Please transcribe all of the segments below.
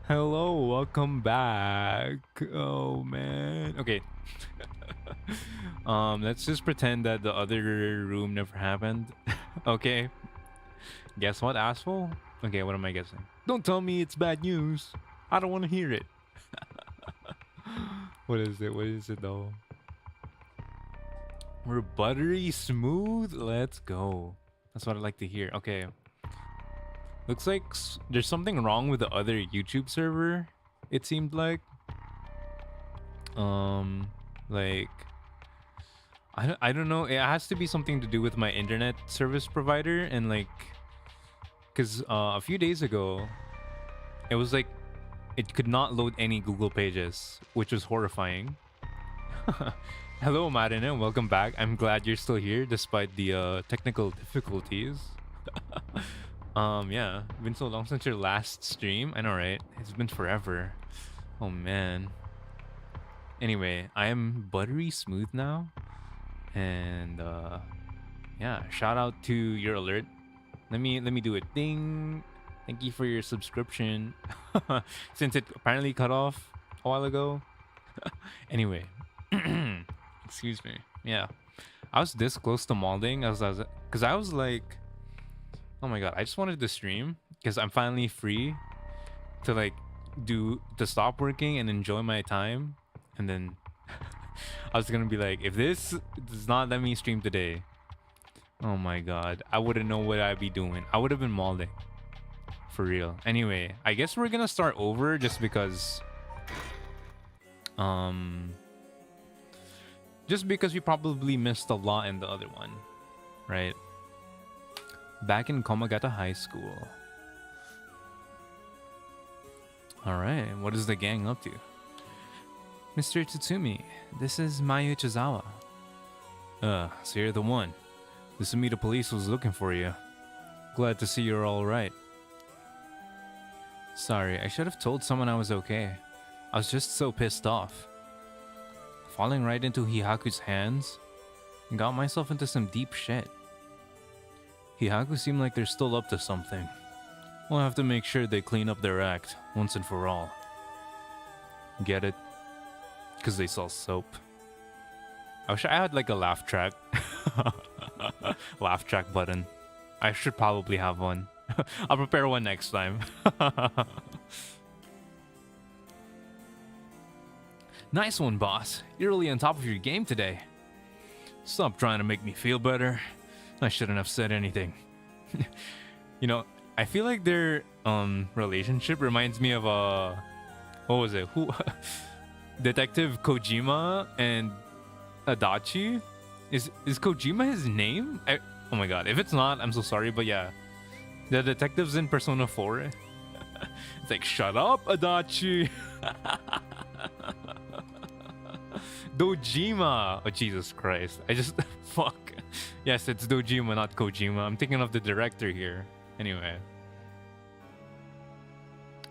Hello, welcome back. Oh man. Okay. Let's just pretend that the other room never happened. Okay. Guess what, asshole? Okay, what am I guessing? Don't tell me it's bad news. I don't want to hear it. What is it? What is it though? We're buttery smooth. Let's go. That's what I like to hear. Okay. Looks like there's something wrong with the other YouTube server. It seemed um like I don't know. It has to be something to do with my internet service provider and like cuz a few days ago it was like it could not load any Google pages, which was horrifying. Hello, Marina. Welcome back. I'm glad you're still here despite the technical difficulties. Yeah, been so long since your last stream. I know, right? It's been forever. Oh man. Anyway, I am buttery smooth now, and yeah, shout out to your alert. Let me do it. Ding. Thank you for your subscription. Since it apparently cut off a while ago. Anyway, excuse me. Yeah, I was this close to molding. Because I was like, oh my god, I just wanted to stream because I'm finally free to like to stop working and enjoy my time. And then I was gonna be like, if this does not let me stream today, oh my god, I wouldn't know what I'd be doing. I would have been molding. For real. Anyway, I guess we're gonna start over just because um we probably missed a lot in the other one, right? Back in Komagata High School. Alright, what is the gang up to? Mr. Tsutsumi, this is Mayu Chizawa. So you're the one. The Sumida police was looking for you. Glad to see you're alright. Sorry, I should have told someone I was okay. I was just so pissed off. Falling right into Hihaku's hands, and got myself into some deep shit. Hihaku seemed like they're still up to something. We'll have to make sure they clean up their act, once and for all. Get it? Because they sell soap. I wish I had like a laugh track. Laugh track button. I should probably have one. I'll prepare one next time. Nice one, boss. You're really on top of your game today. Stop trying to make me feel better. I shouldn't have said anything. You know, I feel like their relationship reminds me of what was it? Who Detective Kojima and Adachi? Is Kojima his name? Oh my god, if it's not, I'm so sorry, but yeah. The detectives in Persona 4. It's like, shut up, Adachi. Dojima. Oh, Jesus Christ. I just... Fuck. Yes, it's Dojima, not Kojima. I'm thinking of the director here. Anyway.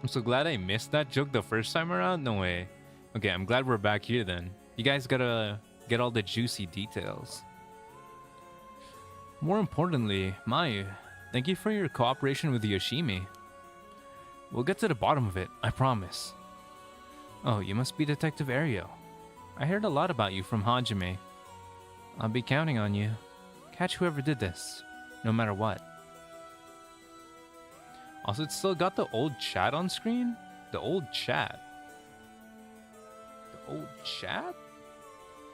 I'm so glad I missed that joke the first time around. No way. Okay, I'm glad we're back here then. You guys gotta get all the juicy details. More importantly, Mayu, thank you for your cooperation with Yoshimi. We'll get to the bottom of it, I promise. Oh, you must be Detective Ario. I heard a lot about you from Hajime. I'll be counting on you. Catch whoever did this, no matter what. Also, it's still got the old chat on screen? The old chat? The old chat?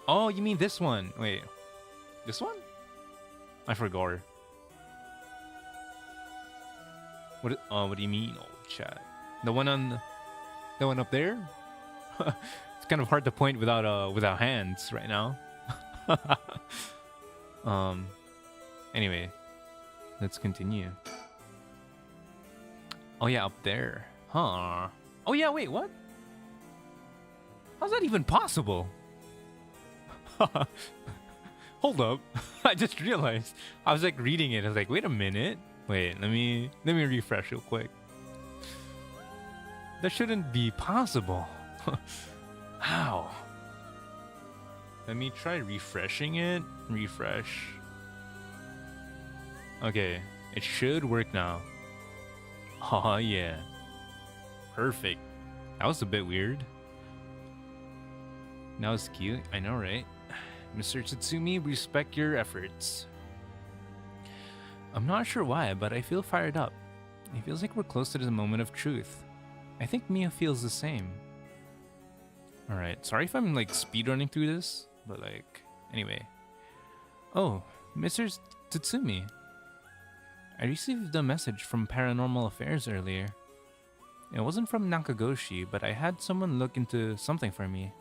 Oh, you mean this one? Wait, this one? I forgot. What do you mean old chat? The one up there? It's kind of hard to point without hands right now. Anyway, let's continue. Oh yeah, up there. Huh. Oh yeah, wait, what? How's that even possible? Hold up. I just realized. I was like reading it. I was like, wait a minute. Wait, let me refresh real quick. That shouldn't be possible. How? Let me try refreshing it. Refresh. Okay, it should work now. Oh yeah. Perfect. That was a bit weird. That was cute. I know, right? Mr. Tatsumi, respect your efforts. I'm not sure why, but I feel fired up. It feels like we're close to the moment of truth. I think Mia feels the same. Alright, sorry if I'm like speedrunning through this, but like, anyway. Oh, Mr. Tatsumi. I received a message from Paranormal Affairs earlier. It wasn't from Nakagoshi, but I had someone look into something for me.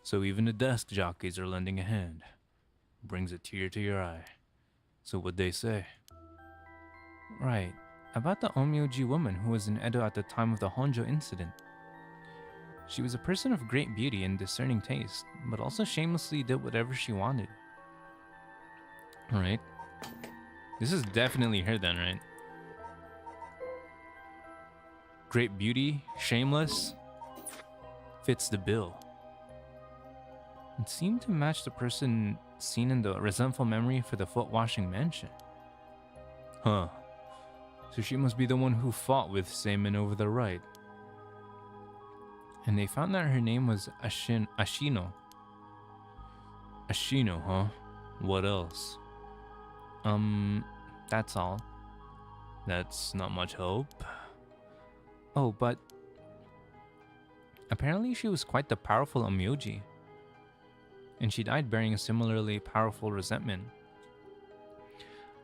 So even the desk jockeys are lending a hand. Brings a tear to your eye. So what'd they say? Right, about the Omyoji woman who was in Edo at the time of the Honjo incident. She was a person of great beauty and discerning taste, but also shamelessly did whatever she wanted. Alright. This is definitely her then, right? Great beauty, shameless, fits the bill. It seemed to match the person seen in the resentful memory for the foot washing mansion. Huh. So she must be the one who fought with Seimin over the right. And they found that her name was Ashino. Ashino, huh? What else? That's all. That's not much hope. Oh, but apparently she was quite the powerful Omyoji. And she died bearing a similarly powerful resentment.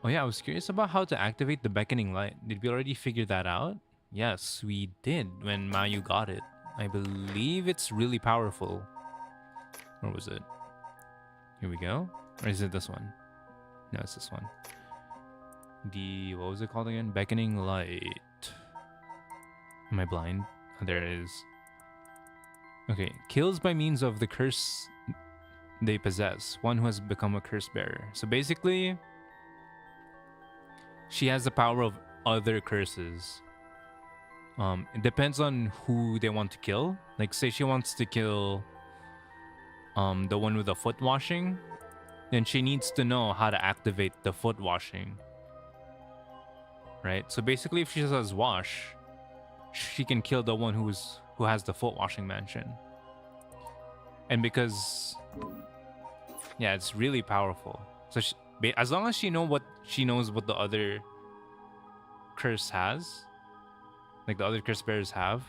Oh yeah, I was curious about how to activate the beckoning light. Did we already figure that out? Yes, we did when Mayu got it. I believe it's really powerful. Or was it? Here we go. Or is it this one? No, it's this one. What was it called again? Beckoning light. Am I blind? Oh, there it is. Okay, kills by means of the curse they possess. One who has become a curse bearer. So basically, she has the power of other curses. It depends on who they want to kill. Like, say she wants to kill the one with the foot washing, then she needs to know how to activate the foot washing. Right? So basically, if she says wash, she can kill the one who has the foot washing mansion. And because yeah, it's really powerful. So as long as she knows what the other curse has, like the other curse bearers have,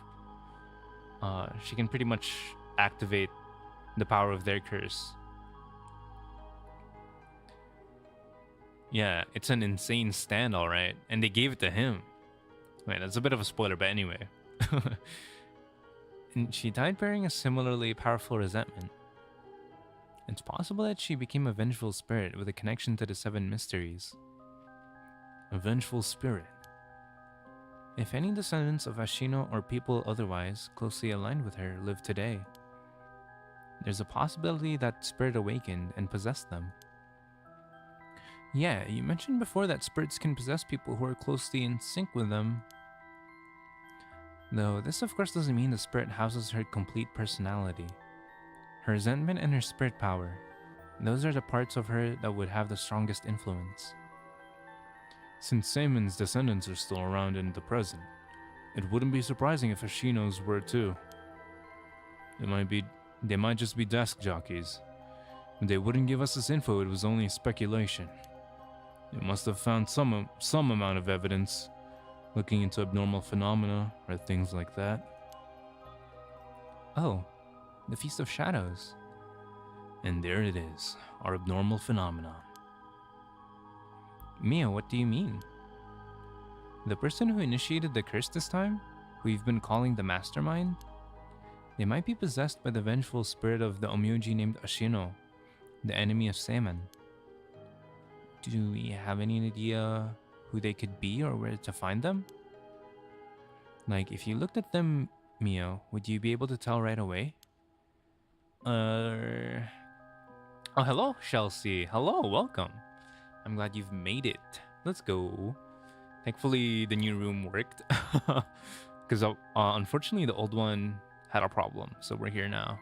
she can pretty much activate the power of their curse. Yeah, it's an insane stand, all right. And they gave it to him. Wait, that's a bit of a spoiler, but anyway. And she died bearing a similarly powerful resentment. It's possible that she became a vengeful spirit with a connection to the seven mysteries. A vengeful spirit. If any descendants of Ashino or people otherwise closely aligned with her live today, there's a possibility that spirit awakened and possessed them. Yeah, you mentioned before that spirits can possess people who are closely in sync with them. Though this of course doesn't mean the spirit houses her complete personality. Her resentment and her spirit power, those are the parts of her that would have the strongest influence. Since Seimon's descendants are still around in the present, it wouldn't be surprising if Ashino's were too. They might just be desk jockeys. If they wouldn't give us this info, it was only speculation. They must have found some amount of evidence looking into abnormal phenomena or things like that. Oh, the Feast of Shadows. And there it is, our abnormal phenomenon. Mia, what do you mean? The person who initiated the curse this time, who you've been calling the mastermind, they might be possessed by the vengeful spirit of the Omyoji named Ashino, the enemy of Seiman. Do we have any idea who they could be or where to find them? Like, if you looked at them, Mio, would you be able to tell right away? Oh, hello, Chelsea. Hello, welcome. I'm glad you've made it. Let's go. Thankfully, the new room worked. Because unfortunately, the old one had a problem. So we're here now.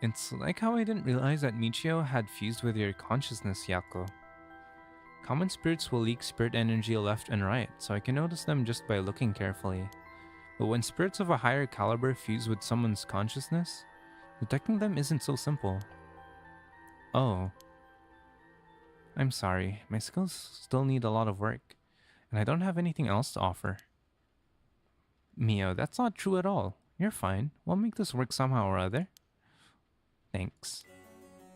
It's like how I didn't realize that Michio had fused with your consciousness, Yako. Common spirits will leak spirit energy left and right, so I can notice them just by looking carefully. But when spirits of a higher caliber fuse with someone's consciousness, detecting them isn't so simple. Oh. I'm sorry, my skills still need a lot of work, and I don't have anything else to offer. Mio, that's not true at all. You're fine. We'll make this work somehow or other. Thanks.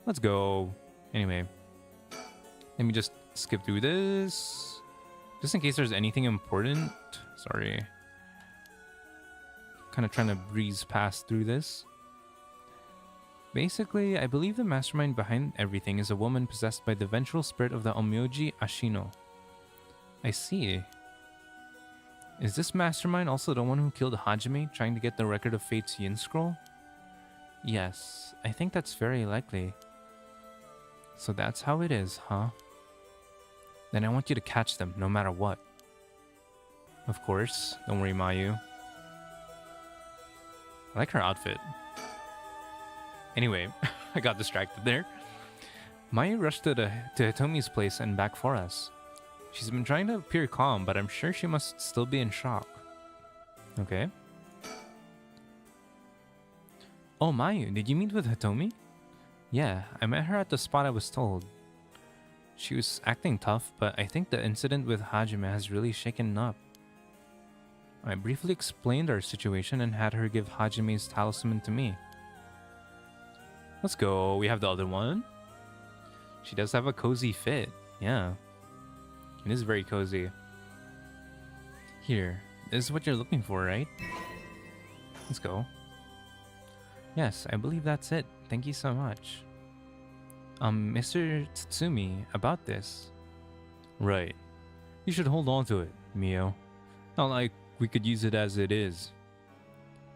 Let's go. Anyway, let me just skip through this. Just in case there's anything important. Sorry. Kind of trying to breeze past through this. Basically, I believe the mastermind behind everything is a woman possessed by the vengeful spirit of the Onmyoji Ashino. I see. Is this mastermind also the one who killed Hajime trying to get the Record of Fate's Yin Scroll? Yes, I think that's very likely. So that's how it is, huh? Then I want you to catch them, no matter what. Of course. Don't worry, Mayu. I like her outfit. Anyway, I got distracted there. Mayu rushed to Hitomi's place and back for us. She's been trying to appear calm, but I'm sure she must still be in shock. Okay. Oh, Mayu, did you meet with Hitomi? Yeah, I met her at the spot I was told. She was acting tough, but I think the incident with Hajime has really shaken up. I briefly explained our situation and had her give Hajime's talisman to me. Let's go. We have the other one. She does have a cozy fit. Yeah. It is very cozy. Here. This is what you're looking for, right? Let's go. Yes, I believe that's it. Thank you so much. Mr. Tsutsumi, about this. Right. You should hold on to it, Mio. Not like we could use it as it is.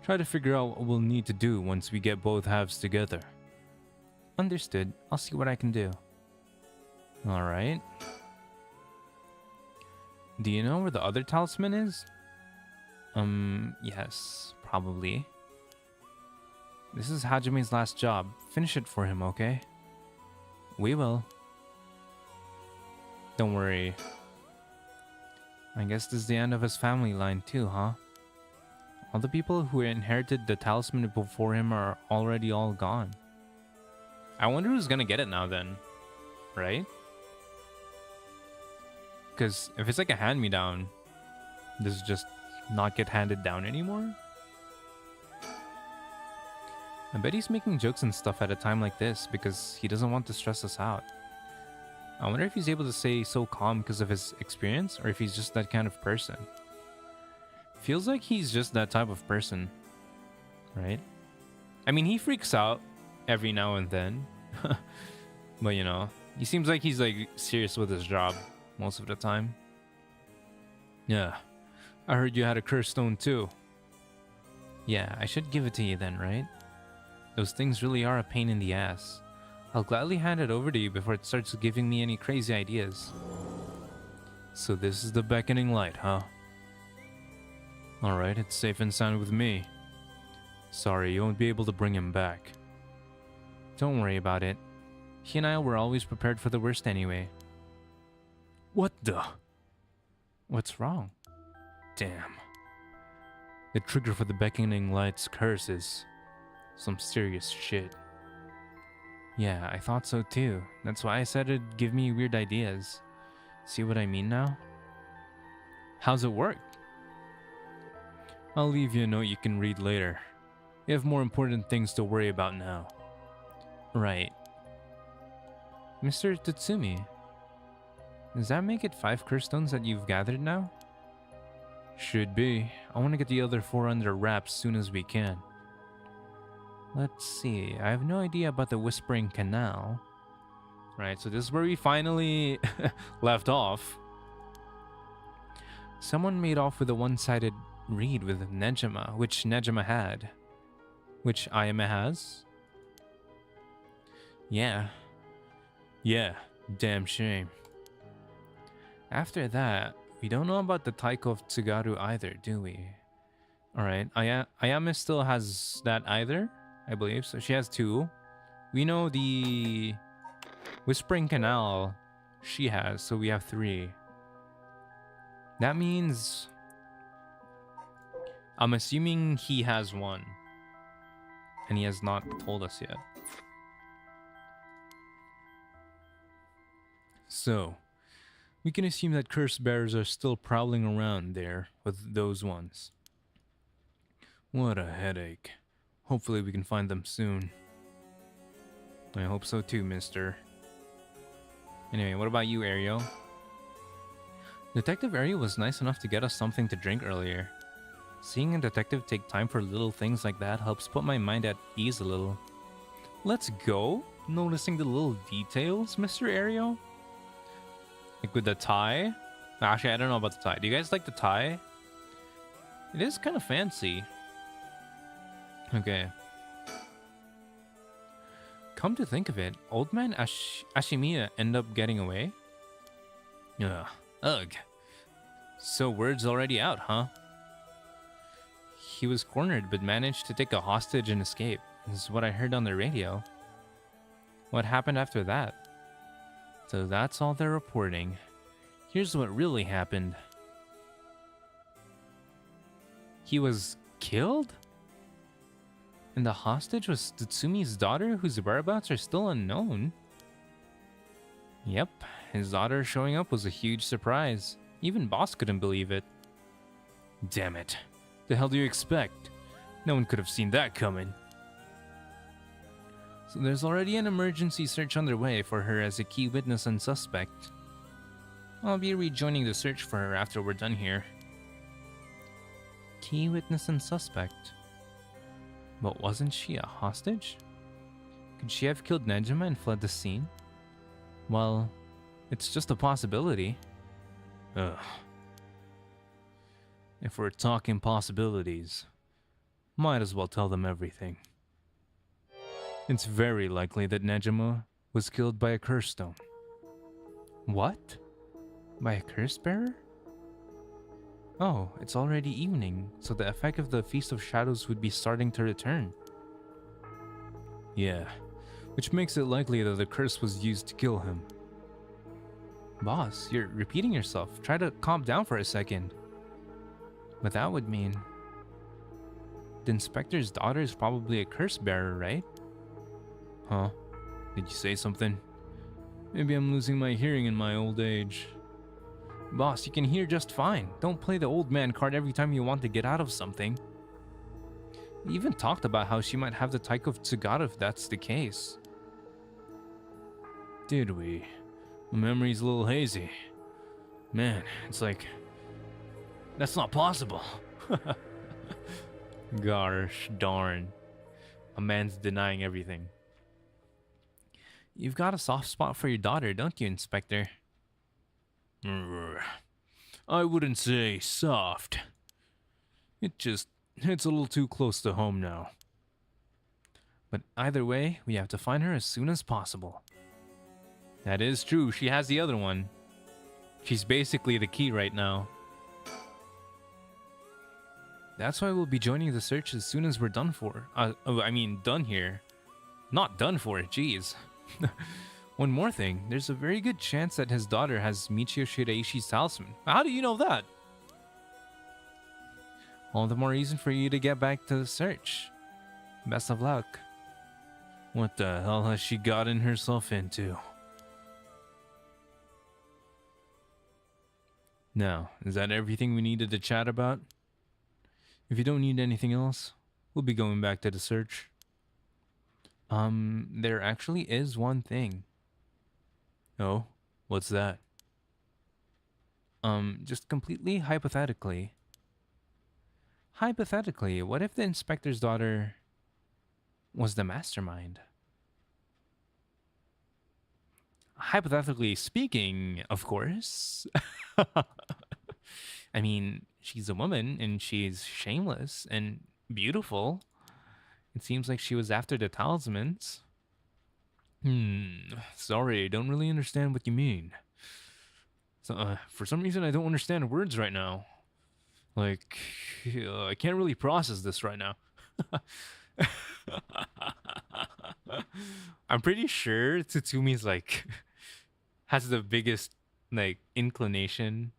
Try to figure out what we'll need to do once we get both halves together. Understood. I'll see what I can do. Alright. Do you know where the other talisman is? Yes, probably. This is Hajime's last job. Finish it for him, okay? We will. Don't worry. I guess this is the end of his family line too, huh? All the people who inherited the talisman before him are already all gone. I wonder who's gonna get it now then, right? Because if it's like a hand-me-down, does it just not get handed down anymore? I bet he's making jokes and stuff at a time like this because he doesn't want to stress us out. I wonder if he's able to stay so calm because of his experience or if he's just that kind of person. Feels like he's just that type of person, right? I mean, he freaks out every now and then, but you know, he seems like he's like serious with his job most of the time. Yeah, I heard you had a curse stone too. Yeah, I should give it to you then, right? Those things really are a pain in the ass. I'll gladly hand it over to you before it starts giving me any crazy ideas. So this is the beckoning light, huh? Alright, it's safe and sound with me. Sorry, you won't be able to bring him back. Don't worry about it. He and I were always prepared for the worst anyway. What the? What's wrong? Damn. The trigger for the beckoning light's curse is some serious shit. Yeah, I thought so too. That's why I said it'd give me weird ideas. See what I mean now? How's it work? I'll leave you a note you can read later. You have more important things to worry about now. Right. Mr. Tatsumi, does that make it 5 curse stones that you've gathered now? Should be. I want to get the other 4 under wraps soon as we can. Let's see. I have no idea about the Whispering Canal. Right, so this is where we finally left off. Someone made off with a one-sided read with Nejima, which Nejima had. Which Ayame has. Yeah. Yeah, damn shame. After that, we don't know about the Taiko of Tsugaru either, do we? Alright, Ayame still has that either, I believe. So she has 2. We know the Whispering Canal she has, so we have 3. That means I'm assuming he has 1. And he has not told us yet. So, we can assume that curse bearers are still prowling around there with those ones. What a headache. Hopefully we can find them soon. I hope so too, mister. Anyway, what about you, Ariel? Detective Ariel was nice enough to get us something to drink earlier. Seeing a detective take time for little things like that helps put my mind at ease a little. Let's go? Noticing the little details, Mr. Ariel? Like with the tie? Actually, I don't know about the tie. Do you guys like the tie? It is kind of fancy. Okay. Come to think of it, old man Ashimiya ended up getting away? Ugh. So word's already out, huh? He was cornered but managed to take a hostage and escape. This is what I heard on the radio. What happened after that? So that's all they're reporting. Here's what really happened. He was killed? And the hostage was Tsumi's daughter, whose whereabouts are still unknown? Yep, his daughter showing up was a huge surprise. Even Boss couldn't believe it. Damn it. The hell do you expect? No one could have seen that coming. So there's already an emergency search underway for her as a key witness and suspect. I'll be rejoining the search for her after we're done here. Key witness and suspect? But wasn't she a hostage? Could she have killed Nejima and fled the scene? Well, it's just a possibility. Ugh. If we're talking possibilities, might as well tell them everything. It's very likely that Nejima was killed by a curse stone. What? By a curse bearer? Oh, it's already evening, so the effect of the Feast of Shadows would be starting to return. Yeah, which makes it likely that the curse was used to kill him. Boss, you're repeating yourself. Try to calm down for a second. But that would mean the inspector's daughter is probably a curse bearer, right? Huh? Did you say something? Maybe I'm losing my hearing in my old age. Boss, you can hear just fine. Don't play the old man card every time you want to get out of something. We even talked about how she might have the type of Tsugaru if that's the case. Did we? My memory's a little hazy. Man, it's like... that's not possible. Gosh darn. A man's denying everything. You've got a soft spot for your daughter, don't you, Inspector? I wouldn't say soft. It's a little too close to home now. But either way, we have to find her as soon as possible. That is true, she has the other one. She's basically the key right now. That's why we'll be joining the search as soon as we're done for. Done here. Not done for, jeez. One more thing, there's a very good chance that his daughter has Michio Shiraishi's talisman. How do you know that? All the more reason for you to get back to the search. Best of luck. What the hell has she gotten herself into? Now, is that everything we needed to chat about? If you don't need anything else, we'll be going back to the search. There actually is one thing. Oh, what's that? Just completely hypothetically. Hypothetically, what if the inspector's daughter was the mastermind? Hypothetically speaking, of course. I mean, she's a woman and she's shameless and beautiful. It seems like she was after the talismans. Sorry, I don't really understand what you mean. So, for some reason, I don't understand words right now. Like, I can't really process this right now. I'm pretty sure Tsumi's like has the biggest like inclination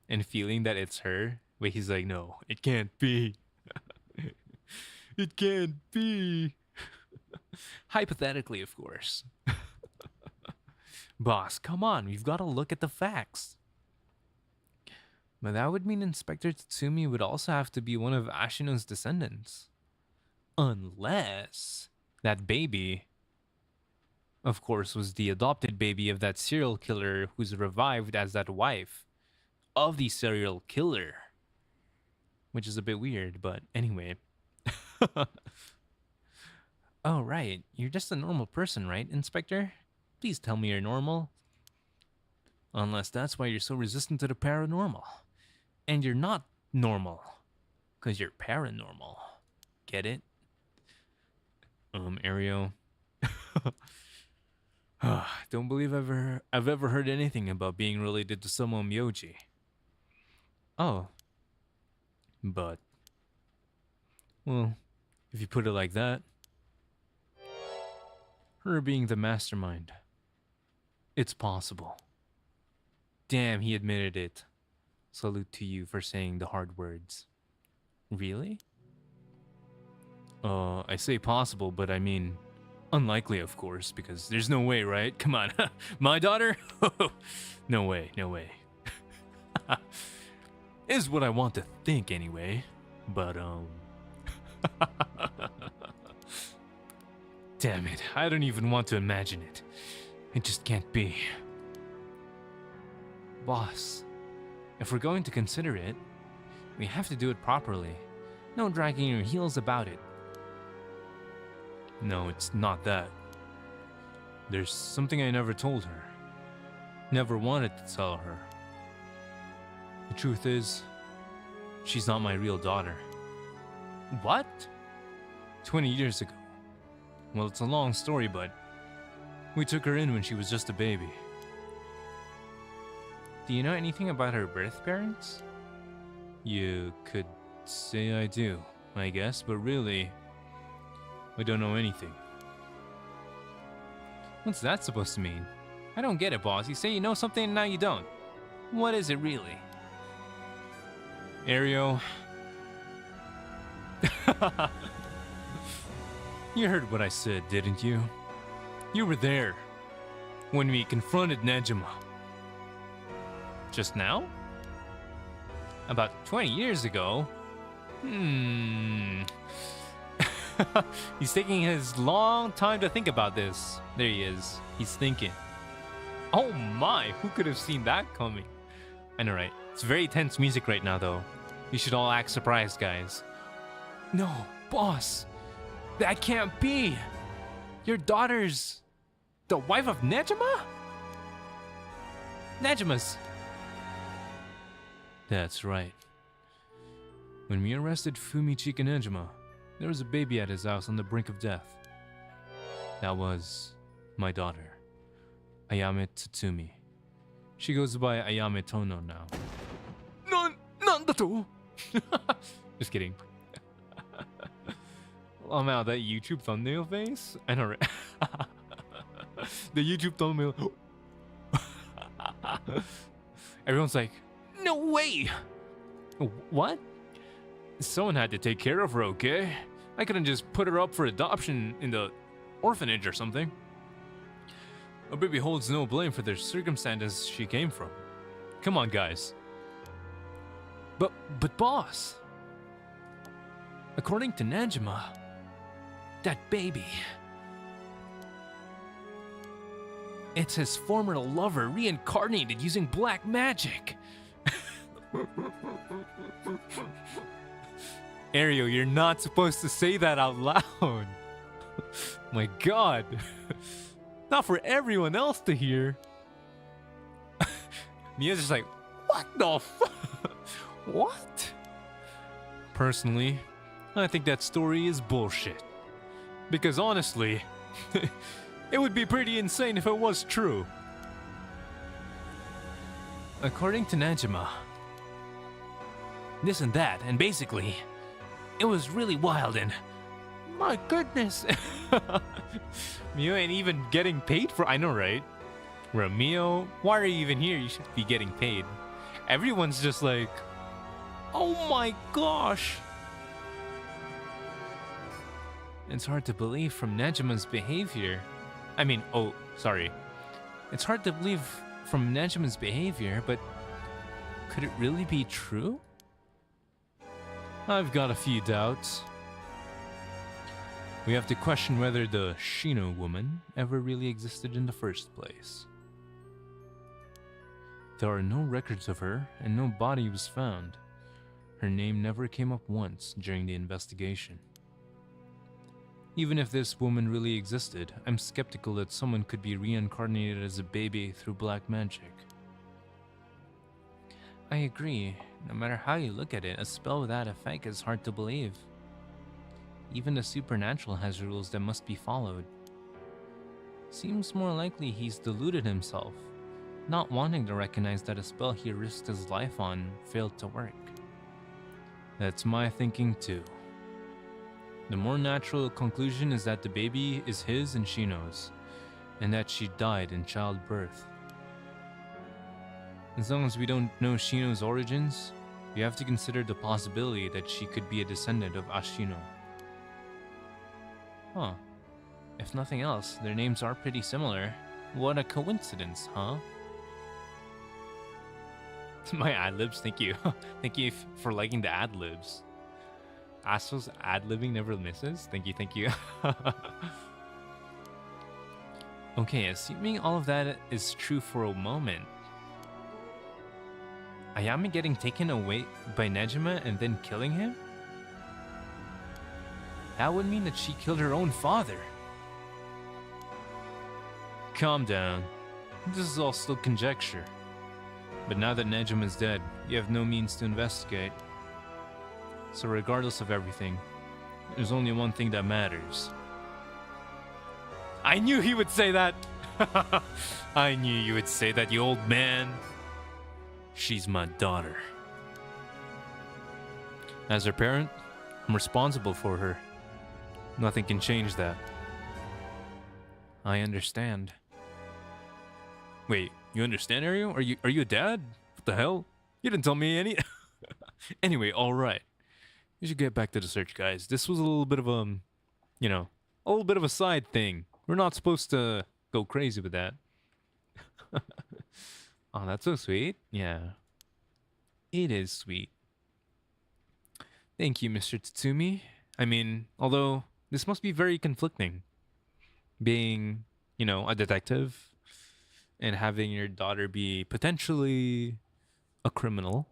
and feeling that it's her, but he's like, no, it can't be. It can't be. Hypothetically, of course. Boss, come on, we've got to look at the facts. But that would mean Inspector Tatsumi would also have to be one of Ashino's descendants. Unless that baby, of course, was the adopted baby of that serial killer who's revived as that wife of the serial killer. Which is a bit weird, but anyway. Oh, right. You're just a normal person, right, Inspector? Please tell me you're normal. Unless that's why you're so resistant to the paranormal. And you're not normal. Because you're paranormal. Get it? Ario. Don't believe I've ever heard anything about being related to someone Myoji. Oh. But, well, if you put it like that, her being the mastermind, it's possible. Damn, he admitted it. Salute to you for saying the hard words. Really? I say possible, but I mean unlikely, of course, because there's no way, right? Come on. My daughter? No way, no way. Is what I want to think anyway. But, damn it. I don't even want to imagine it. It just can't be. Boss, if we're going to consider it, we have to do it properly. No dragging your heels about it. No, it's not that. There's something I never told her. Never wanted to tell her. The truth is, she's not my real daughter. What? 20 years ago. Well, it's a long story, but we took her in when she was just a baby. Do you know anything about her birth parents? You could say I do, I guess, but really, I don't know anything. What's that supposed to mean? I don't get it, boss. You say you know something and now you don't. What is it really? Ario. You heard what I said, didn't you? You were there when we confronted Nejima. Just now? About 20 years ago? He's taking his long time to think about this. There he is. He's thinking. Oh my, who could have seen that coming? I know, right? It's very tense music right now, though. You should all act surprised, guys. No, boss. That can't be. Your daughter's the wife of Nejima? Nejima's. That's right. When we arrested Fumichika Nejima, there was a baby at his house on the brink of death. That was my daughter, Ayame Tatsumi. She goes by Ayame Tono now. Nandato? Just kidding. Oh man, that YouTube thumbnail face? I know, right? The YouTube thumbnail. Everyone's like, no way! What? Someone had to take care of her, okay? I couldn't just put her up for adoption in the orphanage or something. A baby holds no blame for the circumstances she came from. Come on, guys. But boss, according to Nejima, that baby, it's his former lover reincarnated using black magic. Ario, you're not supposed to say that out loud. My god. Not for everyone else to hear. Mia's just like, what the fuck? What? Personally, I think that story is bullshit. Because honestly, it would be pretty insane if it was true. According to Nejima, this and that, and basically, it was really wild and... My goodness! You ain't even getting paid for... I know, right? Romeo, why are you even here? You should be getting paid. Everyone's just like, oh my gosh. It's hard to believe from Nejima's behavior. I mean, oh, sorry. It's hard to believe from Nejima's behavior, but could it really be true? I've got a few doubts. We have to question whether the Shino woman ever really existed in the first place. There are no records of her, and no body was found. Her name never came up once during the investigation. Even if this woman really existed, I'm skeptical that someone could be reincarnated as a baby through black magic. I agree. No matter how you look at it, a spell with that effect is hard to believe. Even the supernatural has rules that must be followed. Seems more likely he's deluded himself, not wanting to recognize that a spell he risked his life on failed to work. That's my thinking too. The more natural conclusion is that the baby is his and Shino's, and that she died in childbirth. As long as we don't know Shino's origins, we have to consider the possibility that she could be a descendant of Ashino. Huh. If nothing else, their names are pretty similar. What a coincidence, huh? My ad-libs, thank you. Thank you for liking the ad-libs. Astro's ad-libbing never misses. Thank you, thank you. Okay, assuming all of that is true for a moment, Ayame getting taken away by Nejima and then killing him? That would mean that she killed her own father. Calm down. This is all still conjecture. But now that Nejima is dead, you have no means to investigate. So regardless of everything, there's only one thing that matters. I knew he would say that! I knew you would say that, you old man. She's my daughter. As her parent, I'm responsible for her. Nothing can change that. I understand. Wait, you understand, Ariel? Are you a dad? What the hell? You didn't tell me any. Anyway, all right. We should get back to the search, guys. This was a little bit of a, you know, a little bit of a side thing. We're not supposed to go crazy with that. Oh, that's so sweet. Yeah. It is sweet. Thank you, Mr. Tatsumi. I mean, although this must be very conflicting. Being, you know, a detective and having your daughter be potentially a criminal.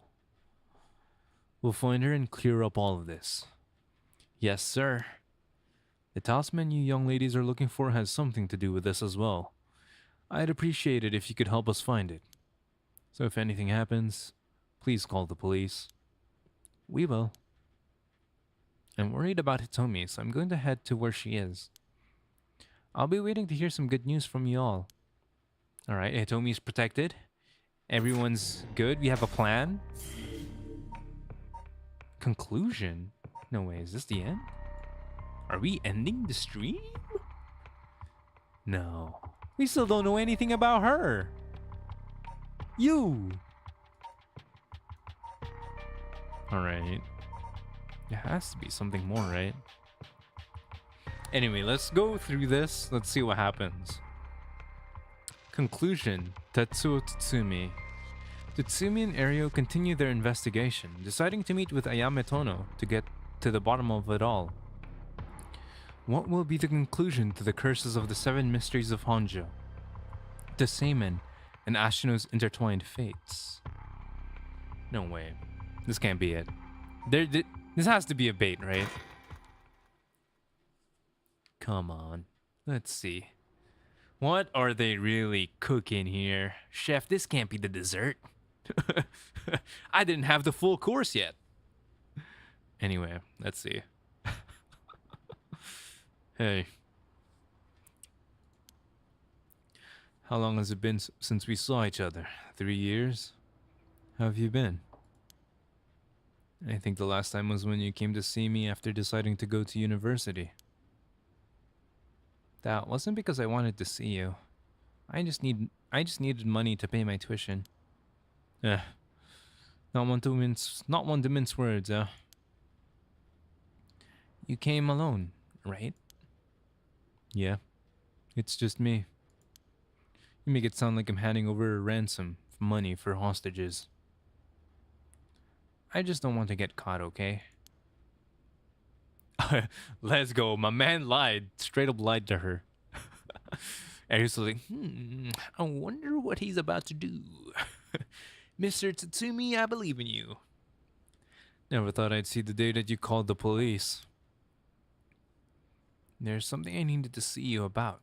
We'll find her and clear up all of this. Yes, sir. The talisman you young ladies are looking for has something to do with this as well. I'd appreciate it if you could help us find it. So if anything happens, please call the police. We will. I'm worried about Hitomi, so I'm going to head to where she is. I'll be waiting to hear some good news from you all. Alright, Hitomi's protected. Everyone's good. We have a plan. Conclusion? No way, is this the end? Are we ending the stream? No. We still don't know anything about her. You! Alright. There has to be something more, right? Anyway, let's go through this. Let's see what happens. Conclusion. Tetsuo Tatsumi. Tatsumi and Ario continue their investigation, deciding to meet with Ayame Tono to get to the bottom of it all. What will be the conclusion to the curses of the 7 mysteries of Honjo, the Seimen, and Ashino's intertwined fates? No way. This can't be it. This has to be a bait, right? Come on. Let's see. What are they really cooking here? Chef, this can't be the dessert. I didn't have the full course yet. Anyway, let's see. Hey. How long has it been since we saw each other? 3 years? How have you been? I think the last time was when you came to see me after deciding to go to university. That wasn't because I wanted to see you. I just needed money to pay my tuition. Eh, not one to mince words, You came alone, right? Yeah, it's just me. You make it sound like I'm handing over a ransom for money for hostages. I just don't want to get caught, okay? Let's go. My man lied. Straight up lied to her. And he's like, I wonder what he's about to do. Mr. Tatsumi, I believe in you. Never thought I'd see the day that you called the police. There's something I needed to see you about.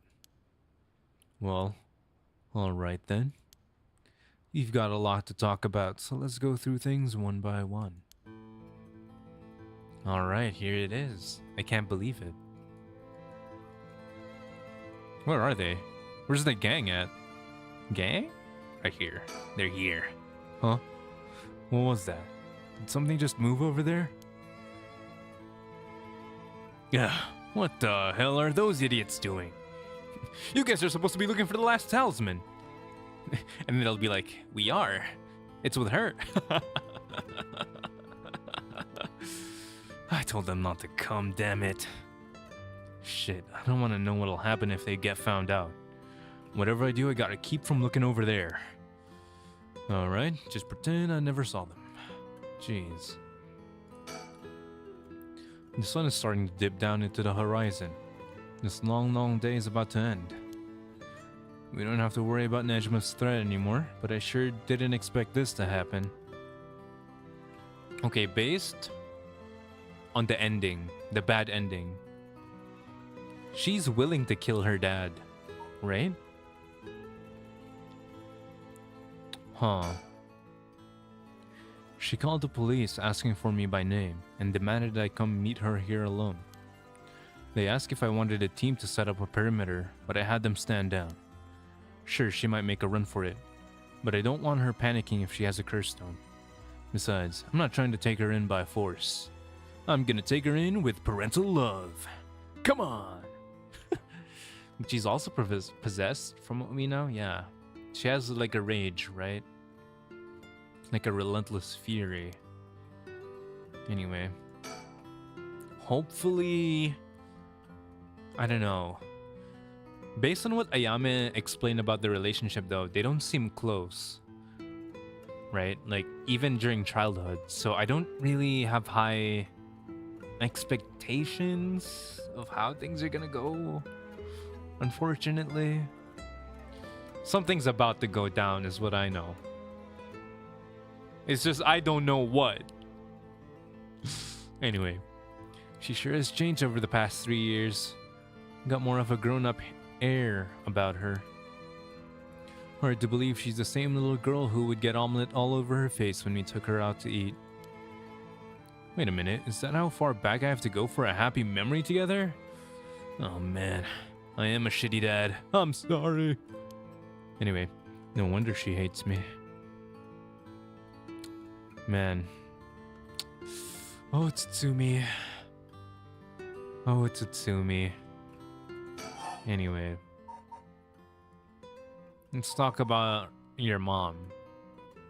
Well, alright then. You've got a lot to talk about, so let's go through things one by one. Alright, here it is. I can't believe it. Where are they? Where's the gang at? Gang? Right here. They're here. Huh? What was that? Did something just move over there? Yeah. What the hell are those idiots doing? You guys are supposed to be looking for the last talisman. And then they'll be like, we are. It's with her. I told them not to come, damn it. Shit, I don't want to know what'll happen if they get found out. Whatever I do, I gotta keep from looking over there. Alright, just pretend I never saw them. Jeez. The sun is starting to dip down into the horizon. This long, long day is about to end. We don't have to worry about Nejma's threat anymore, but I sure didn't expect this to happen. Okay, based on the ending, the bad ending, she's willing to kill her dad, right? Huh. She called the police asking for me by name and demanded I come meet her here alone. They asked if I wanted a team to set up a perimeter, but I had them stand down. Sure, she might make a run for it, but I don't want her panicking if she has a curse stone. Besides, I'm not trying to take her in by force. I'm gonna take her in with parental love. Come on! She's also possessed, from what we know? Yeah. She has like a rage, right? Like a relentless fury. Anyway. Hopefully... I don't know. Based on what Ayame explained about the relationship though, they don't seem close. Right? Like, even during childhood. So I don't really have high expectations of how things are gonna go. Unfortunately. Something's about to go down is what I know. It's just I don't know what. Anyway. She sure has changed over the past 3 years. Got more of a grown-up air about her. Hard to believe she's the same little girl who would get omelet all over her face when we took her out to eat. Wait a minute, is that how far back I have to go for a happy memory together? Oh man, I am a shitty dad. I'm sorry. Anyway, no wonder she hates me. Man. Oh, it's Tsumi. Oh, it's Tsumi. Anyway. Let's talk about your mom.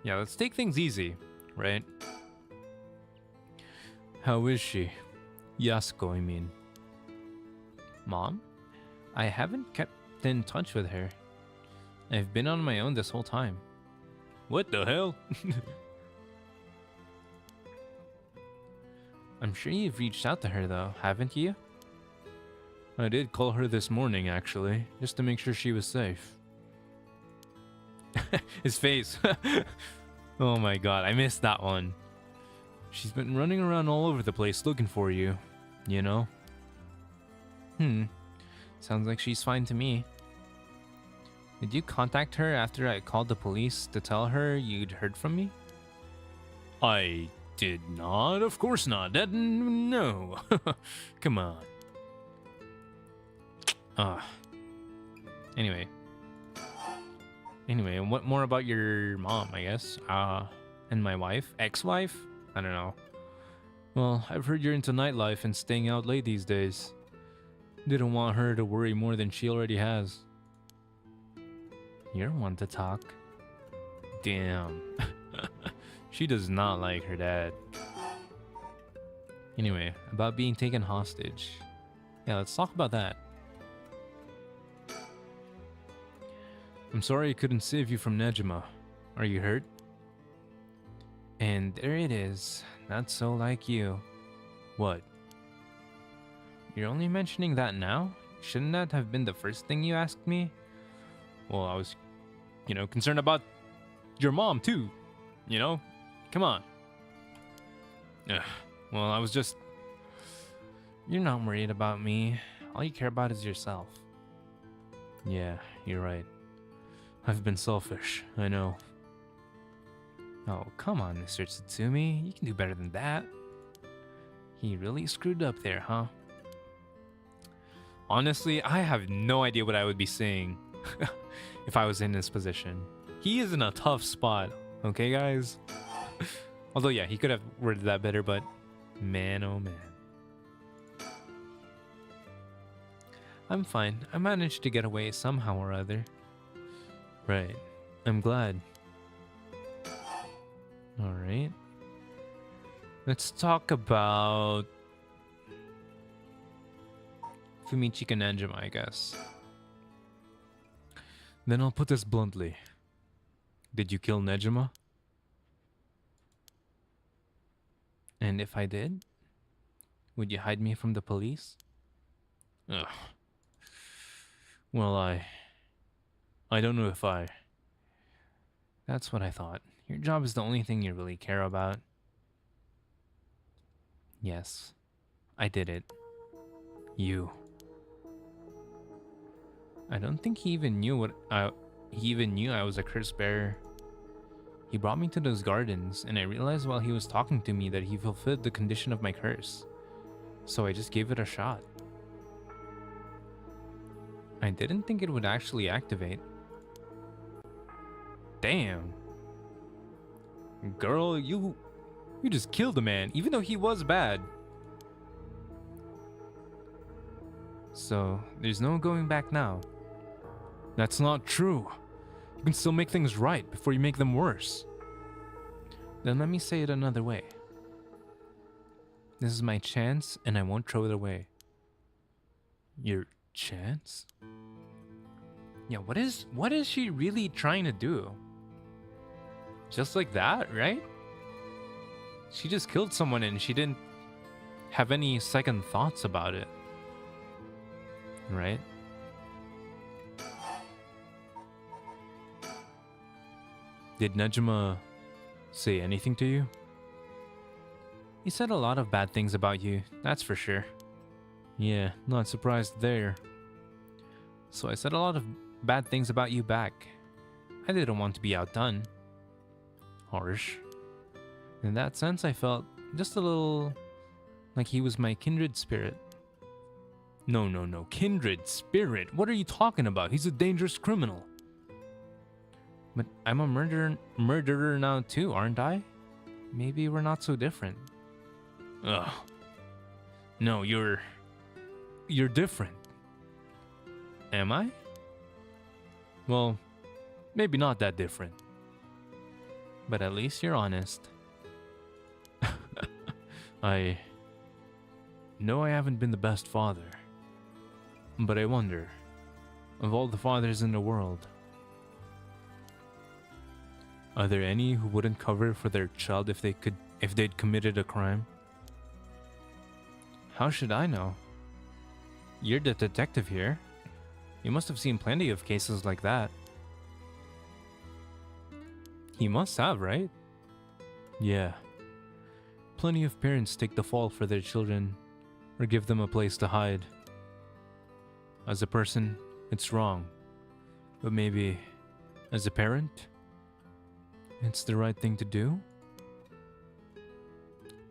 Yeah, let's take things easy, right? How is she? Yasuko, I mean. Mom? I haven't kept in touch with her. I've been on my own this whole time. What the hell? I'm sure you've reached out to her though, haven't you? I did call her this morning actually, just to make sure she was safe. His face. Oh my god, I missed that one. She's been running around all over the place looking for you, you know? Sounds like she's fine to me. Did you contact her after I called the police to tell her you'd heard from me? I did not, of course not. No. Come on. Anyway, what more about your mom, I guess? And my wife? Ex-wife? I don't know. Well, I've heard you're into nightlife and staying out late these days. Didn't want her to worry more than she already has. You're one to talk. Damn. She does not like her dad. Anyway, about being taken hostage. Yeah, let's talk about that. I'm sorry I couldn't save you from Nejima. Are you hurt? And there it is. That's so like you. What? You're only mentioning that now? Shouldn't that have been the first thing you asked me? Well, I was, concerned about your mom too. Come on. Ugh. Well, I was just... You're not worried about me. All you care about is yourself. Yeah, you're right. I've been selfish, I know. Oh, come on, Mr. Tsutsumi. You can do better than that. He really screwed up there, huh? Honestly, I have no idea what I would be saying if I was in his position. He is in a tough spot, okay, guys? Although, yeah, he could have worded that better, but man, oh man. I'm fine. I managed to get away somehow or other. Right. I'm glad. Alright. Let's talk about Fumichika Nanjima, I guess. Then I'll put this bluntly. Did you kill Nejima? And if I did, would you hide me from the police? Ugh. Well, I don't know if I... That's what I thought. Your job is the only thing you really care about. Yes, I did it. You. I don't think he even knew I was a curse bearer. He brought me to those gardens, and I realized while he was talking to me that he fulfilled the condition of my curse. So I just gave it a shot. I didn't think it would actually activate. Damn. Girl, you just killed a man, even though he was bad. So, there's no going back now. That's not true. You can still make things right before you make them worse. Then let me say it another way. This is my chance, and I won't throw it away. Your chance? Yeah, what is she really trying to do? Just like that, right? She just killed someone and she didn't have any second thoughts about it. Right? Did Nejima say anything to you? He said a lot of bad things about you, that's for sure. Yeah, not surprised there. So I said a lot of bad things about you back. I didn't want to be outdone. Harsh. In that sense, I felt just a little like he was my kindred spirit. No. Kindred spirit? What are you talking about? He's a dangerous criminal. But I'm a murderer now too, aren't I? Maybe we're not so different. Ugh. No, you're different. Am I? Well, maybe not that different. But at least you're honest. I know I haven't been the best father. But I wonder, of all the fathers in the world, are there any who wouldn't cover for their child if they'd committed a crime? How should I know? You're the detective here. You must have seen plenty of cases like that. He must have, right? Yeah. Plenty of parents take the fall for their children, or give them a place to hide. As a person, it's wrong. But maybe, as a parent, it's the right thing to do?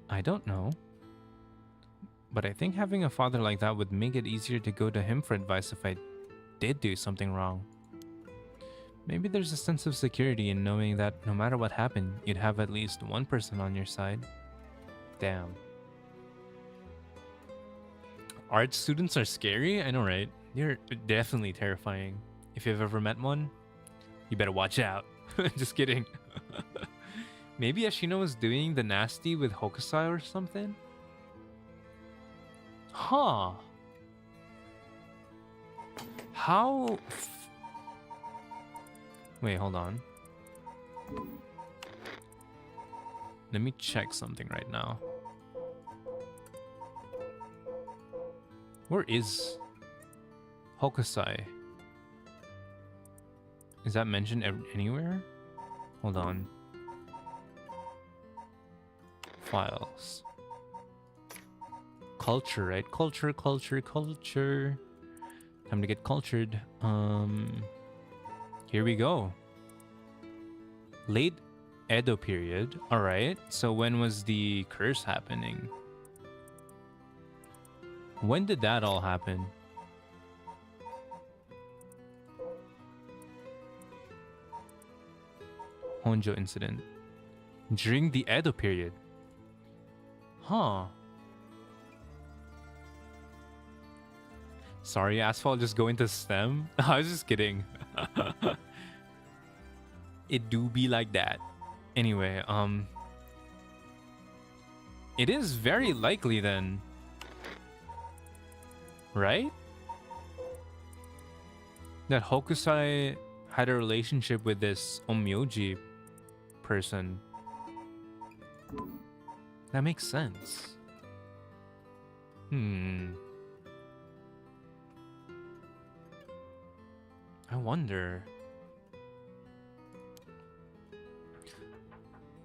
I don't know. But I think having a father like that would make it easier to go to him for advice if I did do something wrong. Maybe there's a sense of security in knowing that no matter what happened, you'd have at least one person on your side. Damn. Art students are scary? I know, right? They're definitely terrifying. If you've ever met one, You better watch out. Just kidding. Maybe Ashina was doing the nasty with Hokusai or something? Huh. How... Wait, hold on. Let me check something right now. Where is Hokusai? Is that mentioned anywhere? Hold on. Files. Culture, right? Culture. Time to get cultured. Here we go. Late Edo period. Alright. So when was the curse happening? When did that all happen? Honjo incident. During the Edo period. Huh. Sorry, Asphodel, just go into STEM? I was just kidding. It do be like that. Anyway, it is very likely then. Right? That Hokusai had a relationship with this Onmyoji person. That makes sense. I wonder.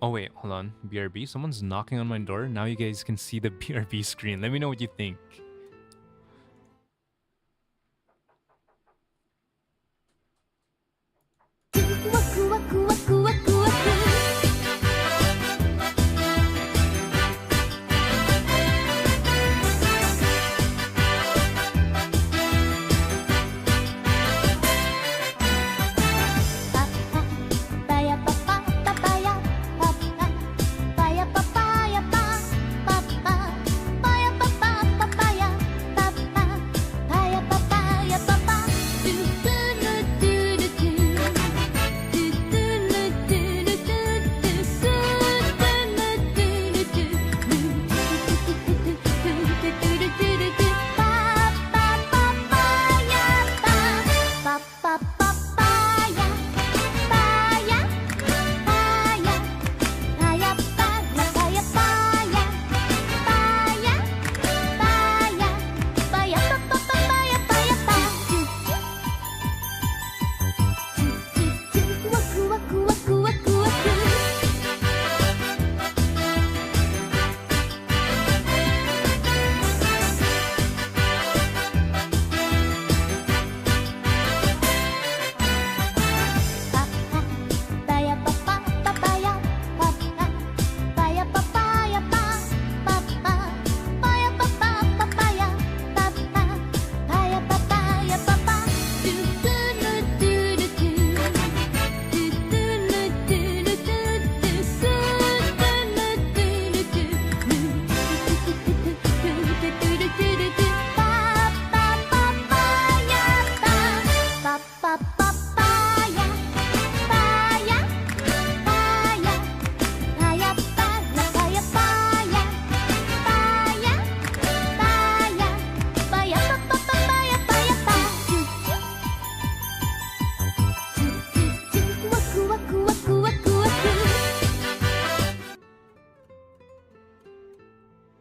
Oh wait, hold on. BRB? Someone's knocking on my door. Now you guys can see the BRB screen. Let me know what you think.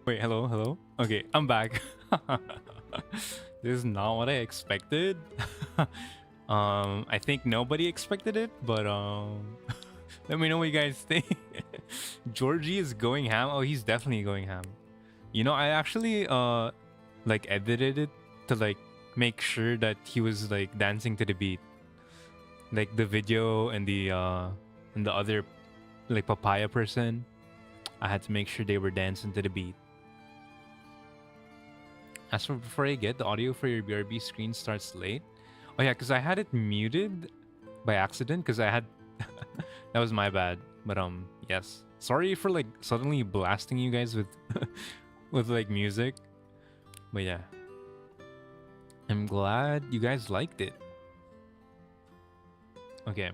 Wait, hello? Okay, I'm back. This is not what I expected. I think nobody expected it, but let me know what you guys think. Georgie is going ham. Oh, he's definitely going ham. You know, I actually like edited it to like make sure that he was like dancing to the beat. Like the video and the other like papaya person, I had to make sure they were dancing to the beat. As for before I get the audio for your BRB screen starts late. Oh yeah, because I had it muted by accident because I had that was my bad. But yes. Sorry for like suddenly blasting you guys with with like music. But yeah. I'm glad you guys liked it. Okay.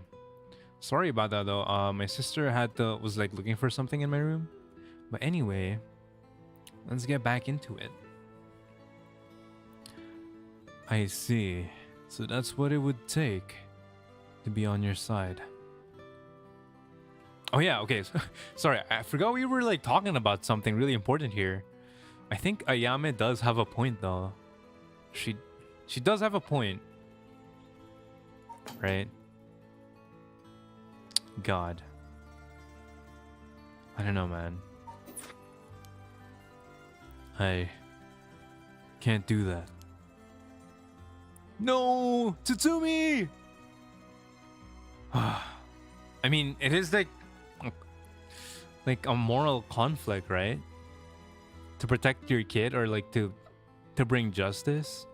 Sorry about that though. My sister was like looking for something in my room. But anyway, let's get back into it. I see. So that's what it would take to be on your side. Oh yeah, okay. Sorry, I forgot we were like talking about something really important here. I think Ayame does have a point though. She does have a point. Right? God. I don't know, man. I can't do that. No! Tatsumi! I mean, it is like a moral conflict, right? To protect your kid or like to bring justice.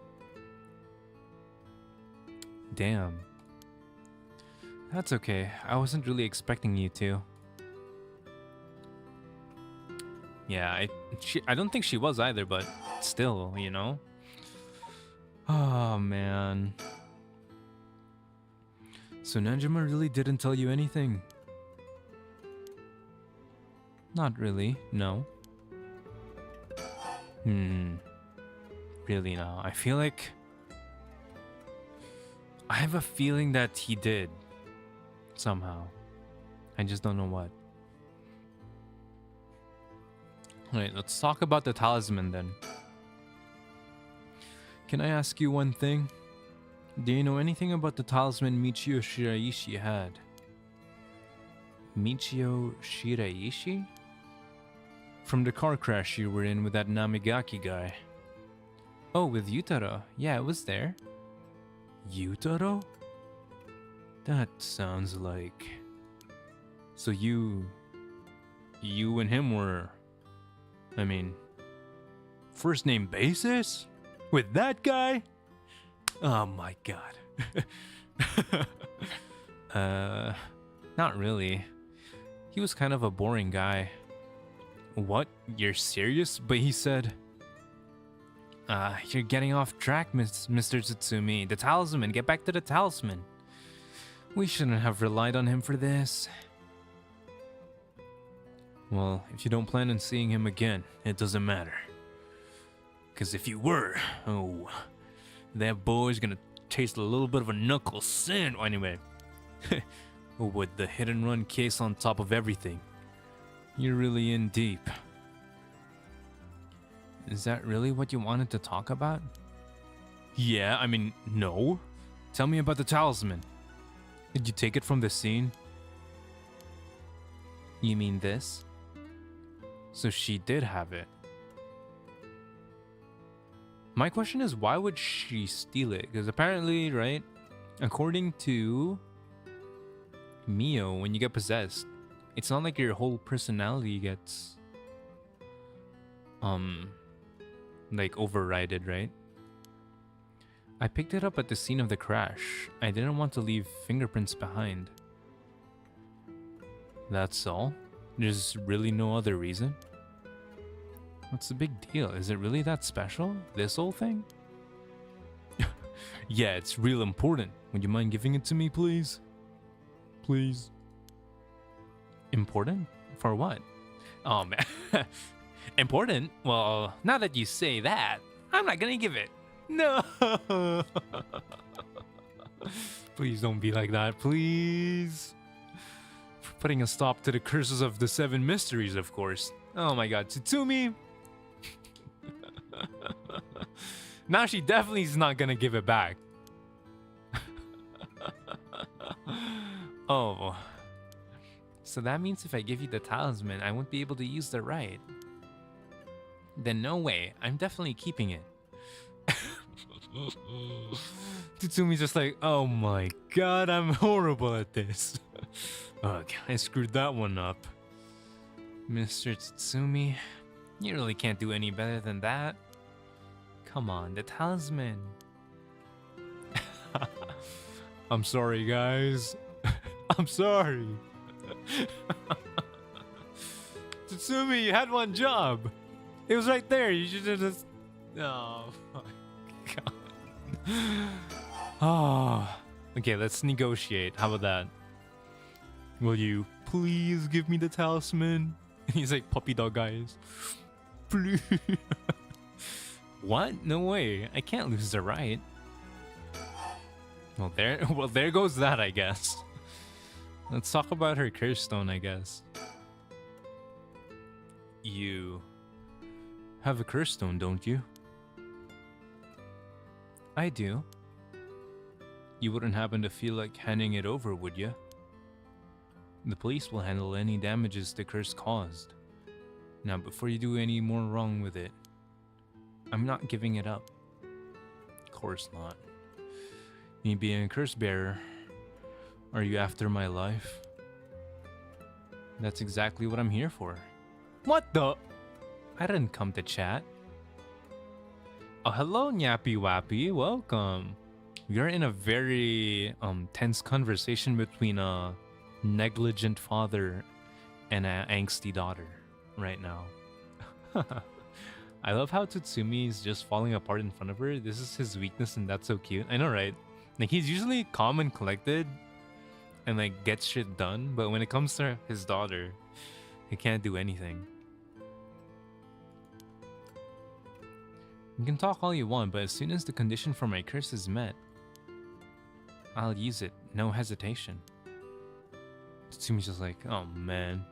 Damn. That's okay. I wasn't really expecting you to. Yeah, I don't think she was either, but still, you know? Oh, man. So Nanjima really didn't tell you anything? Not really, no. Really, no. I feel like... I have a feeling that he did. Somehow. I just don't know what. Alright, let's talk about the talisman then. Can I ask you one thing? Do you know anything about the talisman Michio Shiraishi had? Michio Shiraishi? From the car crash you were in with that Namigaki guy. Oh, with Yutaro. Yeah, it was there. Yutaro? That sounds like... So you and him were... I mean... First name basis? With that guy? Oh my god. Not really. He was kind of a boring guy. What? You're serious? But he said... you're getting off track, Mr. Tsutsumi. The talisman. Get back to the talisman. We shouldn't have relied on him for this. Well, if you don't plan on seeing him again, it doesn't matter. Because if you were, oh, that boy's gonna taste a little bit of a knuckle sand. Anyway, with the hit and run case on top of everything, you're really in deep. Is that really what you wanted to talk about? Yeah, I mean, no. Tell me about the talisman. Did you take it from the scene? You mean this? So she did have it. My question is, why would she steal it? Because apparently, right, according to Mio, when you get possessed, it's not like your whole personality gets like overridden, right? I picked it up at the scene of the crash. I didn't want to leave fingerprints behind. That's all? There's really no other reason? What's the big deal? Is it really that special? This whole thing? Yeah, it's real important. Would you mind giving it to me, please? Please. Important? For what? Oh, man. Important? Well, now that you say that, I'm not gonna give it. No! Please don't be like that, please. For putting a stop to the curses of the 7 mysteries, of course. Oh my god, Tsutsumi! Now she definitely is not gonna give it back. Oh. So that means if I give you the talisman, I won't be able to use the right. Then no way, I'm definitely keeping it. Tsumi's just like, oh my god, I'm horrible at this. Ugh, I screwed that one up. Mr. Tsutsumi, you really can't do any better than that. Come on, the talisman. I'm sorry, guys. I'm sorry. Tsutsumi, you had one job. It was right there. You should have just... Oh, my God. Oh. Okay, let's negotiate. How about that? Will you please give me the talisman? And he's like, puppy dog eyes. Please. What? No way. I can't lose the right. Well, there goes that, I guess. Let's talk about her curse stone, I guess. You have a curse stone, don't you? I do. You wouldn't happen to feel like handing it over, would you? The police will handle any damages the curse caused. Now, before you do any more wrong with it, I'm not giving it up. Of course not. Me being a curse bearer, are you after my life? That's exactly what I'm here for. What the? I didn't come to chat. Oh, hello, Nyappy Wappy. Welcome. We are in a very tense conversation between a negligent father and an angsty daughter right now. I love how Tsutsumi is just falling apart in front of her. This is his weakness and that's so cute. I know, right? Like, he's usually calm and collected and like gets shit done, but when it comes to his daughter, he can't do anything. You can talk all you want, but as soon as the condition for my curse is met, I'll use it, no hesitation. Tsumi's just like, oh man.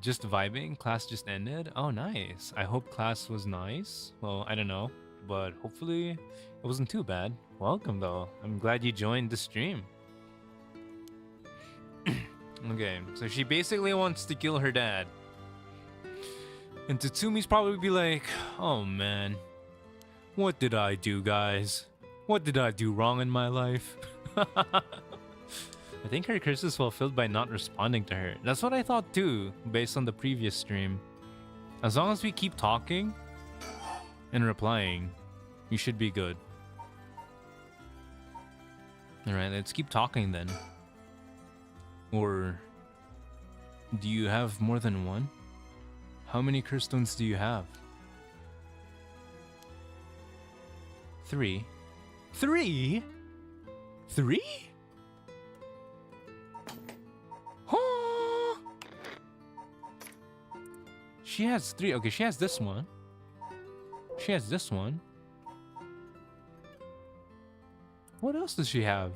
Just vibing? Class just ended? Oh, nice. I hope class was nice. Well, I don't know, but hopefully it wasn't too bad. Welcome though. I'm glad you joined the stream. Okay, so she basically wants to kill her dad. And Tatsumi's probably be like, oh man, what did I do, guys? What did I do wrong in my life? I think her curse is fulfilled by not responding to her. That's what I thought too, based on the previous stream. As long as we keep talking and replying, you should be good. Alright, let's keep talking then. Or do you have more than one? How many curse stones do you have? 3. 3? 3? Huh? She has 3. Okay, she has this one. She has this one. What else does she have?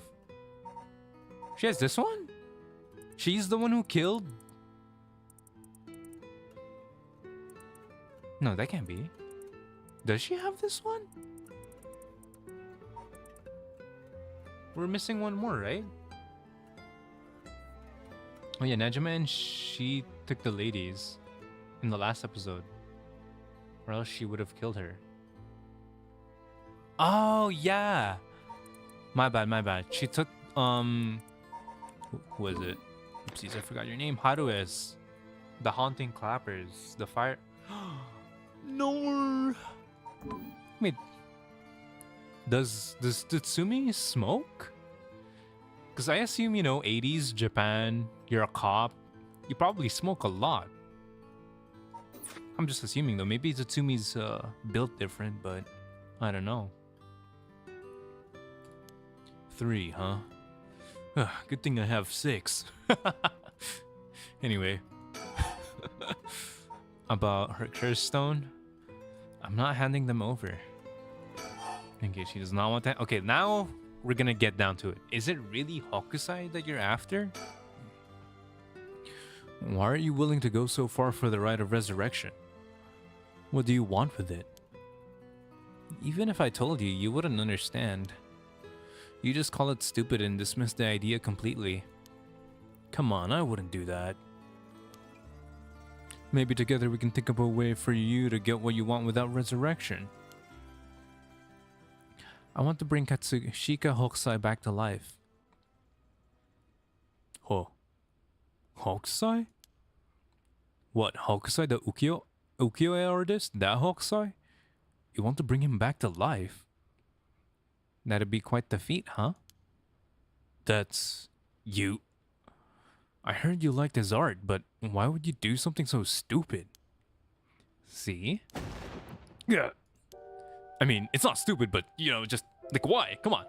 She has this one? She's the one who killed? No, that can't be. Does she have this one? We're missing one more, right? Oh yeah, Najima and she took the ladies in the last episode. Or else she would have killed her. Oh yeah! My bad. She took, who was it? Oopsies, I forgot your name. Harues. The Haunting Clappers. The fire... No. Wait. Does Tatsumi smoke? Because I assume, you know, 80s Japan, you're a cop, you probably smoke a lot. I'm just assuming though. Maybe Tatsumi's built different, but I don't know. 3, huh? Good thing I have 6. Anyway. About her curse stone, I'm not handing them over. Okay, she does not want that. Okay, now we're gonna get down to it. Is it really Hokusai that you're after? Why are you willing to go so far for the rite of resurrection? What do you want with it? Even if I told you, you wouldn't understand. You just call it stupid and dismiss the idea completely. Come on, I wouldn't do that. Maybe together we can think of a way for you to get what you want without resurrection. I want to bring Katsushika Hokusai back to life. Hokusai? What, Hokusai the ukiyo-e artist? That Hokusai? You want to bring him back to life? That'd be quite the feat, huh? That's... you... I heard you liked his art, but why would you do something so stupid? See? Yeah. I mean, it's not stupid, but, you know, just, like, why? Come on.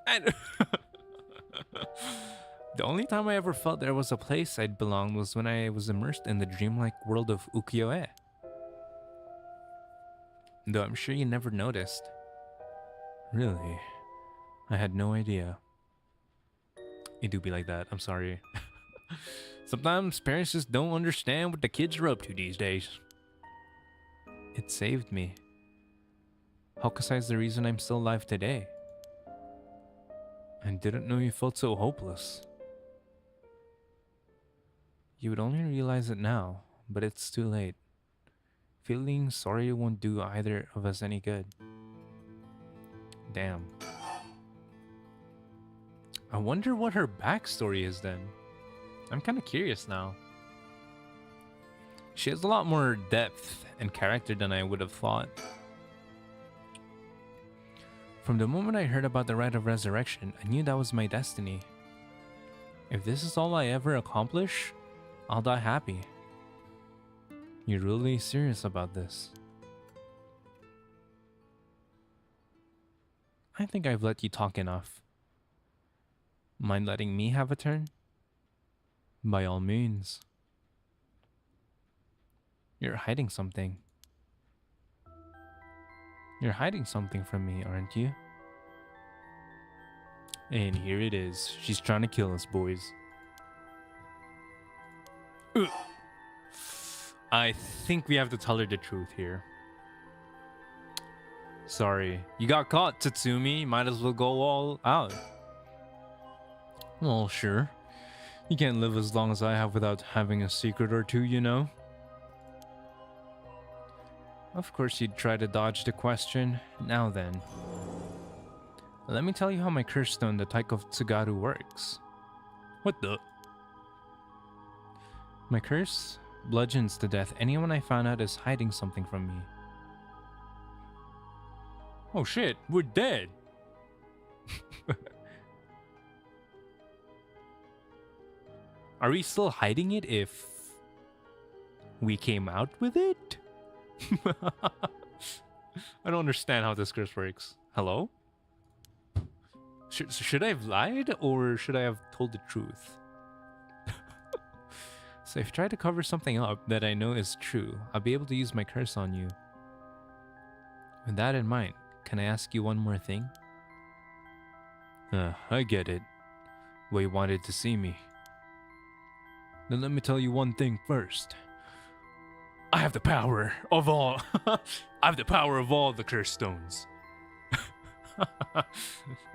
And The only time I ever felt there was a place I'd belong was when I was immersed in the dreamlike world of ukiyo-e. Though I'm sure you never noticed. Really? I had no idea. It do be like that, I'm sorry. Sometimes parents just don't understand what the kids are up to these days. It saved me. Hokusai's the reason I'm still alive today. I didn't know you felt so hopeless. You would only realize it now, but it's too late. Feeling sorry won't do either of us any good. Damn. I wonder what her backstory is then. I'm kind of curious now. She has a lot more depth and character than I would have thought. From the moment I heard about the rite of resurrection, I knew that was my destiny. If this is all I ever accomplish, I'll die happy. You're really serious about this? I think I've let you talk enough. Mind letting me have a turn? By all means. You're hiding something. You're hiding something from me, aren't you? And here it is. She's trying to kill us, boys. Ugh. I think we have to tell her the truth here. Sorry. You got caught, Tatsumi. Might as well go all out. Well, sure. You can't live as long as I have without having a secret or two, you know? Of course you'd try to dodge the question. Now then. Let me tell you how my curse stone, the Taiko Tsugaru, works. What the? My curse bludgeons to death anyone I found out is hiding something from me. Oh shit, we're dead! Are we still hiding it if we came out with it? I don't understand how this curse works. Hello? Should I have lied or should I have told the truth? So if I try to cover something up that I know is true, I'll be able to use my curse on you. With that in mind, can I ask you one more thing? I get it. Well, you wanted to see me. Then let me tell you one thing first. I have the power of all. I have the power of all the curse stones.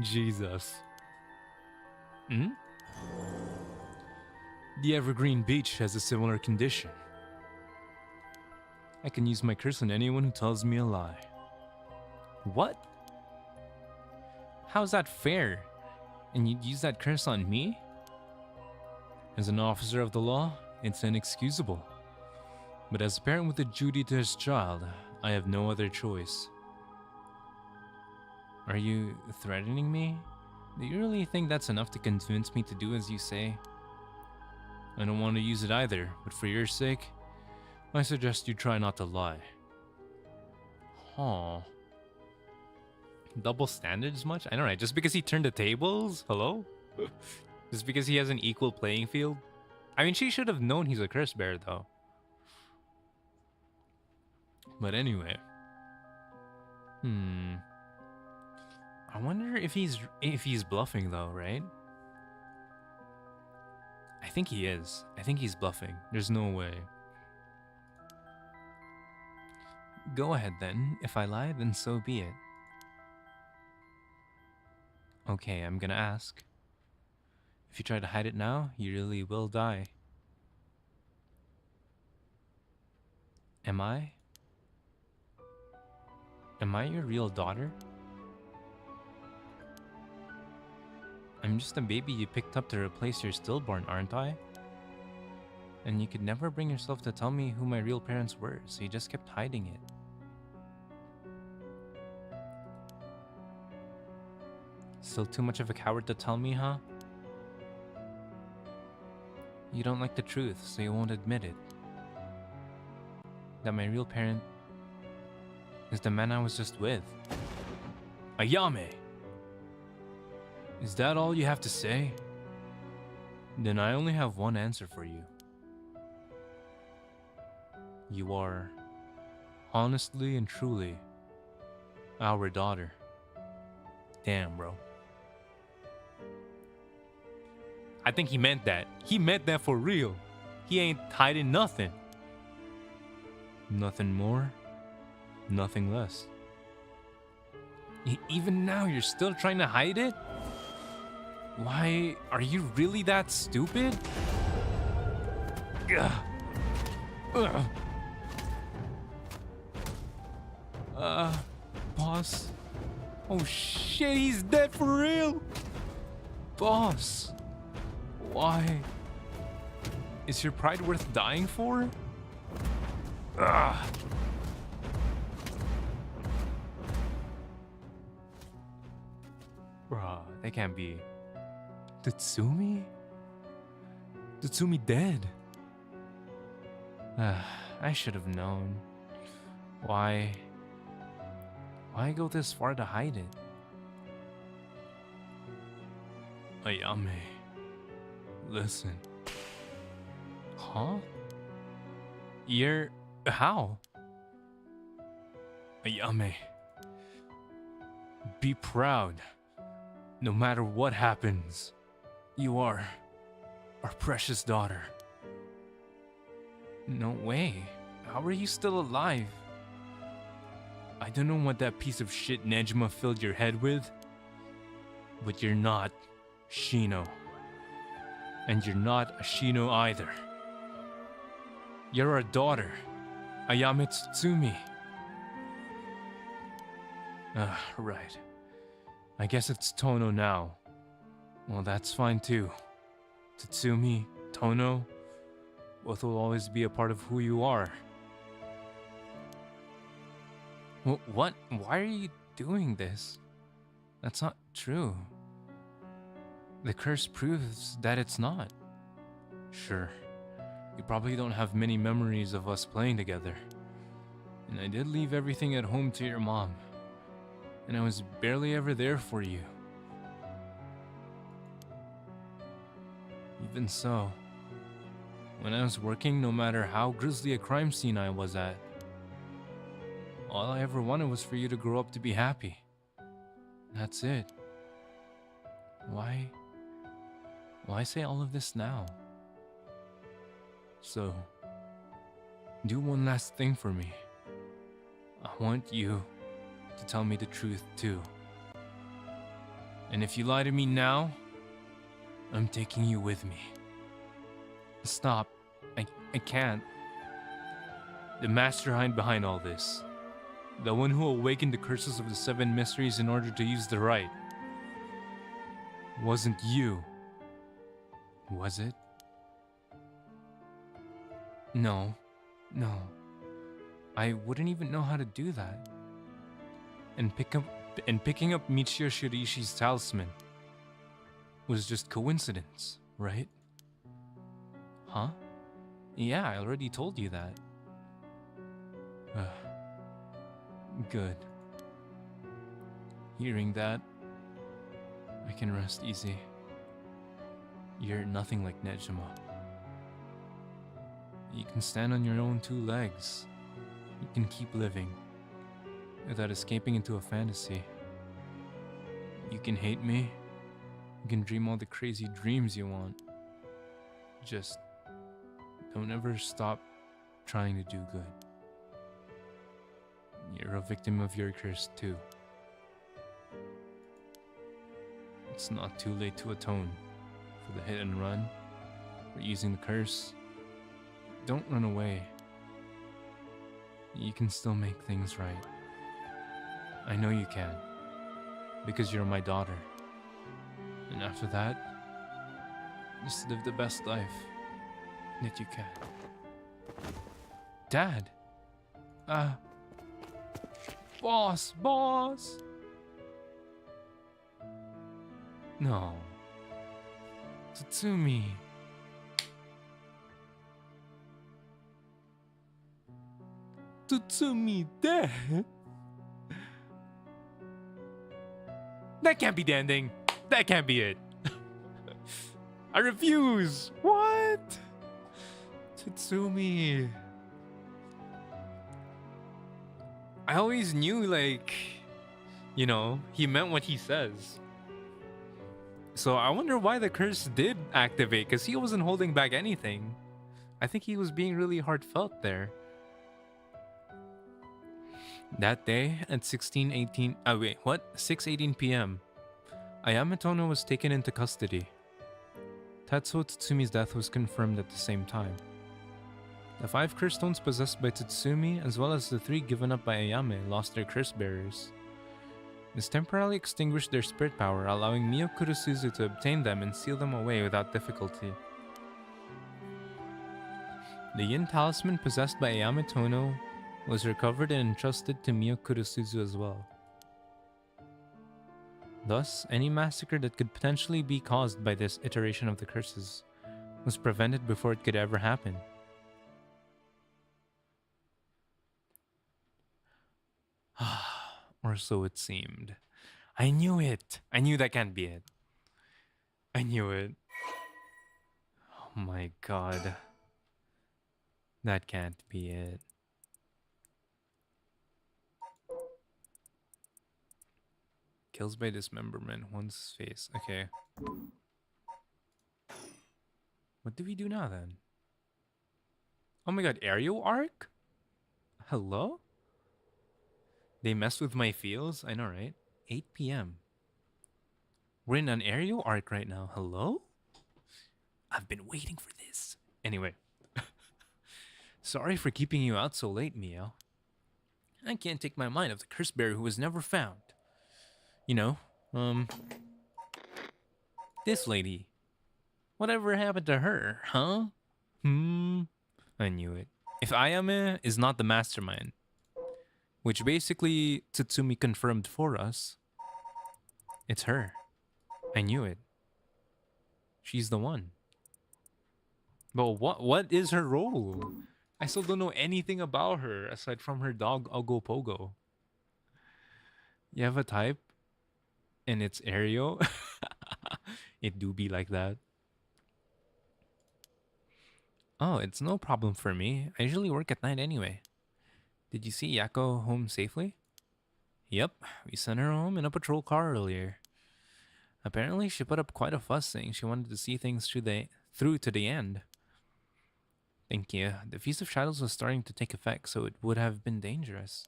Jesus. Hmm? The Evergreen Beach has a similar condition. I can use my curse on anyone who tells me a lie. What? How's that fair? And you'd use that curse on me? As an officer of the law, it's inexcusable. But as a parent with a duty to his child, I have no other choice. Are you threatening me? Do you really think that's enough to convince me to do as you say? I don't want to use it either, but for your sake, I suggest you try not to lie. Huh. Double standards much? I don't know, just because he turned the tables? Hello? Just because he has an equal playing field? I mean, she should have known he's a curse bear, though. But anyway. I wonder if he's bluffing, though, right? I think he is. I think he's bluffing. There's no way. Go ahead, then. If I lie, then so be it. Okay, I'm gonna ask. If you try to hide it now, you really will die. Am I? Am I your real daughter? I'm just a baby you picked up to replace your stillborn, aren't I? And you could never bring yourself to tell me who my real parents were, so you just kept hiding it. Still too much of a coward to tell me, huh? You don't like the truth, so you won't admit it. That my real parent is the man I was just with. Ayame! Is that all you have to say? Then I only have one answer for you. You are, honestly and truly, our daughter. Damn, bro. I think he meant that. He meant that for real. He ain't hiding nothing. Nothing more, nothing less. Even now, you're still trying to hide it? Why, are you really that stupid? Ugh. Ugh. Boss. Oh shit, he's dead for real. Boss. Why? Is your pride worth dying for? Ugh. Bruh, that can't be. Tatsumi? Tatsumi dead? I should have known. Why go this far to hide it? Ayame, listen. Huh? You're... how? Ayame, be proud. No matter what happens, you are our precious daughter. No way. How are you still alive? I don't know what that piece of shit Nejima filled your head with, but you're not Shino. And you're not a Shino either. You're our daughter, Ayame Tsutsumi. Right. I guess it's Tono now. Well, that's fine too. Tatsumi, Tono, both will always be a part of who you are. What? Why are you doing this? That's not true. The curse proves that it's not. Sure, you probably don't have many memories of us playing together. And I did leave everything at home to your mom. And I was barely ever there for you. Even so, when I was working, no matter how grisly a crime scene I was at, all I ever wanted was for you to grow up to be happy. That's it. Why say all of this now? So, do one last thing for me. I want you to tell me the truth too. And if you lie to me now, I'm taking you with me. Stop. I can't. The mastermind behind all this. The one who awakened the curses of the 7 mysteries in order to use the right. Wasn't you. Was it? No. I wouldn't even know how to do that. And picking up Michio Shirishi's talisman was just coincidence, right? Huh? Yeah, I already told you that. Good. Hearing that, I can rest easy. You're nothing like Nejima. You can stand on your own 2 legs. You can keep living without escaping into a fantasy. You can hate me. You can dream all the crazy dreams you want. Just don't ever stop trying to do good. You're a victim of your curse too. It's not too late to atone for the hit and run, for using the curse. Don't run away. You can still make things right. I know you can, because you're my daughter. And after that, just live the best life that you can. Dad! Boss! No. Tatsumi. Tatsumi dead? That can't be the ending. That can't be it. I refuse. What? Tatsumi. I always knew, like, you know, he meant what he says. So I wonder why the curse did activate, because he wasn't holding back anything. I think he was being really heartfelt there. That day at 16:18, wait, what? 6:18 p.m. Ayame Tono was taken into custody. Tatsuo Tatsumi's death was confirmed at the same time. The 5 curse stones possessed by Tatsumi, as well as the 3 given up by Ayame, lost their curse bearers. This temporarily extinguished their spirit power, allowing Mio Kurosuzu to obtain them and seal them away without difficulty. The Yin talisman possessed by Ayame Tono was recovered and entrusted to Mio Kurosuzu as well. Thus, any massacre that could potentially be caused by this iteration of the curses was prevented before it could ever happen. Or so it seemed. I knew it! I knew that can't be it. I knew it. Oh my god. That can't be it. Kills by dismemberment, one's face. Okay. What do we do now then? Oh my god, aerial arc? Hello? They messed with my feels? I know, right? 8 p.m. We're in an aerial arc right now. Hello? I've been waiting for this. Anyway. Sorry for keeping you out so late, Mio. I can't take my mind off the curse bearer who was never found. You know, this lady. Whatever happened to her, huh? I knew it. If Ayame is not the mastermind, which basically Tatsumi confirmed for us, it's her. I knew it. She's the one. But what is her role? I still don't know anything about her aside from her dog Ogo Pogo. You have a type and it's Aerial? It do be like that. Oh, it's no problem for me. I usually work at night anyway. Did you see Yako home safely? Yep, we sent her home in a patrol car earlier. Apparently, she put up quite a fuss saying she wanted to see things through to the end. Thank you. The Feast of Shadows was starting to take effect, so it would have been dangerous.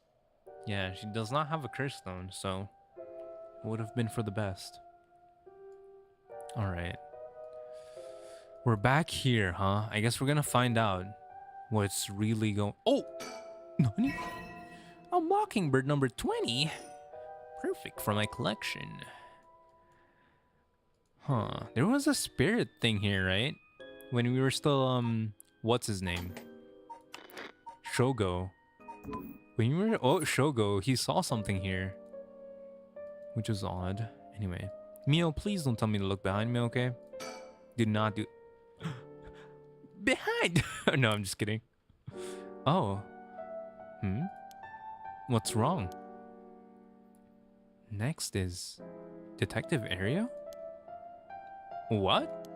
Yeah, she does not have a curse stone, so it would have been for the best. Alright. We're back here, huh? I guess we're gonna find out what's really going... Oh! Nani? A mockingbird number 20? Perfect for my collection. Huh. There was a spirit thing here, right? When we were still, what's his name? Shogo. When you were... Oh, Shogo. He saw something here. Which was odd. Anyway. Mio, please don't tell me to look behind me, okay? Do not do... Behind! No, I'm just kidding. Oh. What's wrong? Next is... Detective Area? What?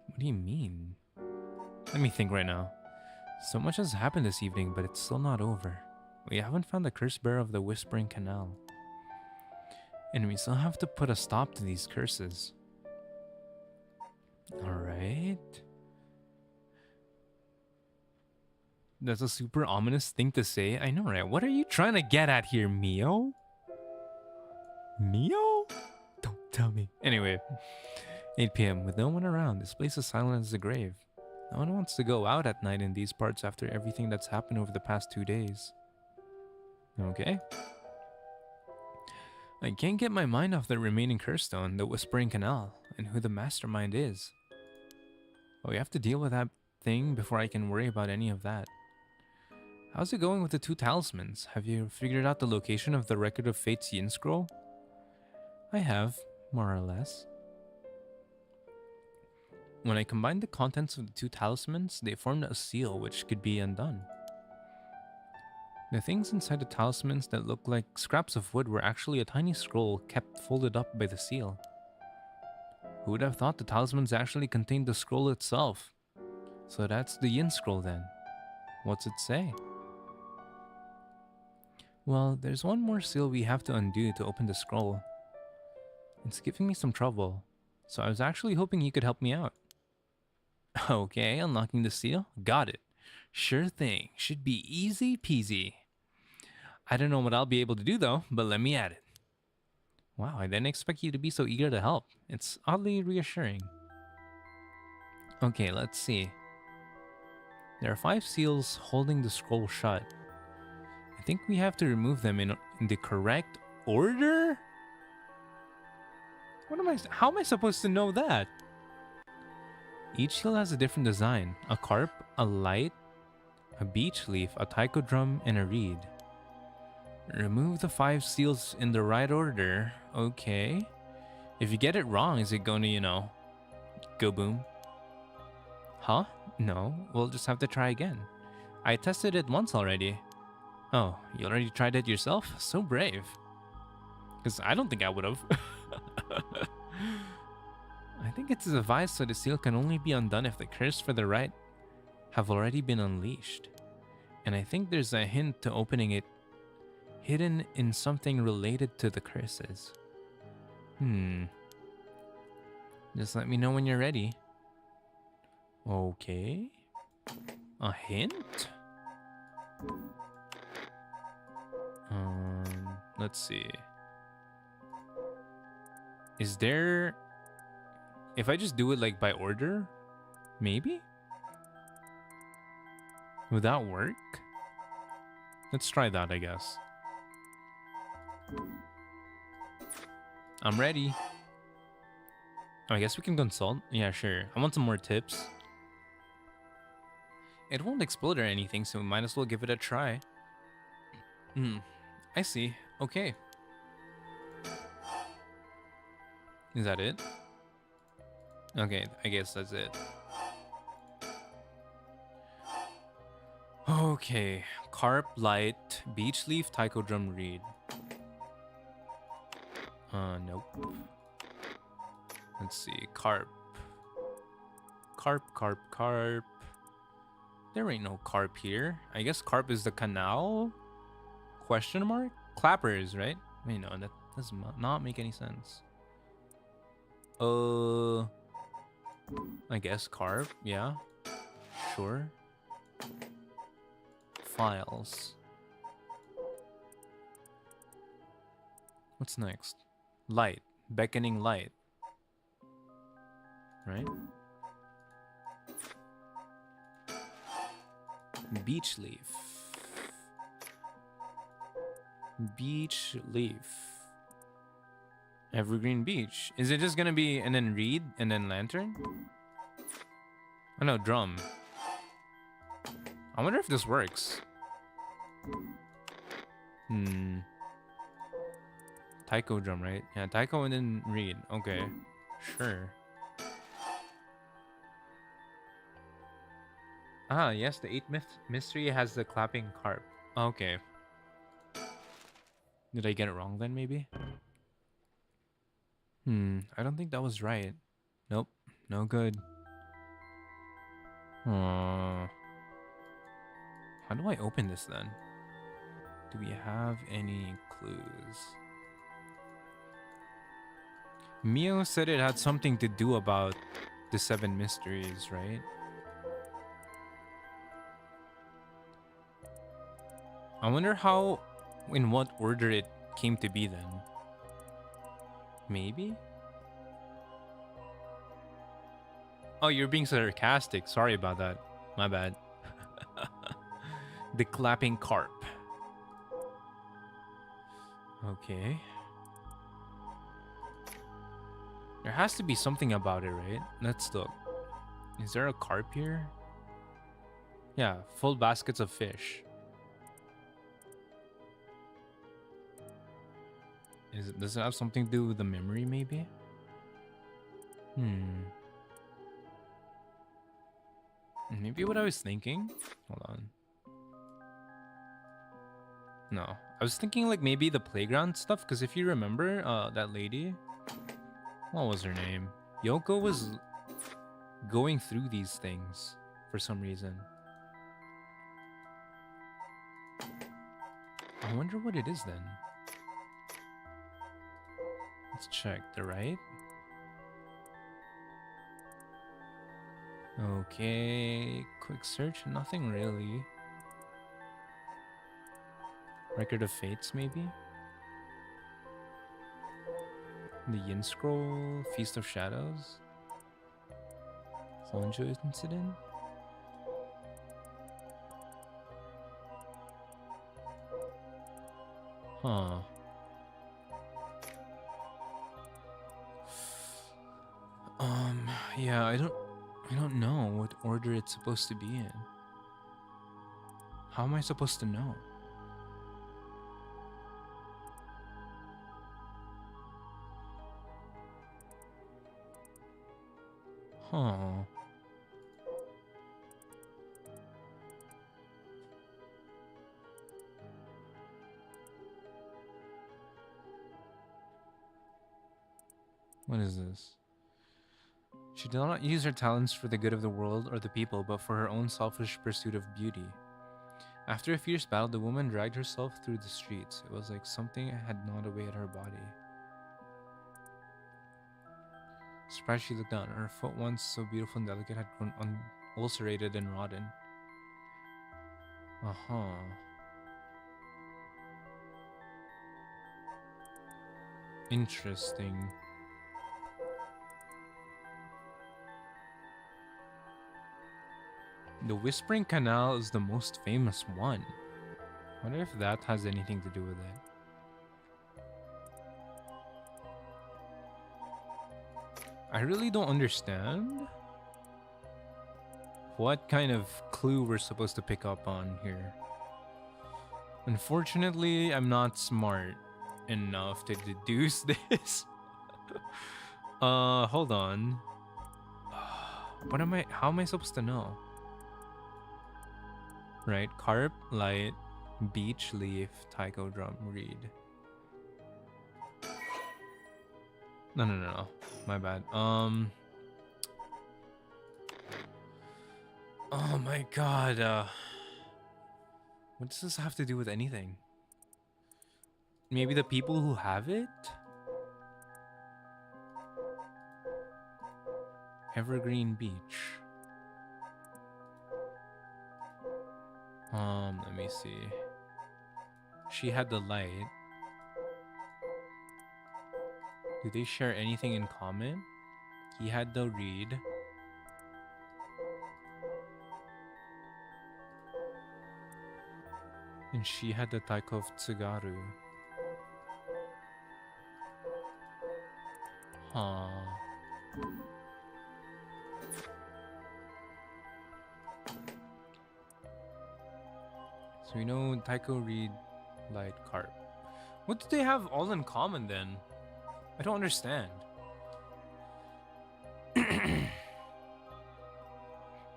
What do you mean? Let me think right now. So much has happened this evening, but it's still not over. We haven't found the curse bearer of the Whispering Canal. And we still have to put a stop to these curses. Alright. That's a super ominous thing to say. I know, right? What are you trying to get at here, Mio? Mio? Don't tell me. Anyway, 8 p.m. With no one around, this place is silent as the grave. No one wants to go out at night in these parts after everything that's happened over the past 2 days. Okay. I can't get my mind off the remaining curse stone, the Whispering Canal, and who the mastermind is. But we have to deal with that thing before I can worry about any of that. How's it going with the 2 talismans? Have you figured out the location of the Record of Fate's Yin Scroll? I have, more or less. When I combined the contents of the 2 talismans, they formed a seal which could be undone. The things inside the talismans that look like scraps of wood were actually a tiny scroll kept folded up by the seal. Who would have thought the talismans actually contained the scroll itself? So that's the yin scroll then. What's it say? Well, there's one more seal we have to undo to open the scroll. It's giving me some trouble, so I was actually hoping you could help me out. Okay, unlocking the seal? Got it. Sure thing. Should be easy peasy. I don't know what I'll be able to do though, but let me at it. Wow, I didn't expect you to be so eager to help. It's oddly reassuring. Okay, let's see. There are 5 seals holding the scroll shut. I think we have to remove them in the correct order? How am I supposed to know that? Each seal has a different design. A carp, a light, a beech leaf, a taiko drum, and a reed. Remove the 5 seals in the right order. Okay. If you get it wrong, is it going to, go boom? Huh? No, we'll just have to try again. I tested it once already. Oh, you already tried it yourself? So brave. Because I don't think I would have. I think it's advised so the seal can only be undone if the curse for the right have already been unleashed. And I think there's a hint to opening it hidden in something related to the curses. Just let me know when you're ready. Okay. A hint? Let's see. Is there... If I just do it like by order? Maybe? Would that work? Let's try that, I guess. I'm ready. Oh, I guess we can consult. Yeah, sure. I want some more tips. It won't explode or anything, so we might as well give it a try. I see. Okay. Is that it? Okay, I guess that's it. Okay. Carp, light, beech leaf, taiko drum, reed. Nope. Let's see. Carp. Carp, carp, carp. There ain't no carp here. I guess carp is the canal? Question mark? Clappers, right? Wait, no, that does not make any sense. I guess carp, yeah. Sure. Files. What's next? Light. Beckoning light. Right? Beech leaf. Beech leaf. Evergreen beech. Is it just gonna be and then reed and then lantern? Oh no, drum. I wonder if this works. Taiko drum, right? Yeah, taiko and then reed. Okay, sure. Ah, yes, the 8th mystery has the clapping carp. Okay. Did I get it wrong then, maybe? I don't think that was right. Nope, no good. How do I open this then? Do we have any clues? Mio said it had something to do about the 7 mysteries, right? I wonder how, in what order it came to be then. Maybe? Oh, you're being sarcastic. Sorry about that. My bad. The clapping carp. Okay. There has to be something about it, right? Let's look. Is there a carp here? Yeah, full baskets of fish. Does it have something to do with the memory, maybe? Maybe what I was thinking? Hold on. No. I was thinking like maybe the playground stuff, because if you remember that lady, what was her name? Yoko was going through these things for some reason. I wonder what it is then. Let's check the right. Okay, quick search, nothing really. Record of Fates, maybe? The Yin Scroll, Feast of Shadows? Honjo incident? Huh. Yeah, I don't know what order it's supposed to be in. How am I supposed to know? Huh. What is this? She did not use her talents for the good of the world or the people, but for her own selfish pursuit of beauty. After a fierce battle, the woman dragged herself through the streets. It was like something had gnawed away at her body. Surprised, she looked down. Her foot, once so beautiful and delicate, had grown ulcerated and rotten. Uh-huh. Interesting. The Whispering Canal is the most famous one. I wonder if that has anything to do with it. I really don't understand what kind of clue we're supposed to pick up on here. Unfortunately, I'm not smart enough to deduce this. Hold on. How am I supposed to know? Right, carp, light, beech leaf, taiko drum, reed. No. My bad. Oh my god. What does this have to do with anything? Maybe the people who have it? Evergreen Beach. Let me see. She had the light. Do they share anything in common? He had the reed. And she had the Taiko of Tsugaru. Huh. So we know Taiko, reed, light, carp. What do they have all in common then? I don't understand.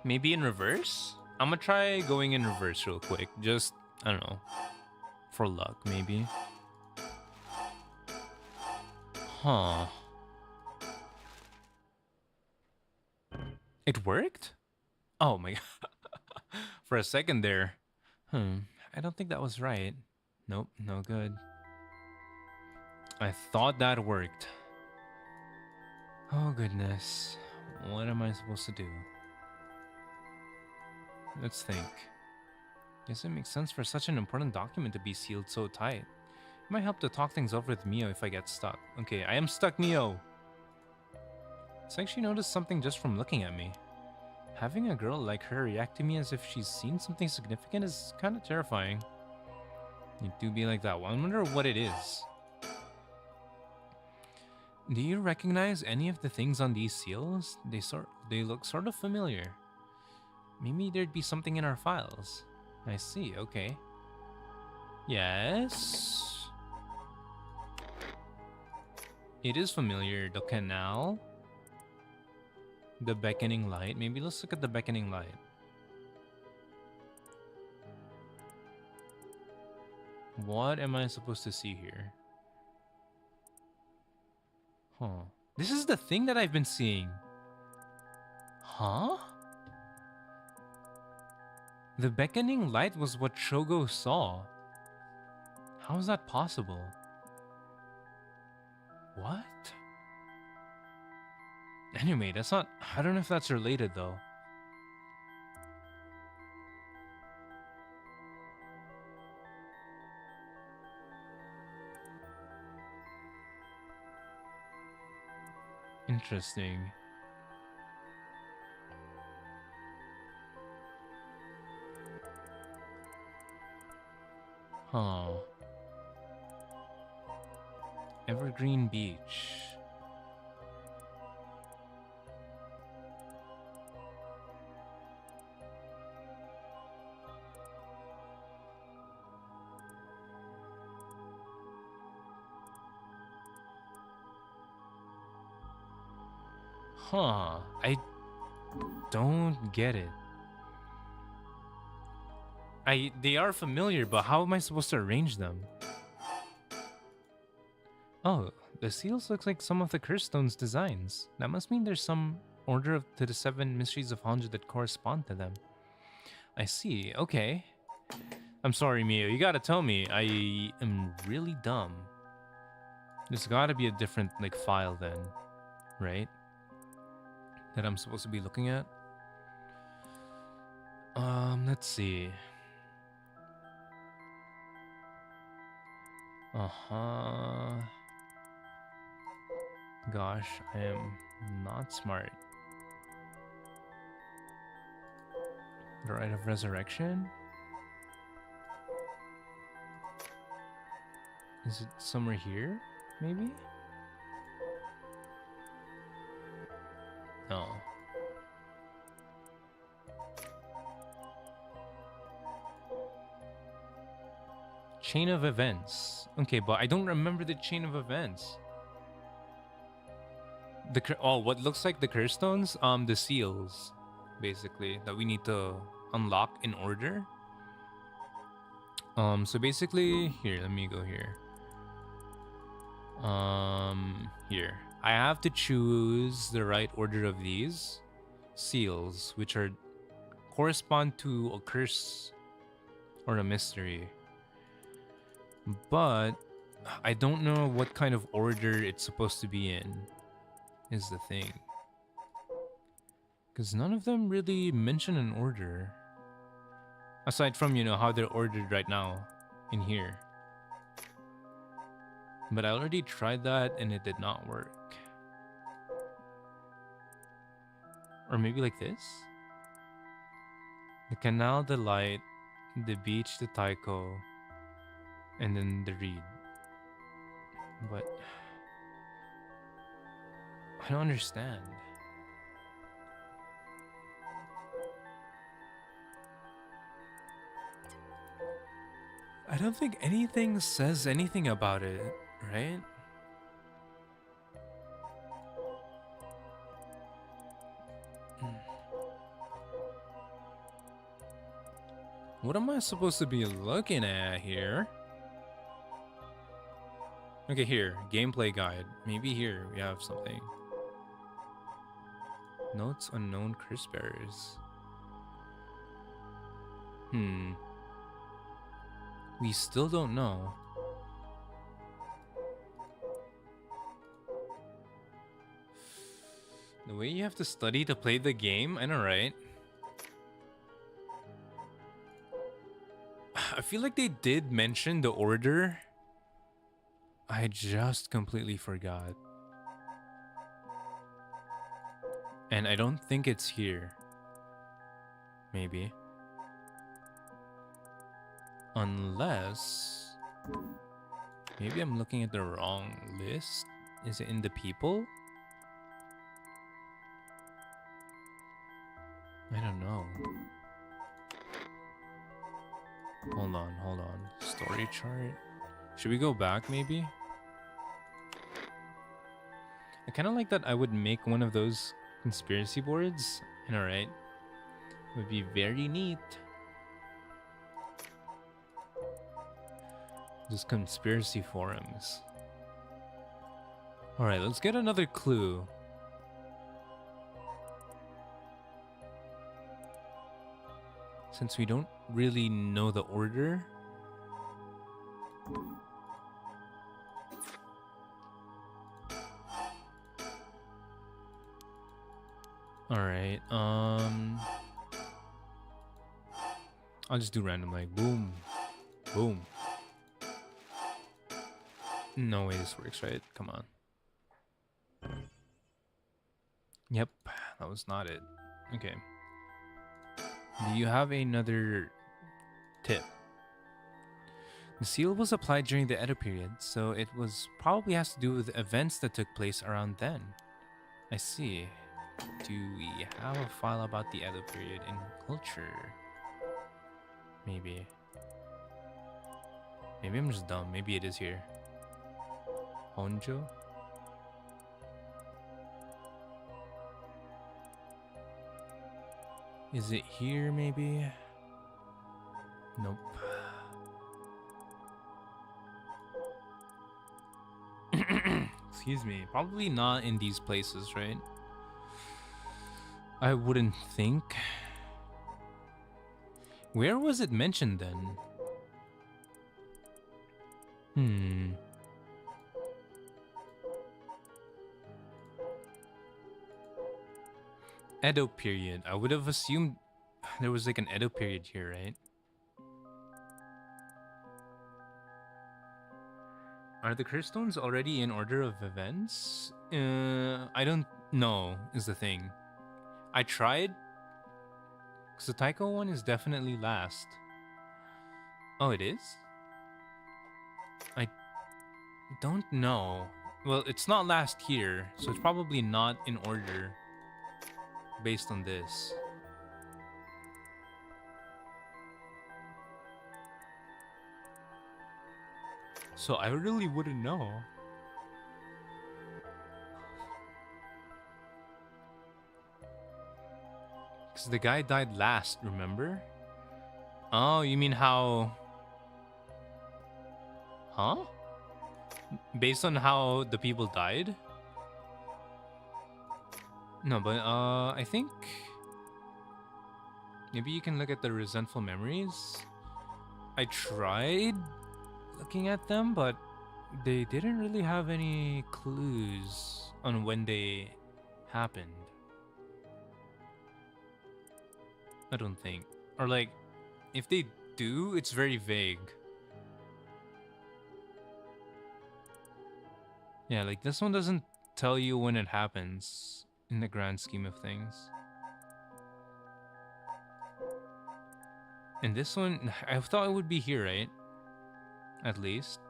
Maybe in reverse? I'm gonna try going in reverse real quick. Just, I don't know. For luck, maybe. Huh. It worked? Oh my god. For a second there. I don't think that was right. Nope, no good. I thought that worked. Oh goodness. What am I supposed to do? Let's think. Guess it makes sense for such an important document to be sealed so tight. It might help to talk things over with Mio if I get stuck. Okay, I am stuck, Mio. It's like she noticed something just from looking at me. Having a girl like her react to me as if she's seen something significant is kind of terrifying. You do be like that. Well, I wonder what it is. Do you recognize any of the things on these seals? They look sort of familiar. Maybe there'd be something in our files. I see, okay. Yes. It is familiar. The canal. The beckoning light. Maybe let's look at the beckoning light. What am I supposed to see here? Huh. This is the thing that I've been seeing. Huh? The beckoning light was what Shogo saw. How is that possible? What? Anyway, that's not... I don't know if that's related, though. Interesting. Huh. Evergreen Beach. Huh. I don't get it. They are familiar, but how am I supposed to arrange them? Oh, the seals look like some of the curse stones designs. That must mean there's some order to the 7 mysteries of Honjo that correspond to them. I see. Okay. I'm sorry, Mio. You gotta tell me. I am really dumb. There's gotta be a different, like, file then, right? That I'm supposed to be looking at. Let's see. Uh-huh. Gosh, I am not smart. The Rite of Resurrection? Is it somewhere here, maybe? No. Chain of events. Okay, but I don't remember the chain of events. What looks like the curse stones? The seals, basically, that we need to unlock in order. So basically, here, let me go here. Here. I have to choose the right order of these seals, which are correspond to a curse or a mystery. But I don't know what kind of order it's supposed to be in, is the thing. Because none of them really mention an order. Aside from, you know, how they're ordered right now in here. But I already tried that and it did not work. Or maybe like this? The canal, the light, the beach, the taiko, and then the reed. But I don't understand. I don't think anything says anything about it, right? What am I supposed to be looking at here? Okay, here. Gameplay guide. Maybe here we have something. Notes unknown curse bearers. We still don't know. The way you have to study to play the game? I know, right? I feel like they did mention the order. I just completely forgot. And I don't think it's here. Maybe. Unless... maybe I'm looking at the wrong list. Is it in the people? I don't know. Hold on. Story chart. Should we go back, maybe? I kind of like that I would make one of those conspiracy boards. And alright. Would be very neat. Just conspiracy forums. Alright, let's get another clue. Since we don't really know the order. Alright, I'll just do random, like boom, boom. No way this works, right? Come on. Yep, that was not it. Okay. Do you have another tip? The seal was applied during the Edo period, so it was probably has to do with events that took place around then. I see. Do we have a file about the Edo period in culture? Maybe. Maybe I'm just dumb. Maybe it is here. Honjo? Is it here, maybe? Nope. Excuse me. Probably not in these places, right? I wouldn't think. Where was it mentioned then? Edo period. I would have assumed there was like an Edo period here, right? Are the curse stones already in order of events? I don't know is the thing. I tried. Because the Taiko one is definitely last. Oh, it is? I don't know. Well, it's not last here, so it's probably not in order based on this. So I really wouldn't know. Because the guy died last, remember? Oh, you mean how... Huh? Based on how the people died? No, but I think... Maybe you can look at the resentful memories. I tried looking at them, but they didn't really have any clues on when they happened. I don't think. Or like, if they do, it's very vague. Yeah, like this one doesn't tell you when it happens in the grand scheme of things. And this one, I thought it would be here, right? At least.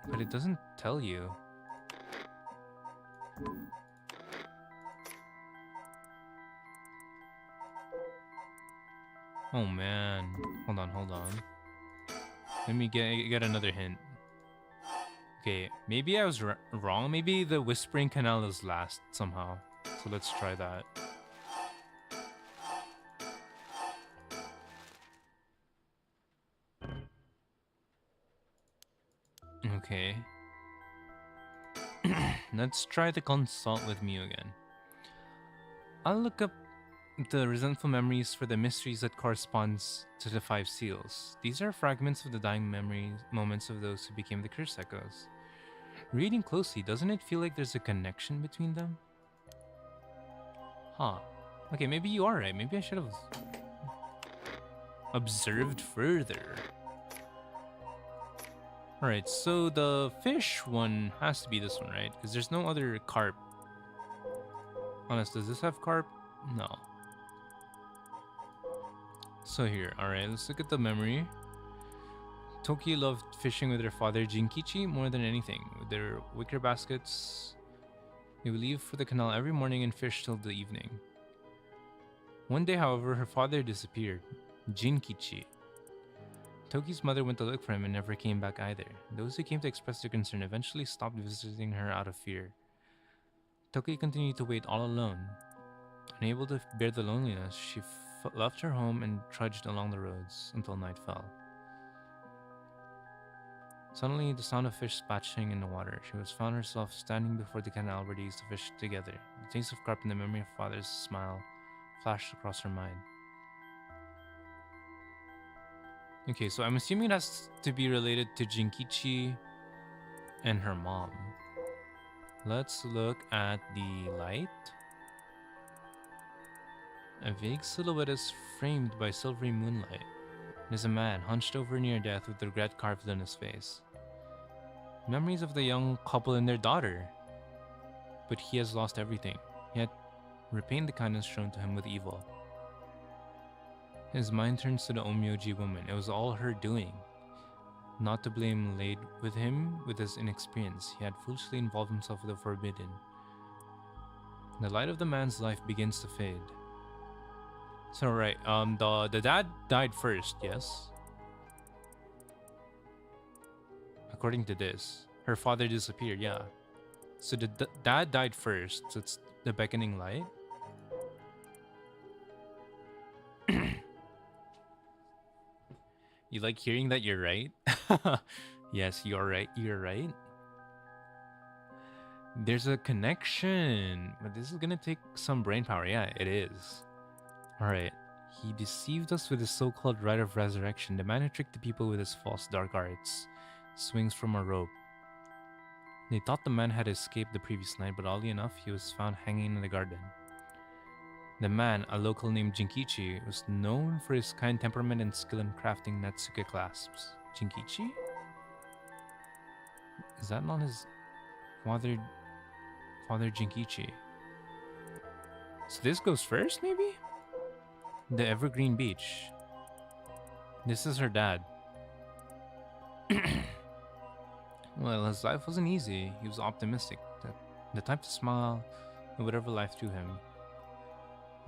But it doesn't tell you. Oh man. Hold on. Let me get another hint. Okay, maybe I was wrong. Maybe the Whispering Canal is last somehow. So let's try that. Okay. Let's try the consult with me again. I'll look up the resentful memories for the mysteries that corresponds to the 5 seals. These are fragments of the dying memories, moments of those who became the curse echoes. Reading closely, doesn't it feel like there's a connection between them? Huh. Okay, maybe you are right. Maybe I should have observed further. Alright, so the fish one has to be this one, right? Because there's no other carp. Honest, does this have carp? No. So here, alright, let's look at the memory. Toki loved fishing with her father Jinkichi more than anything. With their wicker baskets, they would leave for the canal every morning and fish till the evening. One day, however, her father disappeared. Jinkichi. Toki's mother went to look for him and never came back either. Those who came to express their concern eventually stopped visiting her out of fear. Toki continued to wait all alone. Unable to bear the loneliness, she left her home and trudged along the roads until night fell. Suddenly, the sound of fish splashing in the water. She was found herself standing before the canal where they used to fish together. The taste of carp and the memory of father's smile flashed across her mind. Okay, so I'm assuming it has to be related to Jinkichi and her mom. Let's look at the light. A vague silhouette is framed by silvery moonlight. There's a man hunched over near death with regret carved on his face. Memories of the young couple and their daughter. But he has lost everything, yet repaying the kindness shown to him with evil. His mind turns to the Omyoji woman. It was all her doing. Not to blame laid with him with his inexperience. He had foolishly involved himself with the forbidden. The light of the man's life begins to fade. So right, the dad died first, yes? According to this. Her father disappeared, yeah. So the dad died first, so it's the beckoning light. You like hearing that you're right? Yes, you're right, you're right. There's a connection, but this is gonna take some brain power. Yeah, it is. Alright. He deceived us with his so-called rite of resurrection. The man who tricked the people with his false dark arts swings from a rope. They thought the man had escaped the previous night, but oddly enough, he was found hanging in the garden. The man, a local named Jinkichi, was known for his kind temperament and skill in crafting Natsuke clasps. Jinkichi? Is that not his father Jinkichi? So this goes first, maybe? The Evergreen Beach. This is her dad. Well, his life wasn't easy. He was optimistic. The type to smile at whatever life threw him.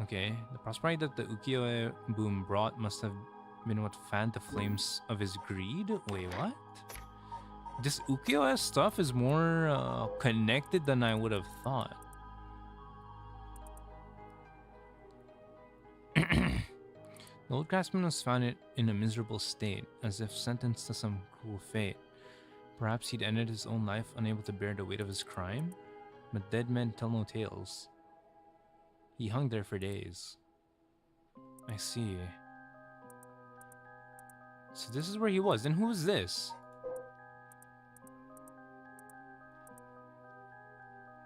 Okay, the prosperity that the ukiyo-e boom brought must have been what fanned the flames of his greed? Wait, what? This ukiyo-e stuff is more connected than I would have thought. The old craftsman was found in a miserable state, as if sentenced to some cruel fate. Perhaps he'd ended his own life unable to bear the weight of his crime? But dead men tell no tales. He hung there for days. I see. So this is where he was. Then who is this?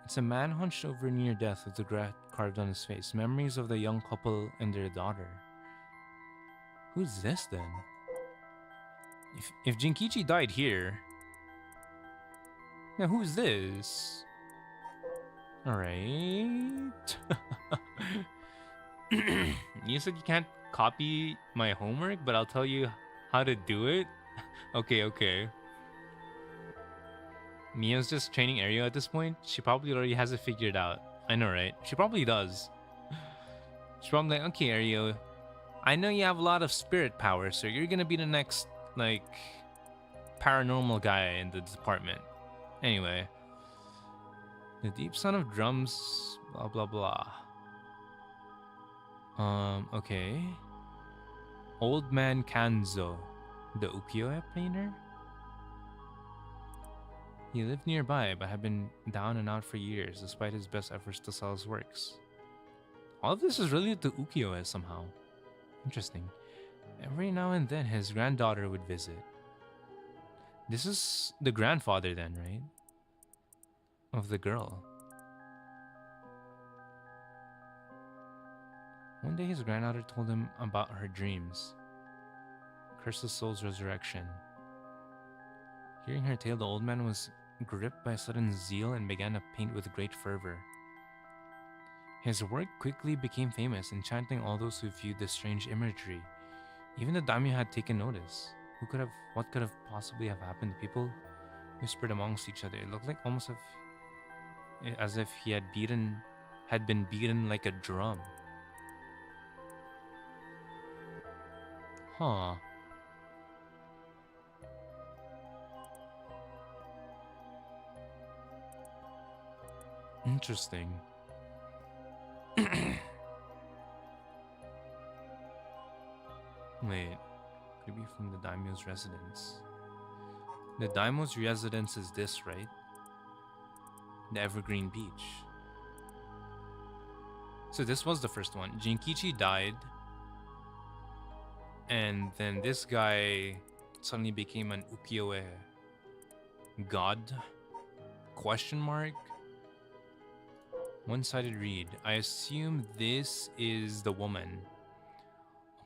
It's a man hunched over near death with regret carved on his face. Memories of the young couple and their daughter. Who's this then? If Jinkichi died here... Now who's this? Alright. You said you can't copy my homework, but I'll tell you how to do it? Okay. Mia's just training Ario at this point. She probably already has it figured out. I know, right? She probably does. She's probably like, okay, Ario, I know you have a lot of spirit power, so you're gonna be the next, like, paranormal guy in the department. Anyway. The deep sound of drums, blah, blah, blah. Okay. Old Man Kanzo, the ukiyo-e painter? He lived nearby, but had been down and out for years, despite his best efforts to sell his works. All of this is related to ukiyo-e somehow. Interesting. Every now and then, his granddaughter would visit. This is the grandfather then, right? Of the girl. One day, his granddaughter told him about her dreams. Curse the soul's resurrection. Hearing her tale, the old man was gripped by sudden zeal and began to paint with great fervor. His work quickly became famous, enchanting all those who viewed the strange imagery. Even the daimyo had taken notice. What could have possibly have happened? People whispered amongst each other. It looked like almost as if he had been beaten like a drum. Huh. Interesting. Wait, could it be from the daimyo's residence? The Daimo's residence is this, right? The Evergreen Beach. So this was the first one. Jinkichi died. And then this guy suddenly became an ukiyo-e god? Question mark? One-sided read. I assume this is the woman.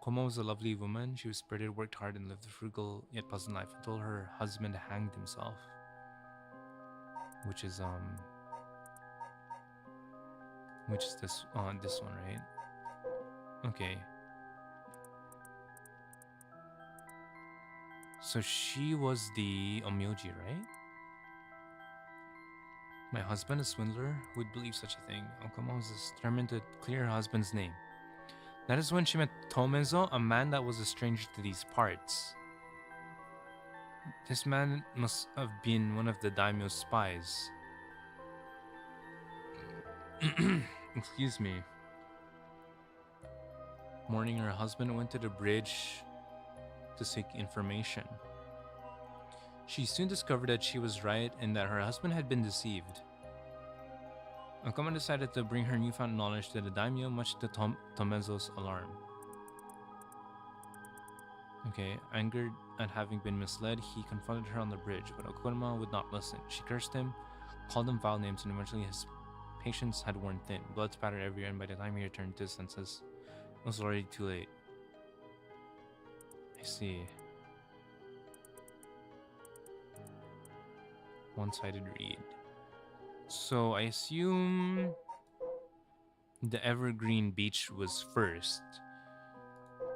Okuma was a lovely woman. She was spirited, worked hard, and lived a frugal yet pleasant life until her husband hanged himself. Which is this one, right? Okay. So she was the Omyoji, right? My husband, a swindler, who would believe such a thing. Okuma was determined to clear her husband's name. That is when she met Tomezo, a man that was a stranger to these parts. This man must have been one of the daimyo's spies. Excuse me. Morning, her husband went to the bridge to seek information. She soon discovered that she was right and that her husband had been deceived. Okuma decided to bring her newfound knowledge to the daimyo, much to Tomezo's alarm. Okay, angered at having been misled, he confronted her on the bridge, but Okuma would not listen. She cursed him, called him vile names, and eventually his patience had worn thin. Blood spattered everywhere, and by the time he returned to his senses, it was already too late. I see. One-sided read. So I assume the Evergreen Beach was first,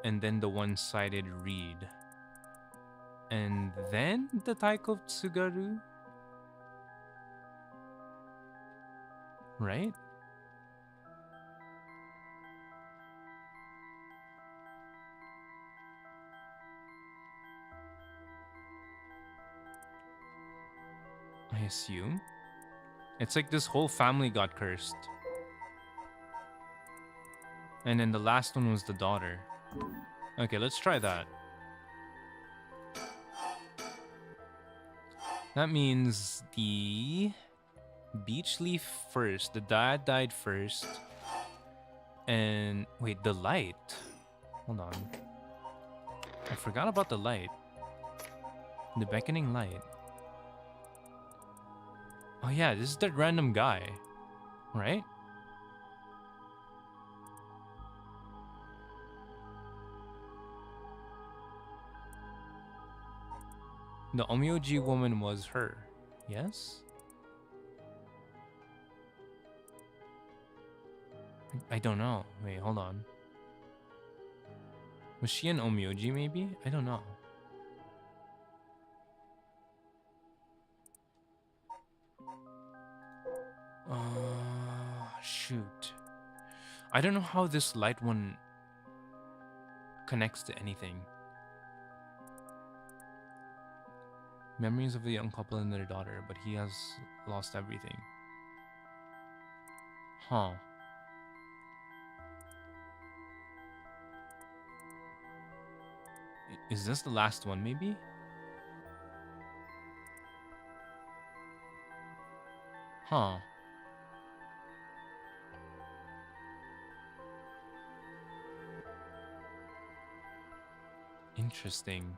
and then the one-sided read, and then the Taiko Tsugaru, right? I assume. It's like this whole family got cursed. And then the last one was the daughter. Okay, let's try that. That means the beach leaf first. The dad died first. And wait, the light. Hold on. I forgot about the light. The beckoning light. Oh yeah, this is that random guy, right? The Omyoji woman was her, yes? I don't know. Wait, hold on. Was she an Omyoji maybe? I don't know. Shoot. I don't know how this light one connects to anything. Memories of the young couple and their daughter, but he has lost everything. Huh. Is this the last one, maybe? Huh. Interesting.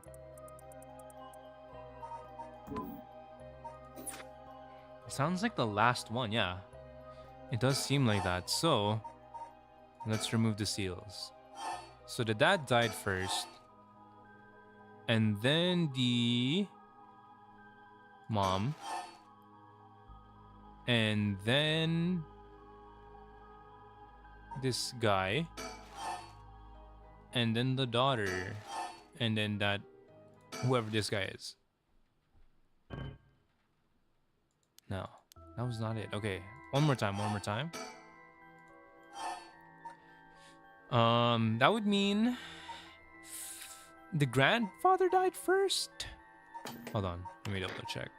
Sounds like the last one, yeah. It does seem like that. So, let's remove the seals. So the dad died first. And then the mom. And then this guy. And then the daughter. And then that, whoever this guy is. No, that was not it. Okay, one more time. That would mean the grandfather died first. Hold on, let me double check.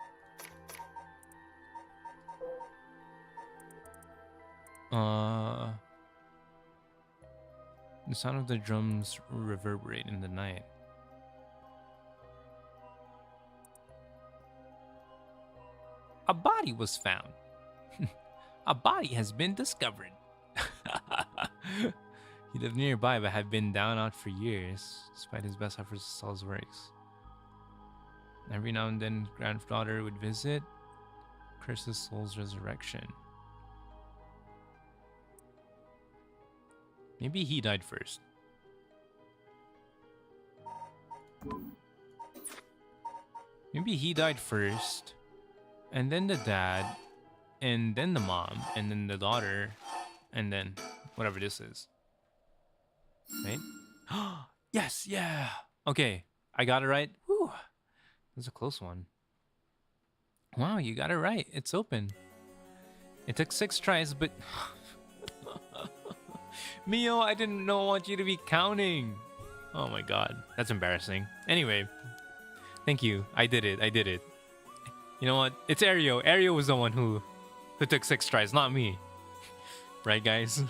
The sound of the drums reverberate in the night. A body was found. A body has been discovered. He lived nearby but had been down out for years, despite his best efforts to sell his works. Every now and then, granddaughter would visit, curse his soul's resurrection. Maybe he died first. Maybe he died first, and then the dad, and then the mom, and then the daughter, and then whatever this is. Right? Yes, yeah. Okay, I got it right. Whew. That was a close one. Wow, you got it right. It's open. It took 6 tries, but... Mio, I didn't want you to be counting. Oh my god, that's embarrassing. Anyway, thank you. I did it. You know what? It's Ario. Ario was the one who took 6 tries, not me. Right, guys?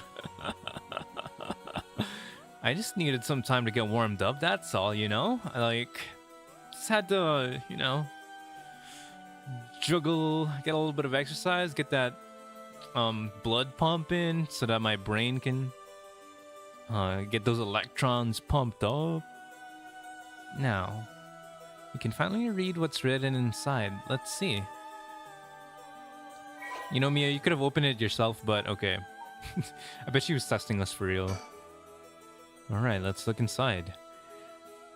I just needed some time to get warmed up, that's all, you know? I just had to, juggle, get a little bit of exercise, get that blood pumping so that my brain can get those electrons pumped up. Now, you can finally read what's written inside. Let's see. You know, Mia, you could have opened it yourself, but okay. I bet she was testing us for real. Alright, let's look inside.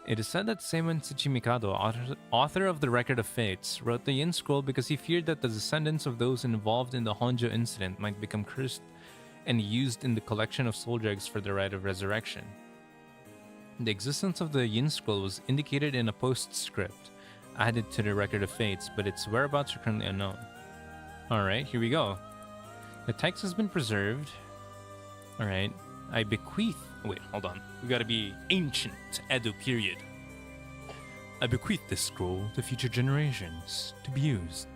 It is said that Seimon Tsuchimikado, author of the Record of Fates, wrote the Yin Scroll because he feared that the descendants of those involved in the Honjo incident might become cursed and used in the collection of soul dregs for the rite of resurrection. The existence of the Yin Scroll was indicated in a postscript added to the Record of Fates, but its whereabouts are currently unknown. Alright, here we go. The text has been preserved. Alright, I bequeath... Wait, hold on. We gotta be ancient Edo period. I bequeath this scroll to future generations to be used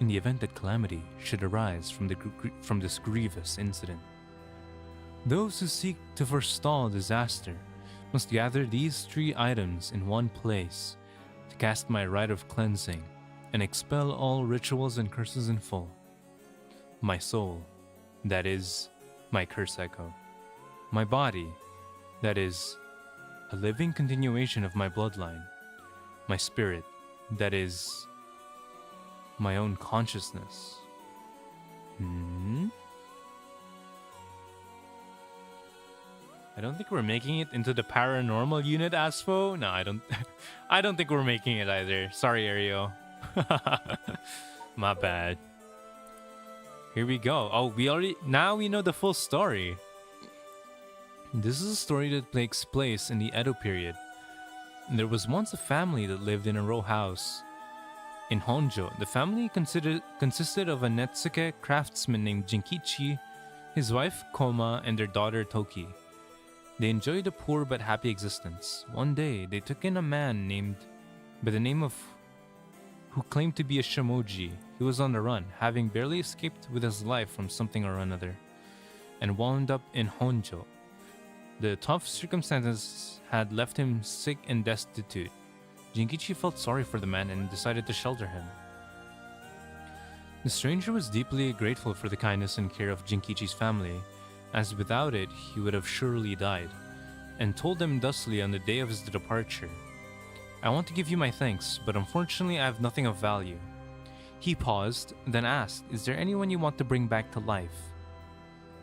in the event that calamity should arise from this grievous incident. Those who seek to forestall disaster must gather these 3 items in one place to cast my rite of cleansing and expel all rituals and curses in full. My soul, that is my curse echo. My body, that is a living continuation of my bloodline. My spirit, that is my own consciousness. I don't think we're making it into the paranormal unit, Aspho. No, I don't. I don't think we're making it either. Sorry, Ario. My bad. Here we go. Oh, now we know the full story. This is a story that takes place in the Edo period. There was once a family that lived in a row house in Honjo. The family consisted of a Netsuke craftsman named Jinkichi, his wife Koma, and their daughter Toki. They enjoyed a poor but happy existence. One day, they took in a man named by the name of who claimed to be a shamoji. He was on the run, having barely escaped with his life from something or another, and wound up in Honjo. The tough circumstances had left him sick and destitute. Jinkichi felt sorry for the man and decided to shelter him. The stranger was deeply grateful for the kindness and care of Jinkichi's family, as without it he would have surely died, and told them thusly on the day of his departure, "I want to give you my thanks, but unfortunately I have nothing of value." He paused, then asked, "Is there anyone you want to bring back to life?"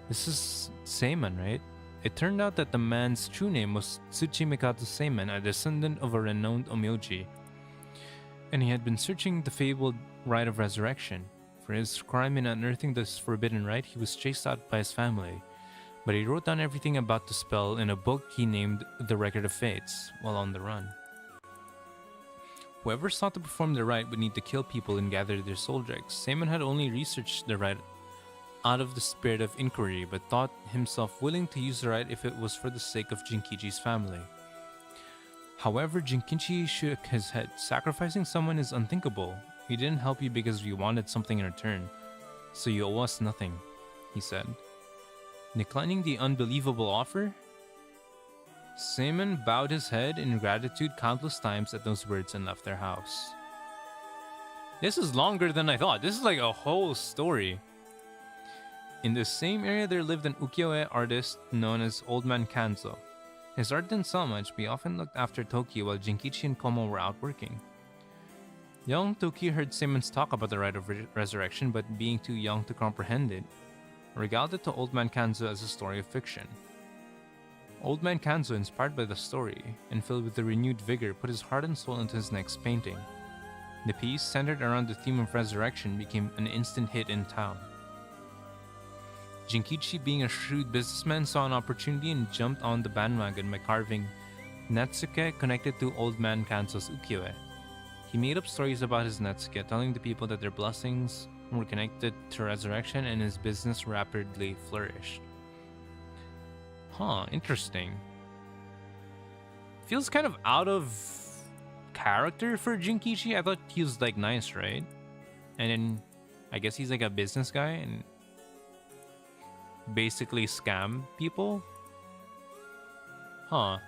This is Seimon, right? It turned out that the man's true name was Tsuchimikado Seimon, a descendant of a renowned Omyoji, and he had been searching the fabled rite of resurrection. For his crime in unearthing this forbidden rite, he was chased out by his family, but he wrote down everything about the spell in a book he named The Record of Fates while on the run. Whoever sought to perform the rite would need to kill people and gather their soul dregs. Seimon had only researched the rite out of the spirit of inquiry, but thought himself willing to use the rite if it was for the sake of Jinkichi's family. However, Jinkichi shook his head. "Sacrificing someone is unthinkable. We didn't help you because we wanted something in return, so you owe us nothing," he said. Declining the unbelievable offer, Seimon bowed his head in gratitude countless times at those words and left their house. This is longer than I thought. This is like a whole story. In the same area, there lived an ukiyo-e artist known as Old Man Kanzo. His art didn't sell much, but he often looked after Toki while Jinkichi and Komo were out working. Young Toki heard Seimens talk about the rite of resurrection, but being too young to comprehend it, regaled it to Old Man Kanzo as a story of fiction. Old Man Kanzo, inspired by the story and filled with a renewed vigor, put his heart and soul into his next painting. The piece, centered around the theme of resurrection, became an instant hit in town. Jinkichi, being a shrewd businessman, saw an opportunity and jumped on the bandwagon by carving Natsuke connected to Old Man Kanzo's ukiyo-e. He made up stories about his Natsuke, telling the people that their blessings were connected to resurrection, and his business rapidly flourished. Huh, interesting. Feels kind of out of character for Jinkichi. I thought he was like nice, right? And then I guess he's like a business guy and basically scam people. Huh.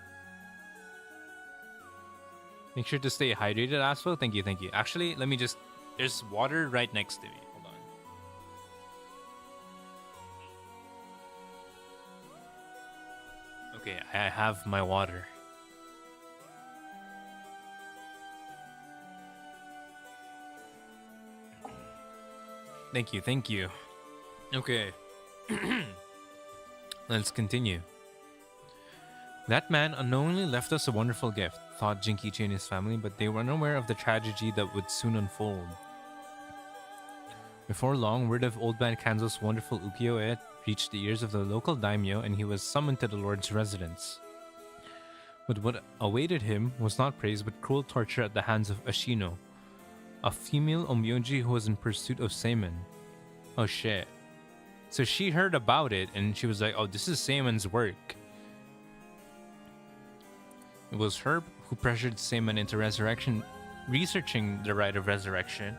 Make sure to stay hydrated, Asphodel. Thank you, thank you. Actually, let me just... There's water right next to me. Hold on. Okay, I have my water. Thank you, thank you. Okay. Let's continue. That man unknowingly left us a wonderful gift, thought Jinkichi and his family, but they were unaware of the tragedy that would soon unfold. Before long, word of Old Man Kanzo's wonderful ukiyo-e reached the ears of the local daimyo, and he was summoned to the lord's residence. But what awaited him was not praise but cruel torture at the hands of Ashino, a female onmyoji who was in pursuit of Seimen. Oh shit. So she heard about it and she was like, oh, this is Seimen's work. It was her who pressured Seimen into researching the rite of resurrection,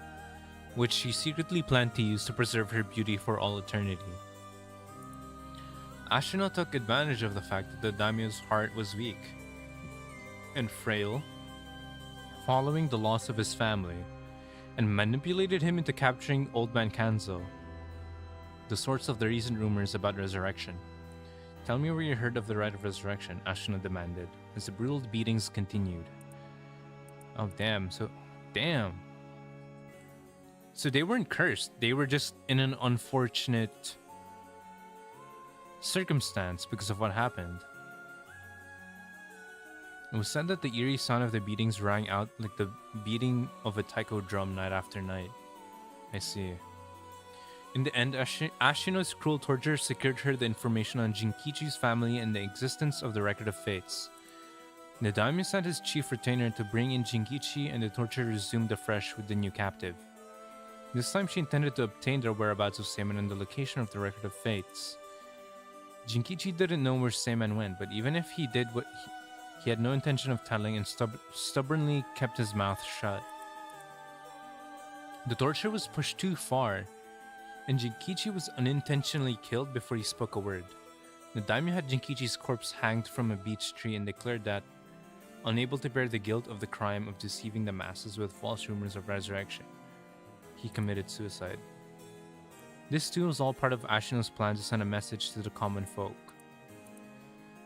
which she secretly planned to use to preserve her beauty for all eternity. Ashino took advantage of the fact that the daimyo's heart was weak and frail, following the loss of his family, and manipulated him into capturing Old Man Kanzo, the source of the recent rumors about resurrection. Tell me where you heard of the rite of resurrection, Ashino demanded, as the brutal beatings continued. Oh, damn. So they weren't cursed. They were just in an unfortunate circumstance because of what happened. It was said that the eerie sound of the beatings rang out like the beating of a taiko drum night after night. I see. In the end, Ashino's cruel torture secured her the information on Jinkichi's family and the existence of the Record of Fates. The daimyo sent his chief retainer to bring in Jinkichi, and the torture resumed afresh with the new captive. This time she intended to obtain the whereabouts of Seimen and the location of the Record of Fates. Jinkichi didn't know where Seimen went, but even if he did, he had no intention of telling and stubbornly kept his mouth shut. The torture was pushed too far, and Jinkichi was unintentionally killed before he spoke a word. The daimyo had Jinkichi's corpse hanged from a beech tree and declared that, unable to bear the guilt of the crime of deceiving the masses with false rumors of resurrection, he committed suicide. This too was all part of Ashino's plan to send a message to the common folk.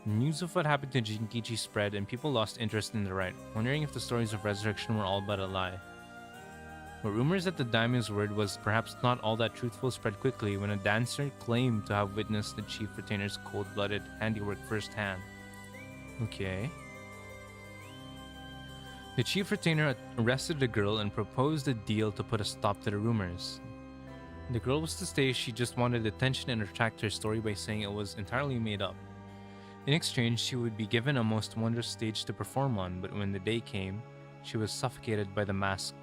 News of what happened to Jinkichi spread, and people lost interest in the rite, wondering if the stories of resurrection were all but a lie. But rumors that the daimyo's word was perhaps not all that truthful spread quickly when a dancer claimed to have witnessed the chief retainer's cold-blooded handiwork firsthand. Okay. The chief retainer arrested the girl and proposed a deal to put a stop to the rumors. The girl was to say she just wanted attention and retract her story by saying it was entirely made up. In exchange, she would be given a most wondrous stage to perform on, but when the day came, she was suffocated by the mask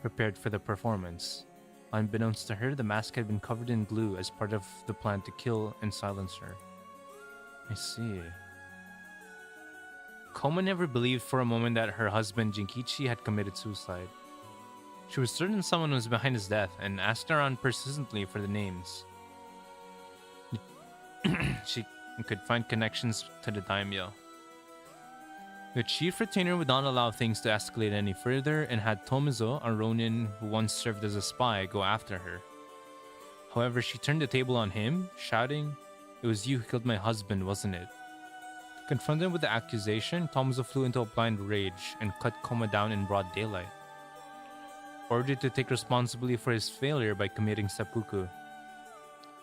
prepared for the performance. Unbeknownst to her, the mask had been covered in glue as part of the plan to kill and silence her. I see. Koma never believed for a moment that her husband Jinkichi had committed suicide. She was certain someone was behind his death and asked around persistently for the names. She could find connections to the daimyo. The chief retainer would not allow things to escalate any further and had Tomizo, a Ronin who once served as a spy, go after her. However, she turned the table on him, shouting, "It was you who killed my husband, wasn't it?" Confronted with the accusation, Tomizo flew into a blind rage and cut Koma down in broad daylight. Ordered to take responsibility for his failure by committing seppuku,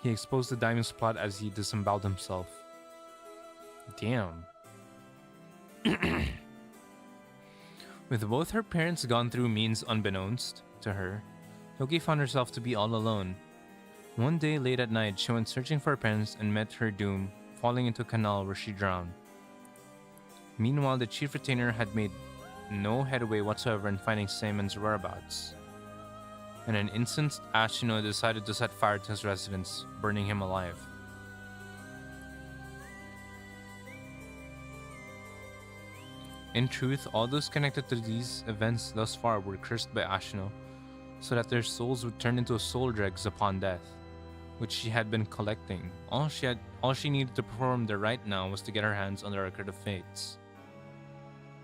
he exposed the daimyo's plot as he disemboweled himself. Damn. With both her parents gone through means unbeknownst to her, Toki found herself to be all alone. One day late at night, she went searching for her parents and met her doom, falling into a canal where she drowned. Meanwhile, the chief retainer had made no headway whatsoever in finding Seimon's whereabouts. In an instant, Ashino decided to set fire to his residence, burning him alive. In truth, all those connected to these events thus far were cursed by Ashino, so that their souls would turn into soul dregs upon death, which she had been collecting. All she needed to perform there right now was to get her hands on the record of fates.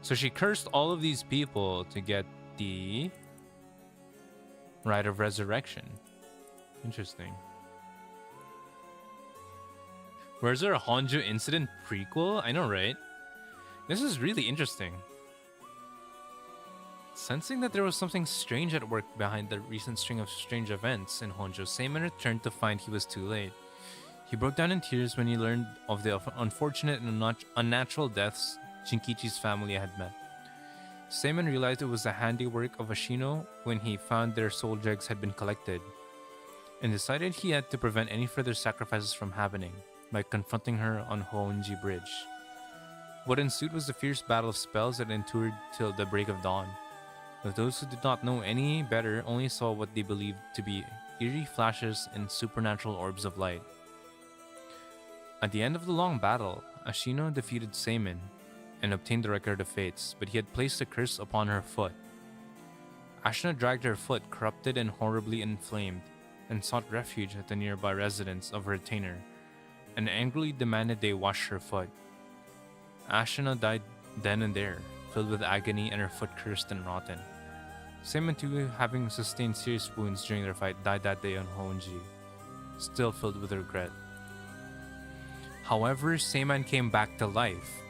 So she cursed all of these people to get the Rite of Resurrection. Interesting. Where's there a Honjo incident prequel? I know, right? This is really interesting. Sensing that there was something strange at work behind the recent string of strange events in Honjo, Seimon returned to find he was too late. He broke down in tears when he learned of the unfortunate and unnatural deaths Shinkichi's family had met. Seimon realized it was the handiwork of Ashino when he found their soul dregs had been collected, and decided he had to prevent any further sacrifices from happening by confronting her on Honji Bridge. What ensued was a fierce battle of spells that endured till the break of dawn. But those who did not know any better only saw what they believed to be eerie flashes and supernatural orbs of light. At the end of the long battle, Ashino defeated Seimon and obtained the record of fates, but he had placed a curse upon her foot. Ashina dragged her foot, corrupted and horribly inflamed, and sought refuge at the nearby residence of her retainer, and angrily demanded they wash her foot. Ashina died then and there, filled with agony and her foot cursed and rotten. Seimon too, having sustained serious wounds during their fight, died that day on Honji, still filled with regret. However, Seimon came back to life.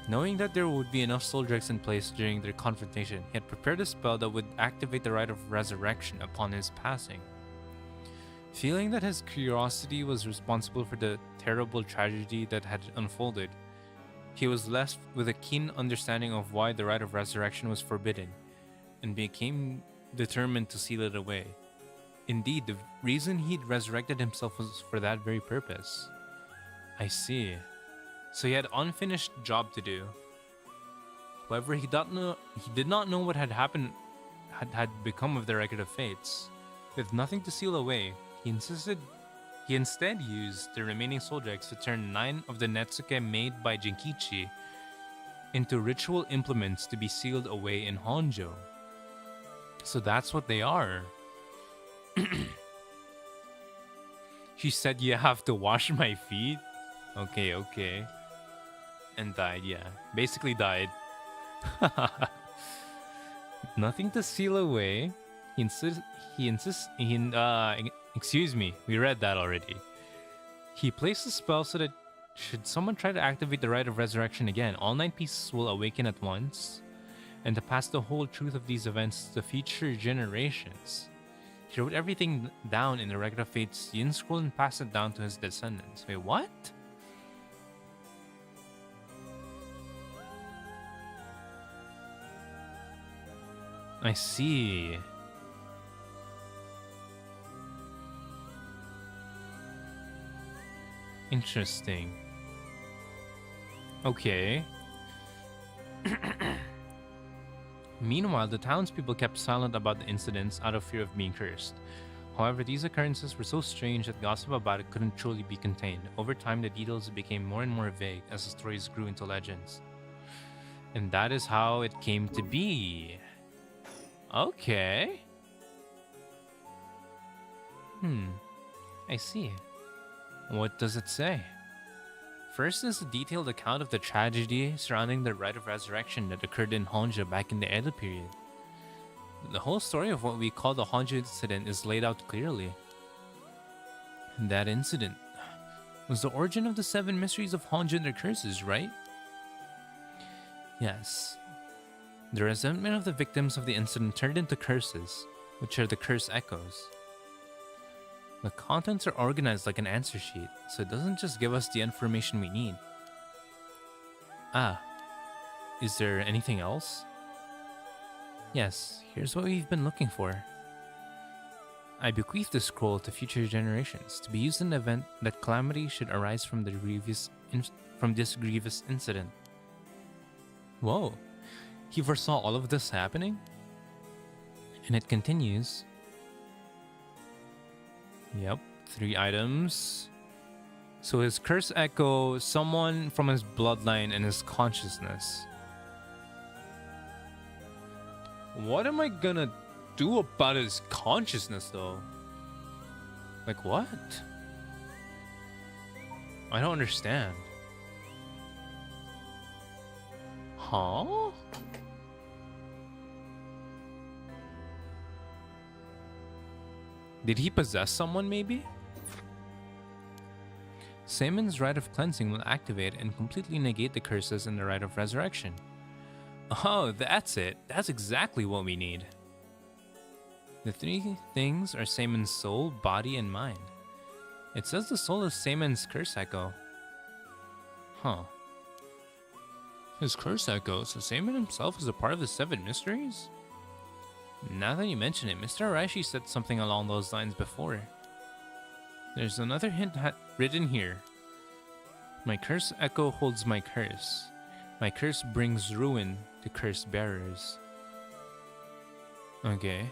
Knowing that there would be enough soul dregs in place during their confrontation, he had prepared a spell that would activate the Rite of Resurrection upon his passing. Feeling that his curiosity was responsible for the terrible tragedy that had unfolded, he was left with a keen understanding of why the Rite of Resurrection was forbidden, and became determined to seal it away. Indeed, the reason he'd resurrected himself was for that very purpose. I see. So he had unfinished job to do. However, he did not know what had happened, had become of the Record of Fates. With nothing to seal away, he instead used the remaining soul dregs to turn 9 of the Netsuke made by Jinkichi into ritual implements to be sealed away in Honjo. So that's what they are. She said, "You have to wash my feet?" Okay. And died, yeah. Basically died. Nothing to seal away. Excuse me, we read that already. He placed a spell so that should someone try to activate the Rite of Resurrection again, all 9 pieces will awaken at once, and to pass the whole truth of these events to future generations. He wrote everything down in the Record of Fate's Yin Scroll and passed it down to his descendants. Wait, what? I see. Interesting. Okay. Meanwhile, the townspeople kept silent about the incidents out of fear of being cursed. However, these occurrences were so strange that gossip about it couldn't truly be contained. Over time, the details became more and more vague as the stories grew into legends. And that is how it came to be. Okay. I see. What does it say? First is a detailed account of the tragedy surrounding the rite of resurrection that occurred in Honjo back in the Edo period. The whole story of what we call the Honjo incident is laid out clearly. That incident was the origin of the 7 mysteries of Honjo and their curses, right? Yes. The resentment of the victims of the incident turned into curses, which are the curse echoes. The contents are organized like an answer sheet, so it doesn't just give us the information we need. Ah, is there anything else? Yes, here's what we've been looking for. I bequeath this scroll to future generations to be used in the event that calamity should arise from this grievous incident. Whoa, he foresaw all of this happening? And it continues. Yep, 3 items. So his curse echo, someone from his bloodline and his consciousness. What am I gonna do about his consciousness though? Like what? I don't understand. Huh? Did he possess someone maybe? Saemon's rite of cleansing will activate and completely negate the curses in the rite of resurrection. Oh, that's it. That's exactly what we need. The 3 things are Saemon's soul, body, and mind. It says the soul is Saemon's curse echo. Huh. His curse echo, so Saemon himself is a part of the 7 mysteries? Now that you mention it, Mr. Araishi said something along those lines before. There's another hint written here. My curse echo holds my curse. My curse brings ruin to curse bearers. Okay.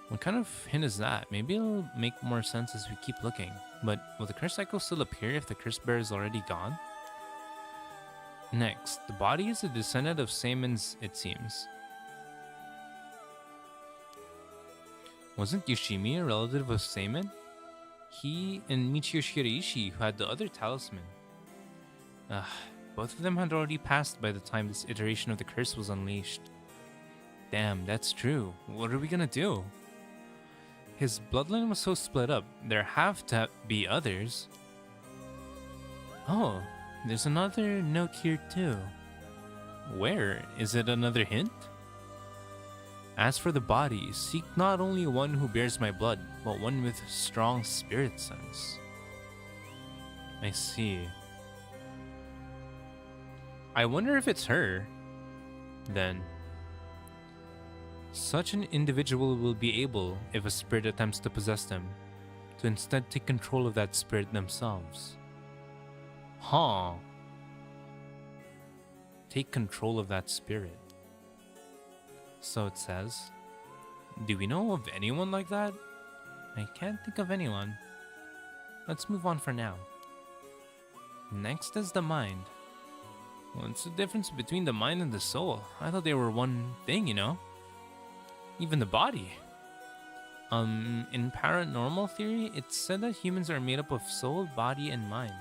What kind of hint is that? Maybe it'll make more sense as we keep looking. But will the curse echo still appear if the curse bearer is already gone? Next, the body is a descendant of Saemon's, it seems. Wasn't Yoshimi a relative of Saemon? He and Michio Shiraishi, who had the other talisman. Both of them had already passed by the time this iteration of the curse was unleashed. Damn, that's true. What are we gonna do? His bloodline was so split up, there have to be others. Oh, there's another note here too. Where? Is it another hint? As for the body, seek not only one who bears my blood, but one with strong spirit sense. I see. I wonder if it's her. Then, such an individual will be able, if a spirit attempts to possess them, to instead take control of that spirit themselves. Huh. Take control of that spirit. So it says. Do we know of anyone like that? I can't think of anyone. Let's move on for now. Next is the mind. What's the difference between the mind and the soul? I thought they were one thing, you know? Even the body. In paranormal theory, it's said that humans are made up of soul, body, and mind.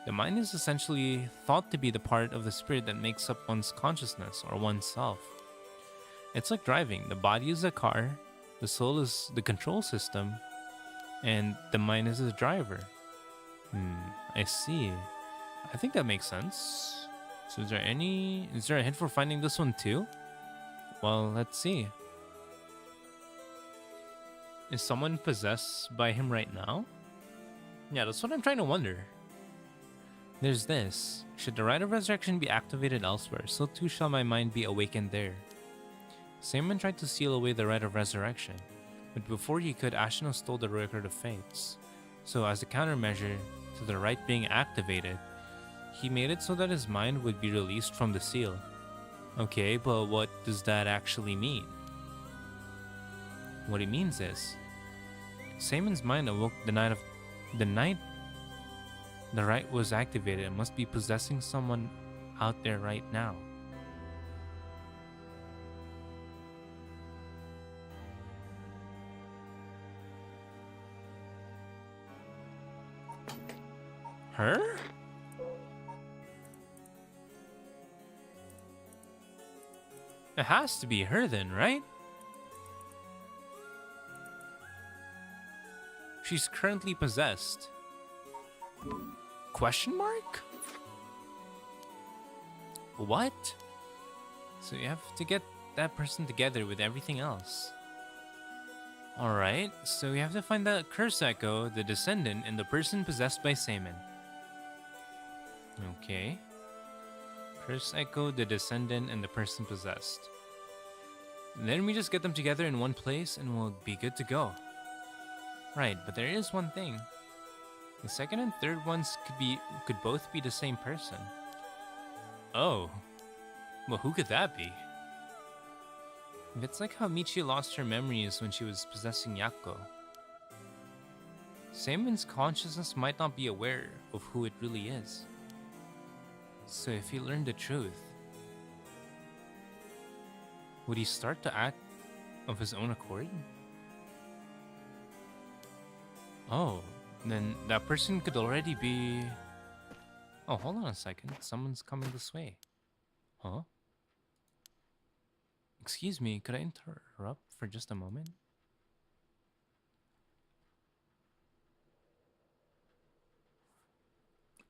The mind is essentially thought to be the part of the spirit that makes up one's consciousness or oneself. It's like driving. The body is a car, the soul is the control system, and the mind is the driver. I see. I think that makes sense. So is there a hint for finding this one too? Well, let's see. Is someone possessed by him right now? Yeah, that's what I'm trying to wonder. There's this. Should the rite of resurrection be activated elsewhere, so too shall my mind be awakened there. Saemon tried to seal away the rite of resurrection, but before he could, Ashino stole the record of fates. So as a countermeasure to the rite being activated, he made it so that his mind would be released from the seal. Okay, but what does that actually mean? What it means is, Saemon's mind awoke the night the rite was activated and must be possessing someone out there right now. Her? It has to be her then, right? She's currently possessed. Question mark? What? So you have to get that person together with everything else. Alright, so we have to find the curse echo, the descendant, and the person possessed by Semen. Okay. Curse echo, the descendant, and the person possessed. Then we just get them together in one place and we'll be good to go. Right, but there is one thing. The second and third ones could both be the same person. Oh. Well, who could that be? It's like how Michi lost her memories when she was possessing Yako. Seimon's consciousness might not be aware of who it really is. So if he learned the truth, would he start to act of his own accord? Oh, then that person could already be... Oh, hold on a second. Someone's coming this way. Huh? Excuse me, could I interrupt for just a moment?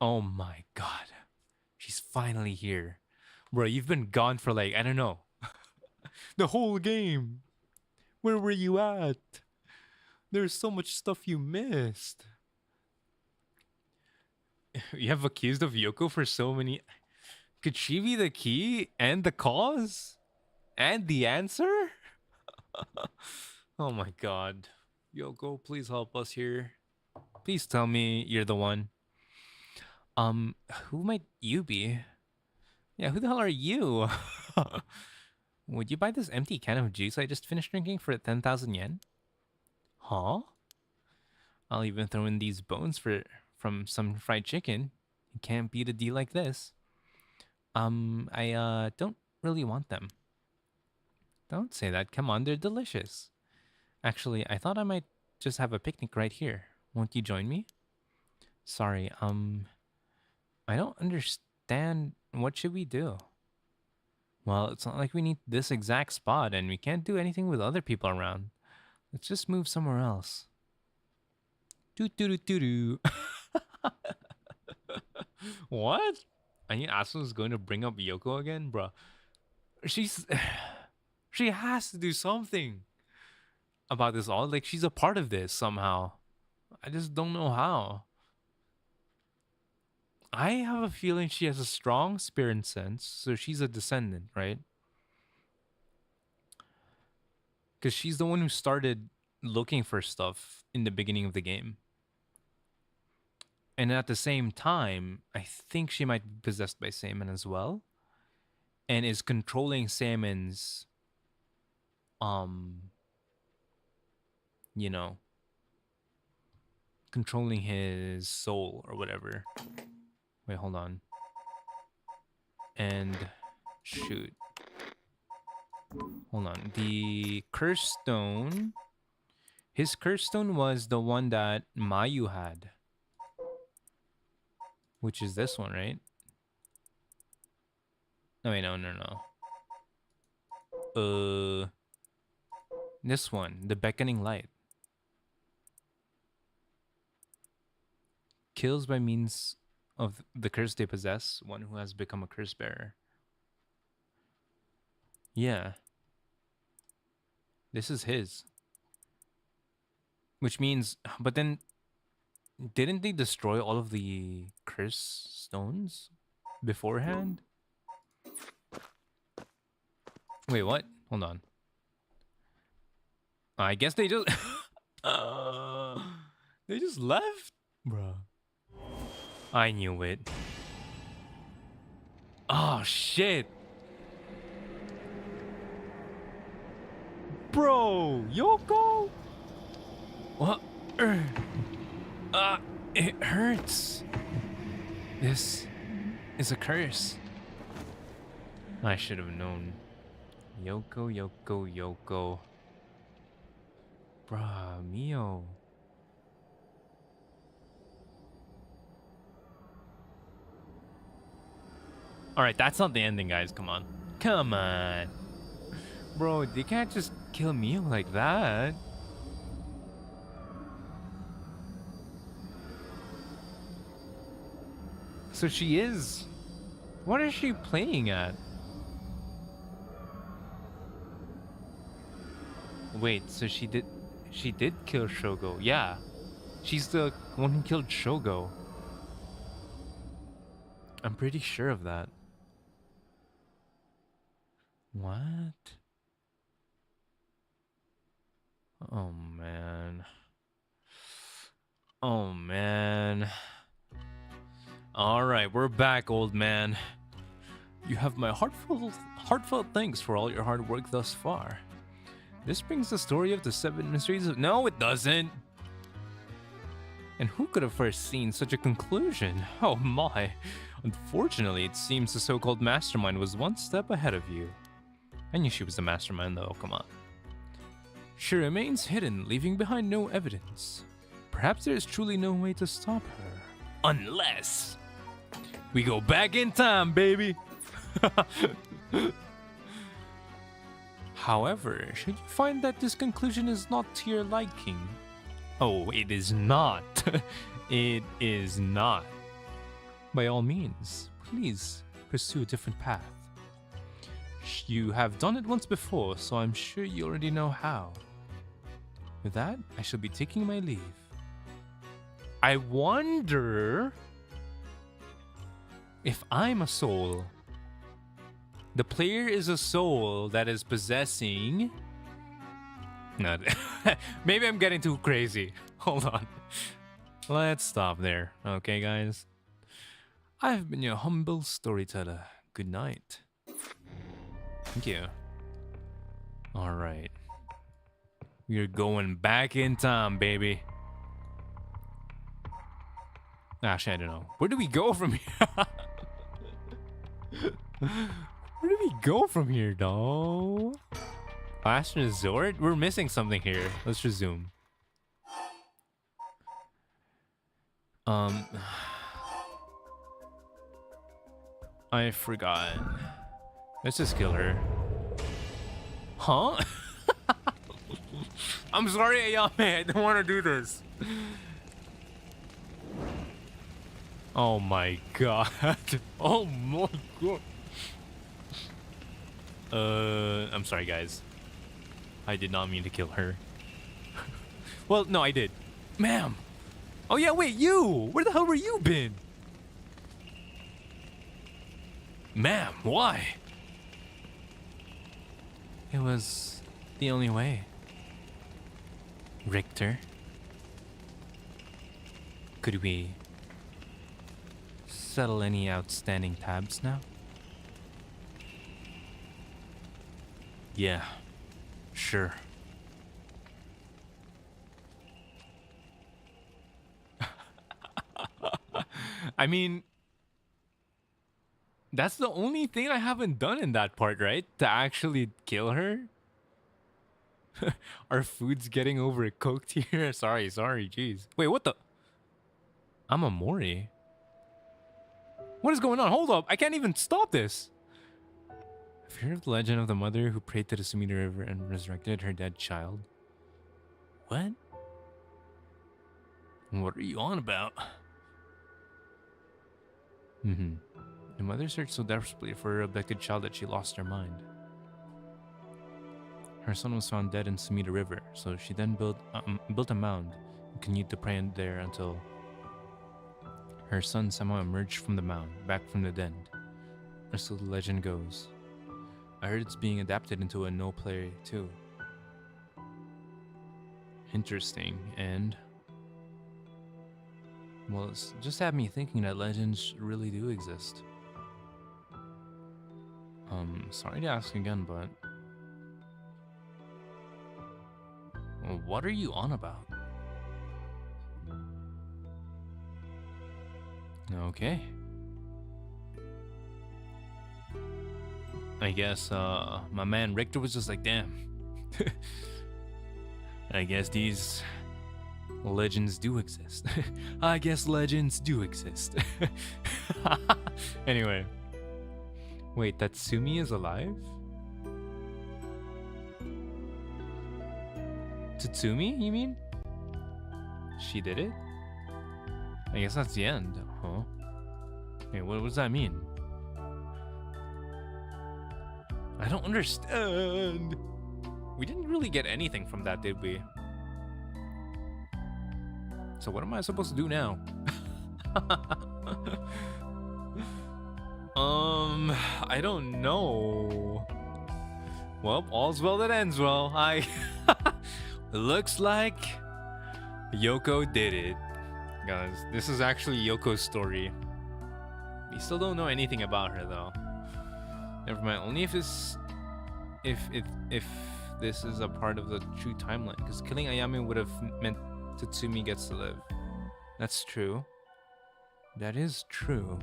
Oh my god. She's finally here. Bro, you've been gone for like, I don't know, the whole game. Where were you at? There's so much stuff you missed. You have accused of Yoko for so many... Could she be the key and the cause? And the answer? Oh my god. Yoko, please help us here. Please tell me you're the one. Who might you be? Yeah, who the hell are you? Would you buy this empty can of juice I just finished drinking for 10,000 yen? Huh? I'll even throw in these bones from some fried chicken. You can't beat a deal like this. I don't really want them. Don't say that. Come on, they're delicious. Actually, I thought I might just have a picnic right here. Won't you join me? Sorry, I don't understand. What should we do? Well, it's not like we need this exact spot and we can't do anything with other people around. Let's just move somewhere else. Doo-doo-doo-doo-doo. What? I knew Asuka was going to bring up Yoko again? Bruh. She has to do something about this all. Like, she's a part of this somehow. I just don't know how. I have a feeling she has a strong spirit sense, so she's a descendant, right? Because she's the one who started looking for stuff in the beginning of the game. And at the same time, I think she might be possessed by Seimon as well. And is controlling Seimon's, you know, controlling his soul or whatever. Wait, hold on. And shoot. Hold on. The curse stone. His curse stone was the one that Mayu had. Which is this one, right? No, wait, no. This one, the beckoning light. Kills by means of the curse they possess, one who has become a curse bearer. Yeah. This is his. Which means, but then, didn't they destroy all of the curse stones beforehand? Wait, what? Hold on. I guess they just... they just left? Bruh. I knew it. Oh, shit. Bro, Yoko? What? It hurts. This is a curse. I should have known. Yoko. Bruh, Mio. All right, that's not the ending, guys. Come on. Come on. Bro, they can't just kill me like that. So she is... What is she playing at? Wait, so she did kill Shogo. Yeah. She's the one who killed Shogo. I'm pretty sure of that. What? Oh man. Oh man. All right, we're back, old man. You have my heartfelt thanks for all your hard work thus far. This brings the story of the 7 mysteries of... No, it doesn't. And who could have first seen such a conclusion? Oh my. Unfortunately, it seems the so-called mastermind was one step ahead of you. I knew she was the mastermind though, come on. She remains hidden, leaving behind no evidence. Perhaps there is truly no way to stop her. Unless... we go back in time, baby! However, should you find that this conclusion is not to your liking... Oh, it is not. It is not. By all means, please pursue a different path. You have done it once before, so I'm sure you already know how. With that, I shall be taking my leave. I wonder if I'm a soul. The player is a soul that is possessing... No, maybe I'm getting too crazy. Hold on. Let's stop there. Okay, guys? I've been your humble storyteller. Good night. Thank you. Alright. We're going back in time, baby. Actually, I don't know. Where do we go from here? Where do we go from here, though? Last resort? We're missing something here. Let's resume. I forgot. Let's just kill her. Huh? I'm sorry, Ayame. I don't want to do this. Oh my god. Oh my god. I'm sorry, guys. I did not mean to kill her. Well, no, I did. Ma'am. Oh yeah, wait, you! Where the hell were you been? Ma'am, why? It was the only way. Richter. Could we settle any outstanding tabs now? Yeah, sure. I mean, that's the only thing I haven't done in that part, right? To actually kill her? Our food's getting overcooked here. Sorry, jeez. Wait, what the? I'm a Mori. What is going on? Hold up, I can't even stop this. Have you heard of the legend of the mother who prayed to the Sumida River and resurrected her dead child? What? What are you on about? The mother searched so desperately for her abducted child that she lost her mind. Her son was found dead in Sumida River, so she then built a mound and continued to pray in there until her son somehow emerged from the mound, back from the den. Or so the legend goes. I heard it's being adapted into a no play too. Interesting, and well, it's just had me thinking that legends really do exist. Sorry to ask again, but what are you on about? Okay. I guess my man Richter was just like, damn. I guess these legends do exist. I guess legends do exist. Anyway, Wait, Tatsumi is alive? Tatsumi, you mean? She did it? I guess that's the end, huh? Hey, what does that mean? I don't understand. We didn't really get anything from that, did we? So what am I supposed to do now? I don't know. Well, all's well that ends well. Looks like Yoko did it. Guys, this is actually Yoko's story. We still don't know anything about her though. Never mind. Only if this is a part of the true timeline, because killing Ayame would have meant Tatsumi gets to live. That's true. That is true.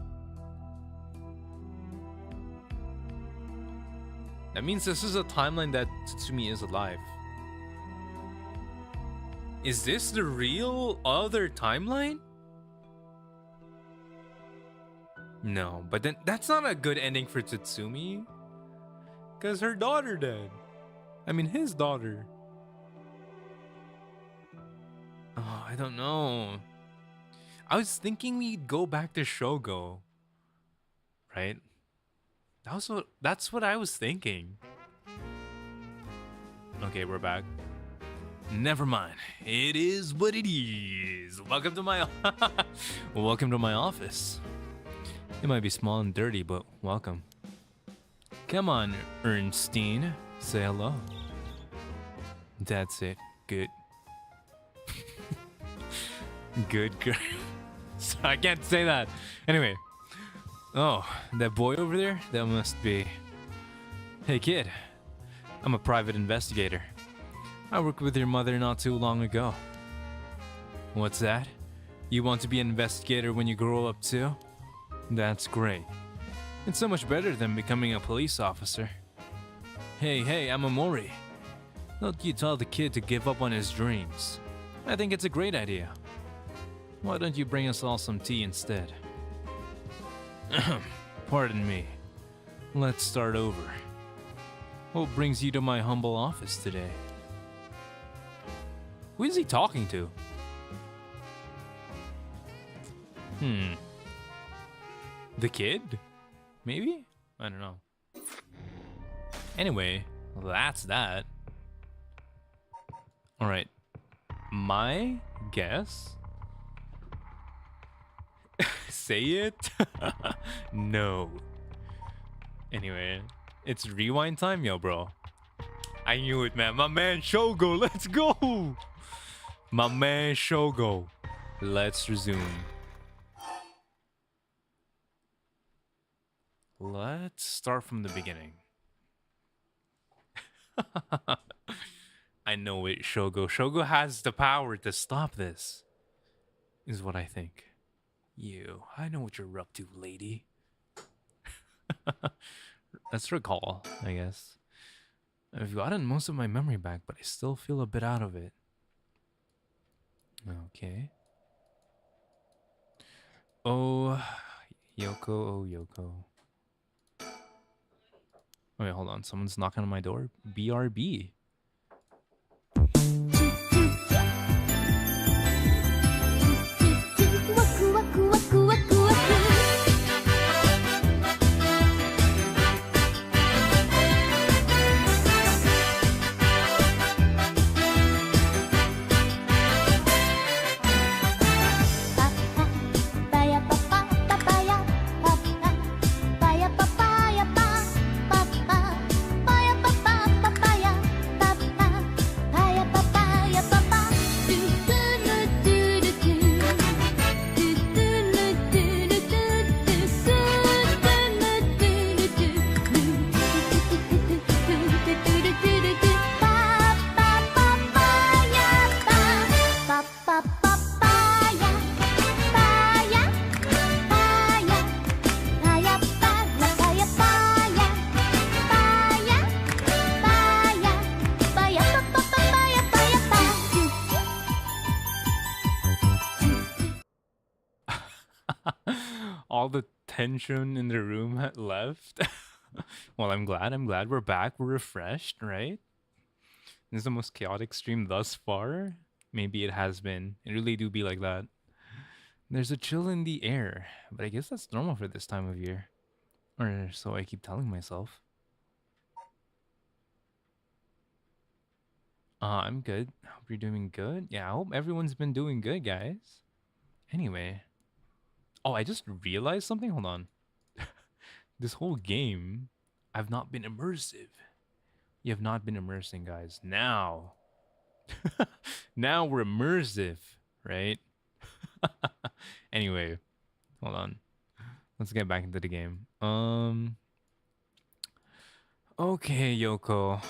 That means this is a timeline that Tatsumi is alive. Is this the real other timeline? No, but then that's not a good ending for Tatsumi. Because her daughter died. I mean, his daughter. Oh, I don't know. I was thinking we'd go back to Shogo. Right? That's what I was thinking. Okay, we're back. Never mind. It is what it is. Welcome to my welcome to my office. It might be small and dirty, but welcome. Come on, Ernstine. Say hello. That's it. Good. Good girl. I can't say that. Anyway. Oh, that boy over there? That must be... Hey kid, I'm a private investigator. I worked with your mother not too long ago. What's that? You want to be an investigator when you grow up too? That's great. It's so much better than becoming a police officer. Hey, I'm Amori. Don't you tell the kid to give up on his dreams. I think it's a great idea. Why don't you bring us all some tea instead? Pardon me. Let's start over. What brings you to my humble office today? Who is he talking to? The kid? Maybe? I don't know. Anyway, that's that. Alright. My guess? Say it? No. Anyway, it's rewind time, yo, bro. I knew it, man. My man Shogo, let's go! My man Shogo. Let's resume. Let's start from the beginning. I know it, Shogo. Shogo has the power to stop this, is what I think. I know what you're up to, lady. Let's recall, I guess. I've gotten most of my memory back, but I still feel a bit out of it. Okay. Oh, Yoko. Wait, hold on. Someone's knocking on my door. BRB. All the tension in the room had left. Well, I'm glad. I'm glad we're back. We're refreshed, right? This is the most chaotic stream thus far. Maybe it has been. It really do be like that. There's a chill in the air, but I guess that's normal for this time of year. Or so I keep telling myself. I'm good. Hope you're doing good. Yeah, I hope everyone's been doing good, guys. Anyway. Oh, I just realized something. Hold on. This whole game, I've not been immersive. You have not been immersing, guys. Now. Now we're immersive, right? Anyway, hold on. Let's get back into the game. Okay, Yoko.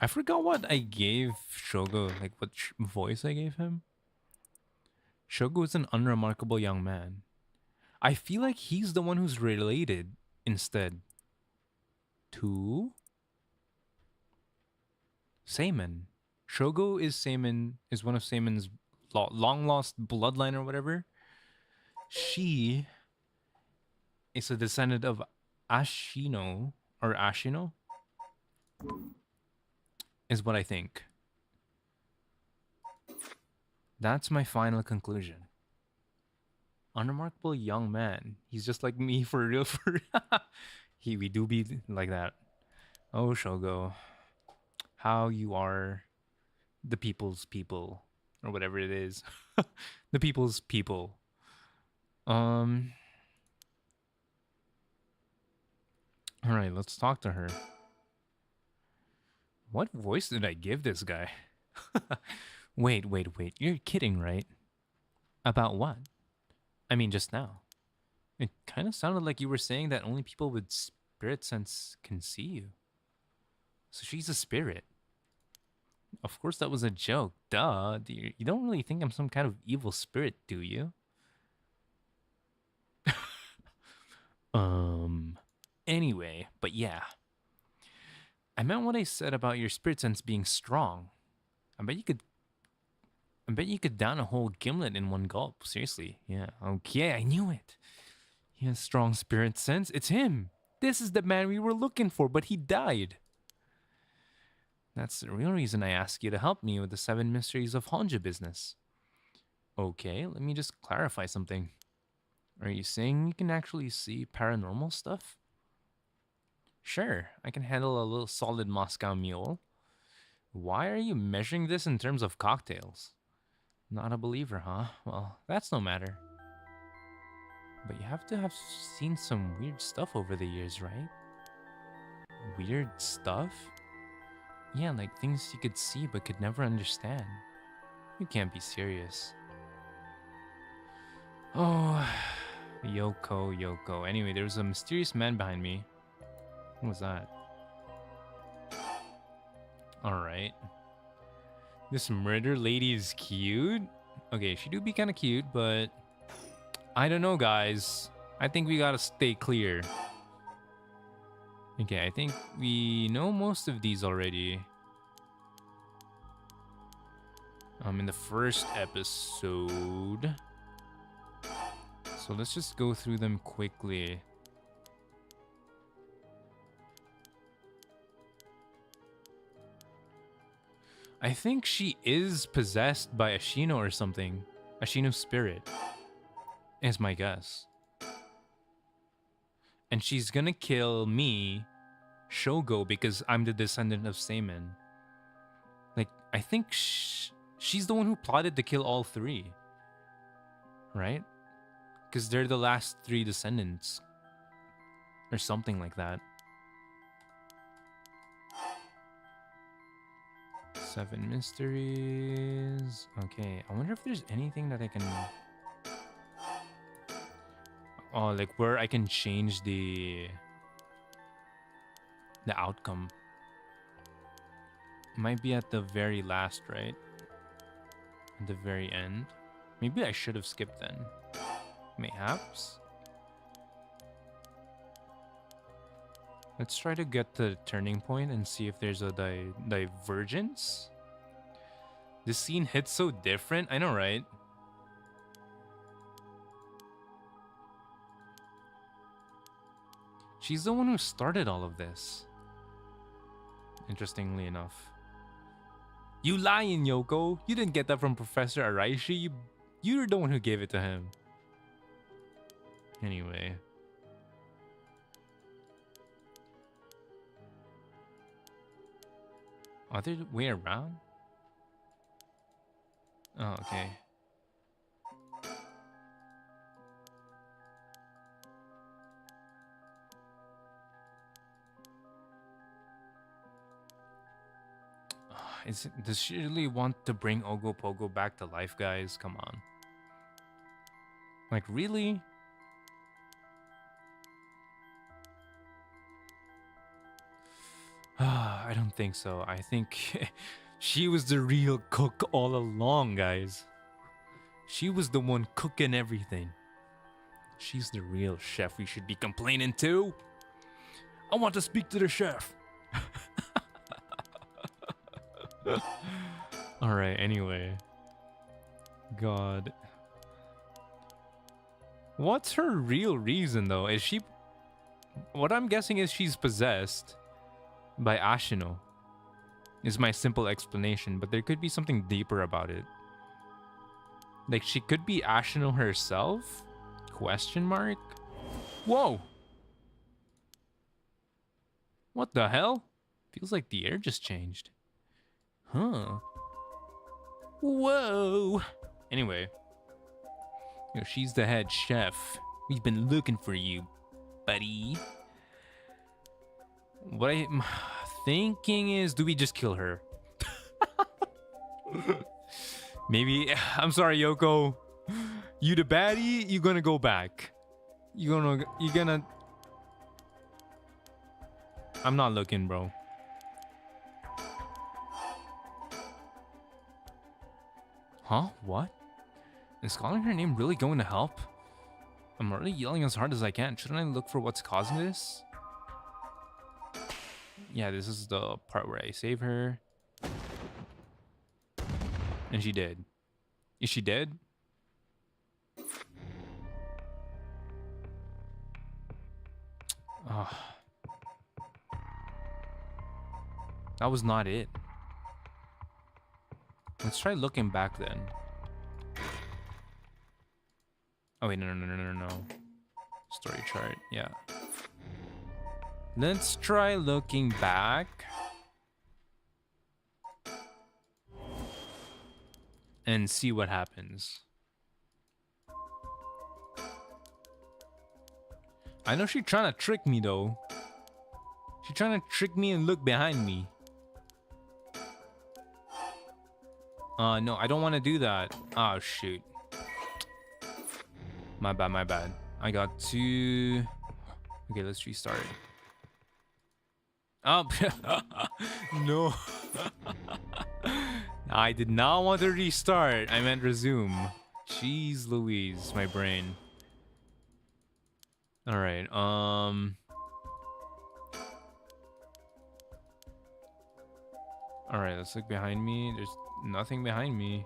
I forgot what I gave Shogo, like what voice I gave him. Shogo is an unremarkable young man. I feel like he's the one who's related instead to Seimen. Shogo is Seimen, is one of Seimen's long lost bloodline or whatever. She is a descendant of Ashino or Ashino, is what I think. That's my final conclusion. Unremarkable young man. He's just like me for real. We do be like that. Oh, Shogo, how you are the people's people or whatever it is. The people's people. All right, let's talk to her. What voice did I give this guy? Wait. You're kidding, right? About what? I mean, just now. It kind of sounded like you were saying that only people with spirit sense can see you. So she's a spirit. Of course, that was a joke. Duh. You don't really think I'm some kind of evil spirit, do you? Anyway, but yeah. I meant what I said about your spirit sense being strong. I bet you could down a whole gimlet in one gulp. Seriously. Yeah. Okay, I knew it. He has strong spirit sense. It's him. This is the man we were looking for, but he died. That's the real reason I asked you to help me with the 7 mysteries of Honjo business. Okay, let me just clarify something. Are you saying you can actually see paranormal stuff? Sure, I can handle a little solid Moscow mule. Why are you measuring this in terms of cocktails? Not a believer, huh? Well, that's no matter. But you have to have seen some weird stuff over the years, right? Weird stuff? Yeah, like things you could see but could never understand. You can't be serious. Oh, Yoko. Anyway, there was a mysterious man behind me. What was that? Alright. This murder lady is cute? Okay, she do be kind of cute, but I don't know, guys. I think we gotta stay clear. Okay, I think we know most of these already. In the first episode. So let's just go through them quickly. I think she is possessed by Ashino or something. Ashino's spirit is my guess. And she's gonna kill me, Shogo, because I'm the descendant of Seimen. Like, I think she's the one who plotted to kill all 3. Right? Because they're the last 3 descendants. Or something like that. 7 mysteries. Okay, I wonder if there's anything that I can... Oh, like where I can change the outcome. Might be at the very last, right? At the very end. Maybe I should have skipped then. Mayhaps. Let's try to get to the turning point and see if there's a divergence. This scene hits so different. I know, right? She's the one who started all of this. Interestingly enough. You lying, Yoko. You didn't get that from Professor Araishi. You're the one who gave it to him. Anyway. Other way around? Oh, okay. Does she really want to bring Ogo Pogo back to life, guys? Come on. Like, really? I don't think so. I think she was the real cook all along, guys. She was the one cooking everything. She's the real chef we should be complaining to. I want to speak to the chef. Alright, anyway. God. What's her real reason, though? Is she... What I'm guessing is she's possessed by Ashino. Is my simple explanation, but there could be something deeper about it. Like, she could be Ashino herself? Question mark? Whoa! What the hell? Feels like the air just changed. Huh. Whoa! Anyway. You know, she's the head chef. We've been looking for you, buddy. What I'm thinking is, do we just kill her? Maybe. I'm sorry, Yoko. You the baddie, you gonna go back. You gonna... I'm not looking, bro. Huh? What? Is calling her name really going to help? I'm already yelling as hard as I can. Shouldn't I look for what's causing this? Yeah, this is the part where I save her. And she did. Is she dead? Oh. That was not it. Let's try looking back then. Oh wait, no. Story chart, yeah. Let's try looking back. And see what happens. I know she's trying to trick me though. She's trying to trick me and look behind me. No, I don't want to do that. Oh, shoot. My bad. I got to... Okay, let's restart. Oh, no. I did not want to restart. I meant resume. Jeez Louise, my brain. Alright, Alright, let's look behind me. There's nothing behind me.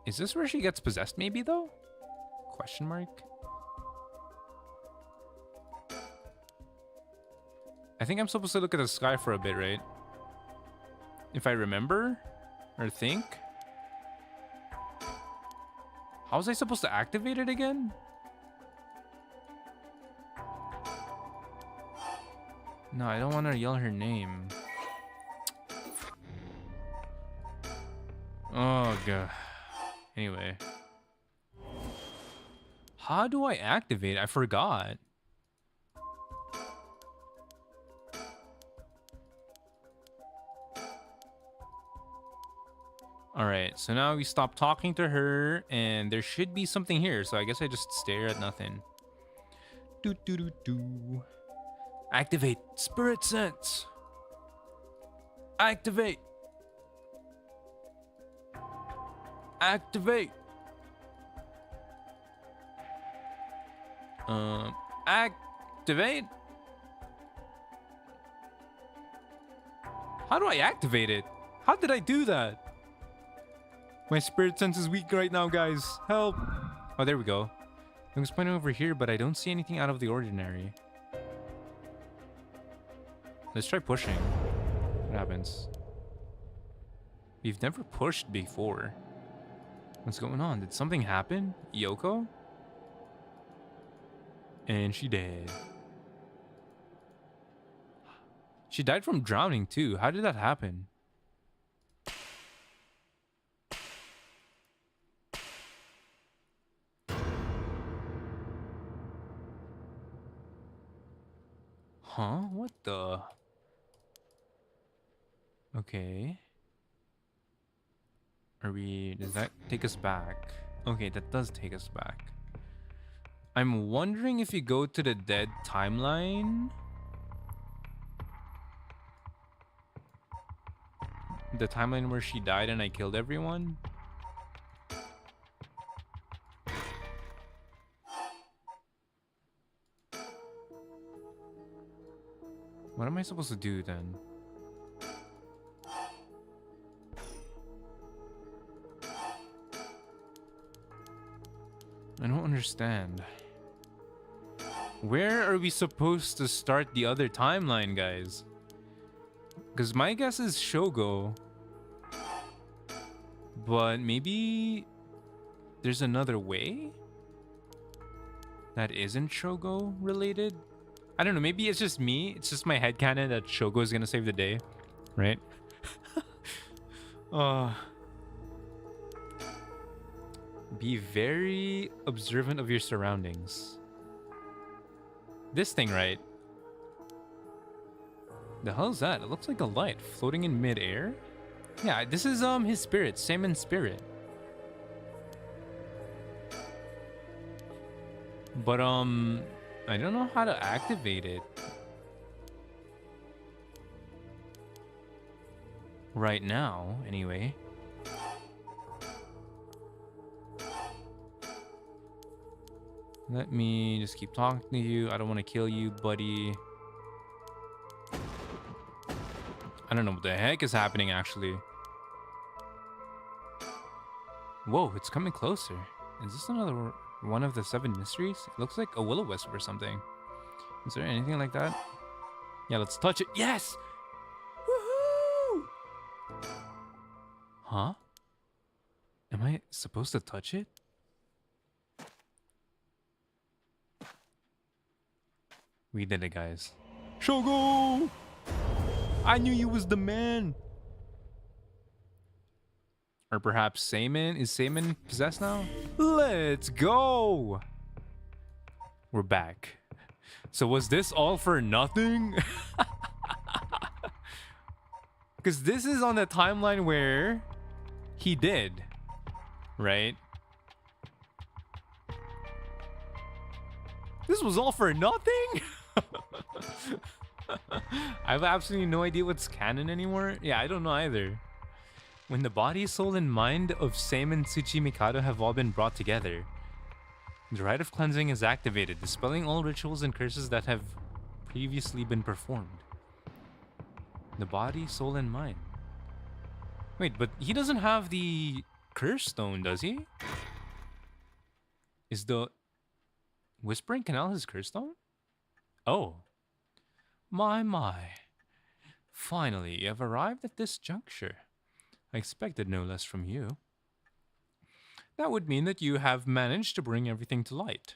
Is this where she gets possessed maybe though? Question mark? I think I'm supposed to look at the sky for a bit, right? If I remember or think. How was I supposed to activate it again? No, I don't want to yell her name. Oh, God. Anyway. How do I activate? I forgot. Alright, so now we stop talking to her, and there should be something here, so I guess I just stare at nothing. Activate Spirit Sense. Activate. Activate. Activate? How do I activate it? How did I do that? My spirit sense is weak right now, guys. Help. Oh, there we go. I was pointing over here, but I don't see anything out of the ordinary. Let's try pushing. What happens? We've never pushed before. What's going on? Did something happen? Yoko? And she dead. She died from drowning too. How did that happen? Huh? What the? Okay. Does that take us back? Okay, that does take us back. I'm wondering if you go to the dead timeline. The timeline where she died and I killed everyone. What am I supposed to do then? I don't understand. Where are we supposed to start the other timeline, guys? Because my guess is Shogo. But maybe there's another way that isn't Shogo related? I don't know. Maybe it's just me. It's just my headcanon that Shogo is going to save the day. Right? Be very observant of your surroundings. This thing, right? The hell is that? It looks like a light floating in midair. Yeah, this is his spirit, Salmon spirit. But I don't know how to activate it right now, anyway. Let me just keep talking to you. I don't want to kill you, buddy. I don't know what the heck is happening, actually. Whoa, it's coming closer. Is this another one of the 7 mysteries? It looks like a will-o-wisp or something. Is there anything like that? Yeah, let's touch it. Yes! Woohoo! Huh? Am I supposed to touch it? We did it, guys. Shogo! I knew you was the man! Or perhaps Seaman? Is Seaman possessed now? Let's go! We're back. So was this all for nothing? Because this is on the timeline where he did, right? This was all for nothing? I have absolutely no idea what's canon anymore. Yeah, I don't know either. When the body, soul, and mind of Seimon Tsuchimikado have all been brought together, the rite of cleansing is activated, dispelling all rituals and curses that have previously been performed. The body, soul, and mind. Wait, but he doesn't have the curse stone, does he? Is the Whispering Canal his curse stone? Oh. My. Finally, you have arrived at this juncture. I expected no less from you. That would mean that you have managed to bring everything to light.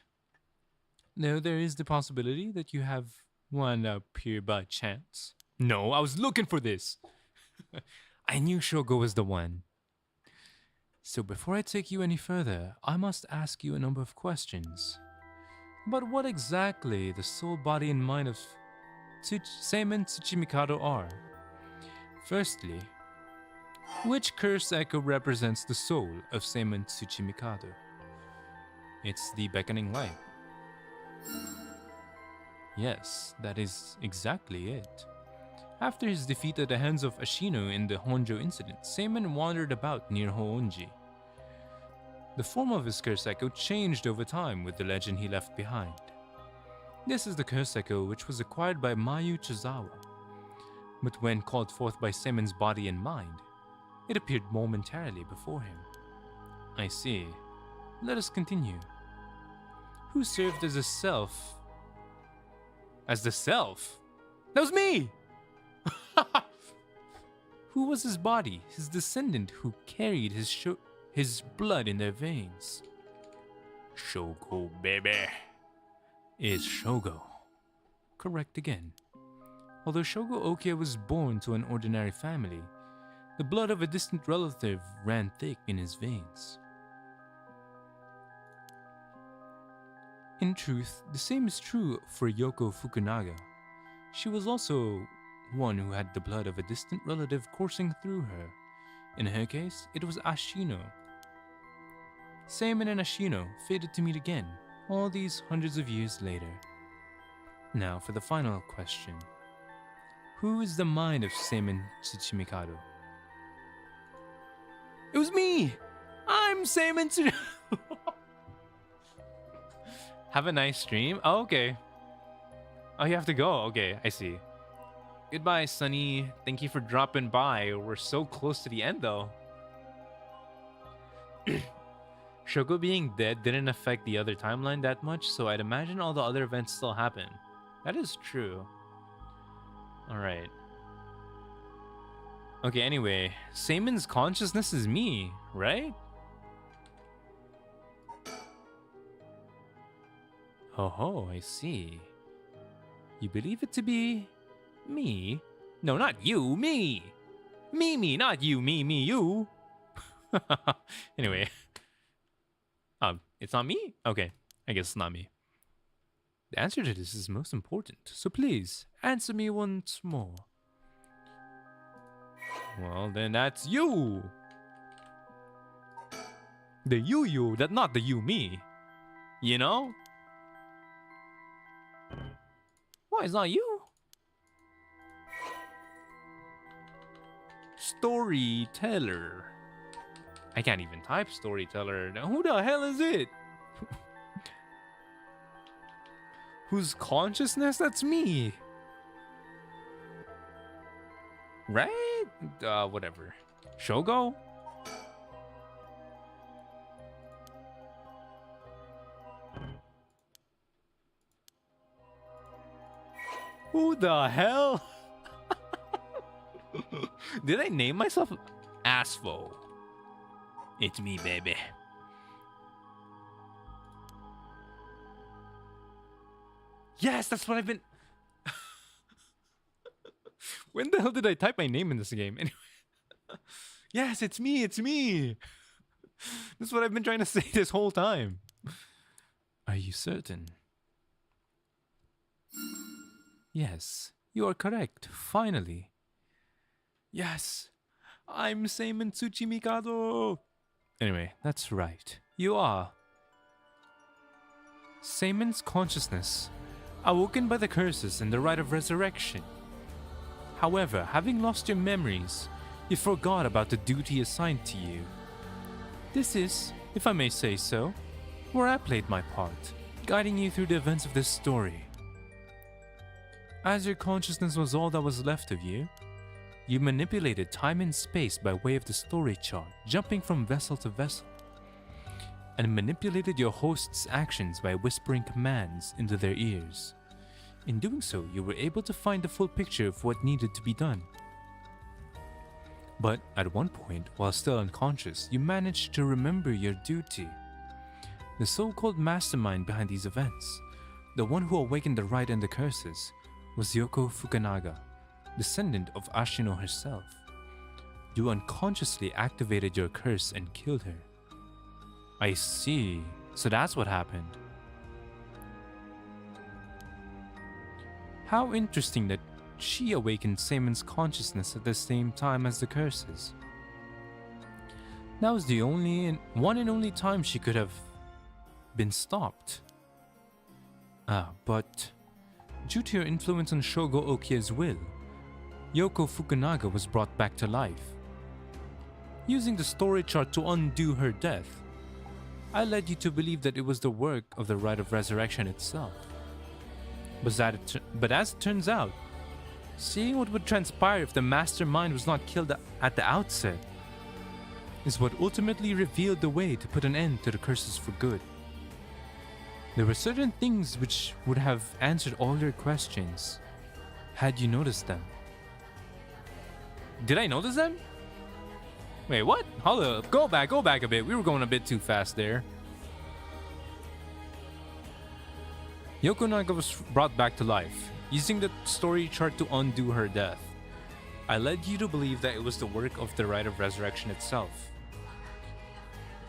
Though there is the possibility that you have wound up here by chance. No, I was looking for this. I knew Shogo was the one. So before I take you any further, I must ask you a number of questions. But what exactly the soul, body, and mind of Seimon Tsuchimikado are? Firstly, which curse echo represents the soul of Seimon Tsuchimikado? It's the beckoning light. Yes, that is exactly it. After his defeat at the hands of Ashino in the Honjo incident, Seimon wandered about near Hoonji. The form of his curse echo changed over time with the legend he left behind. This is the curse echo which was acquired by Mayu Chizawa. But when called forth by Seimon's body and mind, it appeared momentarily before him. I see. let us continue. Who served as a self? As the self? That was me! Who was his body, his descendant who carried his blood in their veins? Shogo, baby. Is Shogo. Correct again. Although Shogo Okia was born to an ordinary family, the blood of a distant relative ran thick in his veins. In truth, the same is true for Yoko Fukunaga. She was also one who had the blood of a distant relative coursing through her. In her case, it was Ashino. Seimin and Ashino fated to meet again, all these hundreds of years later. Now for the final question. Who is the mind of Seimin Tsuchimikado? It was me! I'm Seimin Tsuchimikado! Have a nice stream? Oh, okay. Oh, you have to go. Okay, I see. Goodbye, Sunny. Thank you for dropping by. We're so close to the end, though. Shogo being dead didn't affect the other timeline that much, so I'd imagine all the other events still happen. That is true. Alright. Okay, anyway. Seimin's consciousness is me, right? Oh, I see. You believe it to be me? No, not you, me! Me, not you, me, you! Anyway. It's not me? Okay, I guess it's not me. The answer to this is most important, so please, answer me once more. Well, then that's you! The you, that not the you, me. You know? Why, it's not you? Storyteller. I can't even type storyteller. Now, who the hell is it? Whose consciousness? That's me. Right? Whatever. Shogo? Who the hell? Did I name myself Asphodel? It's me, baby. Yes, that's what I've been... When the hell did I type my name in this game? Anyway. Yes, it's me, it's me. That's what I've been trying to say this whole time. Are you certain? Yes, you are correct, finally. Yes, I'm Seimin Tsuchimikado. Anyway, that's right. You are. Seimin's consciousness, awoken by the curses and the rite of resurrection. However, having lost your memories, you forgot about the duty assigned to you. This is, if I may say so, where I played my part, guiding you through the events of this story. As your consciousness was all that was left of you, you manipulated time and space by way of the story chart, jumping from vessel to vessel, and manipulated your host's actions by whispering commands into their ears. In doing so, you were able to find the full picture of what needed to be done. But at one point, while still unconscious, you managed to remember your duty. The so-called mastermind behind these events, the one who awakened the rite and the curses, was Yoko Fukunaga, descendant of Ashino herself. You unconsciously activated your curse and killed her. I see. So that's what happened. How interesting that she awakened Seimin's consciousness at the same time as the curses. That was the one and only time she could have been stopped. But due to your influence on Shogo Okia's will, Yoko Fukunaga was brought back to life. Using the story chart to undo her death, I led you to believe that it was the work of the rite of resurrection itself. But as it turns out, seeing what would transpire if the mastermind was not killed at the outset, is what ultimately revealed the way to put an end to the curses for good. There were certain things which would have answered all your questions had you noticed them. Did I notice them? Wait, what? Hold up. Go back a bit. We were going a bit too fast there. Yoko Naga was brought back to life, using the story chart to undo her death. I led you to believe that it was the work of the rite of resurrection itself.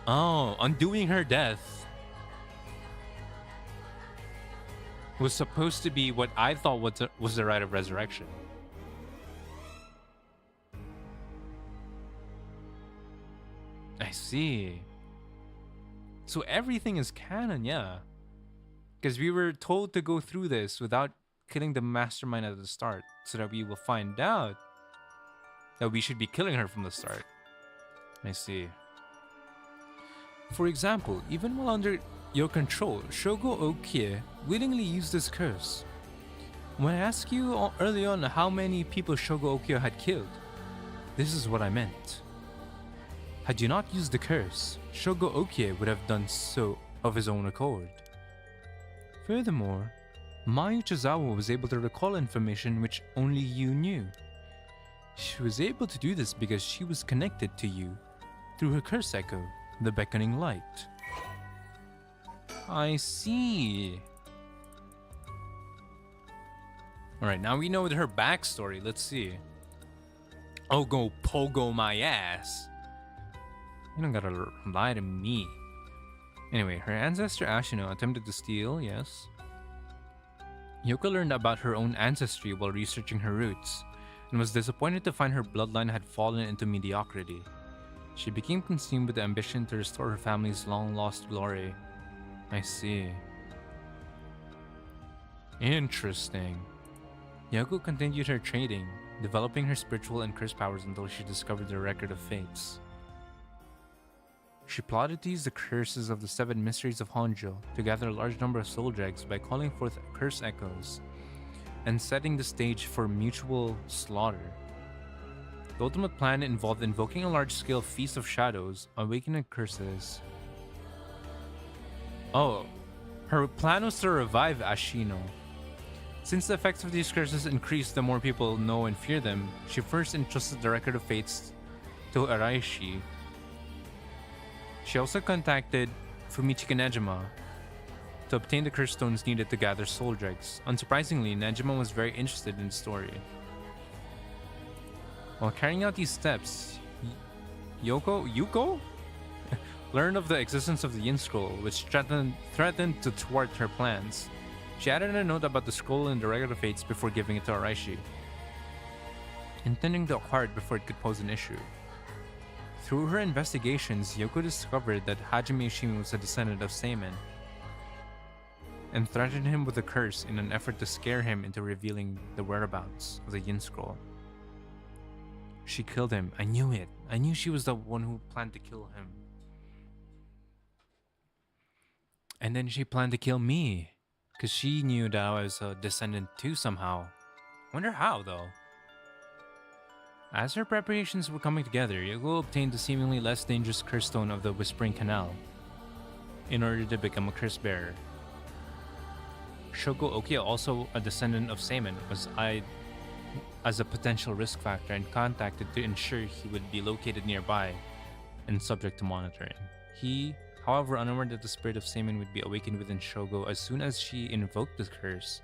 Oh, undoing her death was supposed to be what I thought was the rite of resurrection. I see. So everything is canon, yeah. Because we were told to go through this without killing the mastermind at the start, so that we will find out that we should be killing her from the start. I see. For example, even while under your control, Shogo Okie willingly used this curse. When I asked you early on how many people Shogo Okie had killed, this is what I meant. Had you not used the curse, Shogo Okie would have done so of his own accord. Furthermore, Mayu Chizawa was able to recall information which only you knew. She was able to do this because she was connected to you through her curse echo, the beckoning light. I see. Alright, now we know her backstory. Let's see. Oh, go pogo my ass. You don't gotta lie to me. Anyway, her ancestor Ashino attempted to steal, yes. Yoko learned about her own ancestry while researching her roots, and was disappointed to find her bloodline had fallen into mediocrity. She became consumed with the ambition to restore her family's long-lost glory. I see. Interesting. Yoko continued her trading, developing her spiritual and curse powers until she discovered the Record of Fates. She plotted to use the curses of the 7 mysteries of Honjo to gather a large number of soul dregs by calling forth curse echoes and setting the stage for mutual slaughter. The ultimate plan involved invoking a large-scale feast of shadows, awakening curses. Oh, her plan was to revive Ashino. Since the effects of these curses increase the more people know and fear them, she first entrusted the Record of Fates to Araishi. She also contacted Fumichika Nejima to obtain the curse stones needed to gather soul dregs. Unsurprisingly, Nejima was very interested in the story. While carrying out these steps, Yuko learned of the existence of the Yin Scroll, which threatened to thwart her plans. She added a note about the scroll in the Record of Fates before giving it to Araishi, intending to acquire it before it could pose an issue. Through her investigations, Yoko discovered that Hajime Yoshimi was a descendant of Seimen, and threatened him with a curse in an effort to scare him into revealing the whereabouts of the Yin Scroll. She killed him. I knew it. I knew she was the one who planned to kill him. And then she planned to kill me, because she knew that I was a descendant too somehow. Wonder how, though. As her preparations were coming together, Yoko obtained the seemingly less dangerous curse stone of the Whispering Canal in order to become a curse bearer. Shogo Okia, also a descendant of Seimen, was eyed as a potential risk factor and contacted to ensure he would be located nearby and subject to monitoring. He, however, unaware that the spirit of Seimen would be awakened within Shogo as soon as she invoked the curse.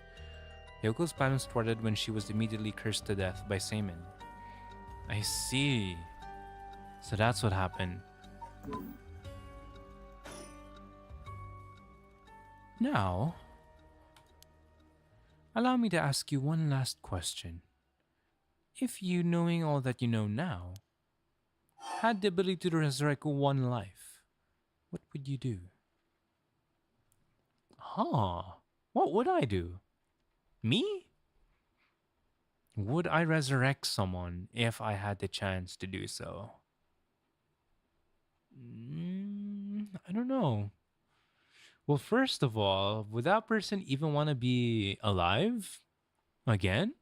Yoko's plan was thwarted when she was immediately cursed to death by Seimen. I see. So that's what happened. Now, allow me to ask you one last question. If you, knowing all that you know now, had the ability to resurrect one life, what would you do? Huh. What would I do? Me? Would I resurrect someone if I had the chance to do so? I don't know. Well, first of all, would that person even want to be alive again?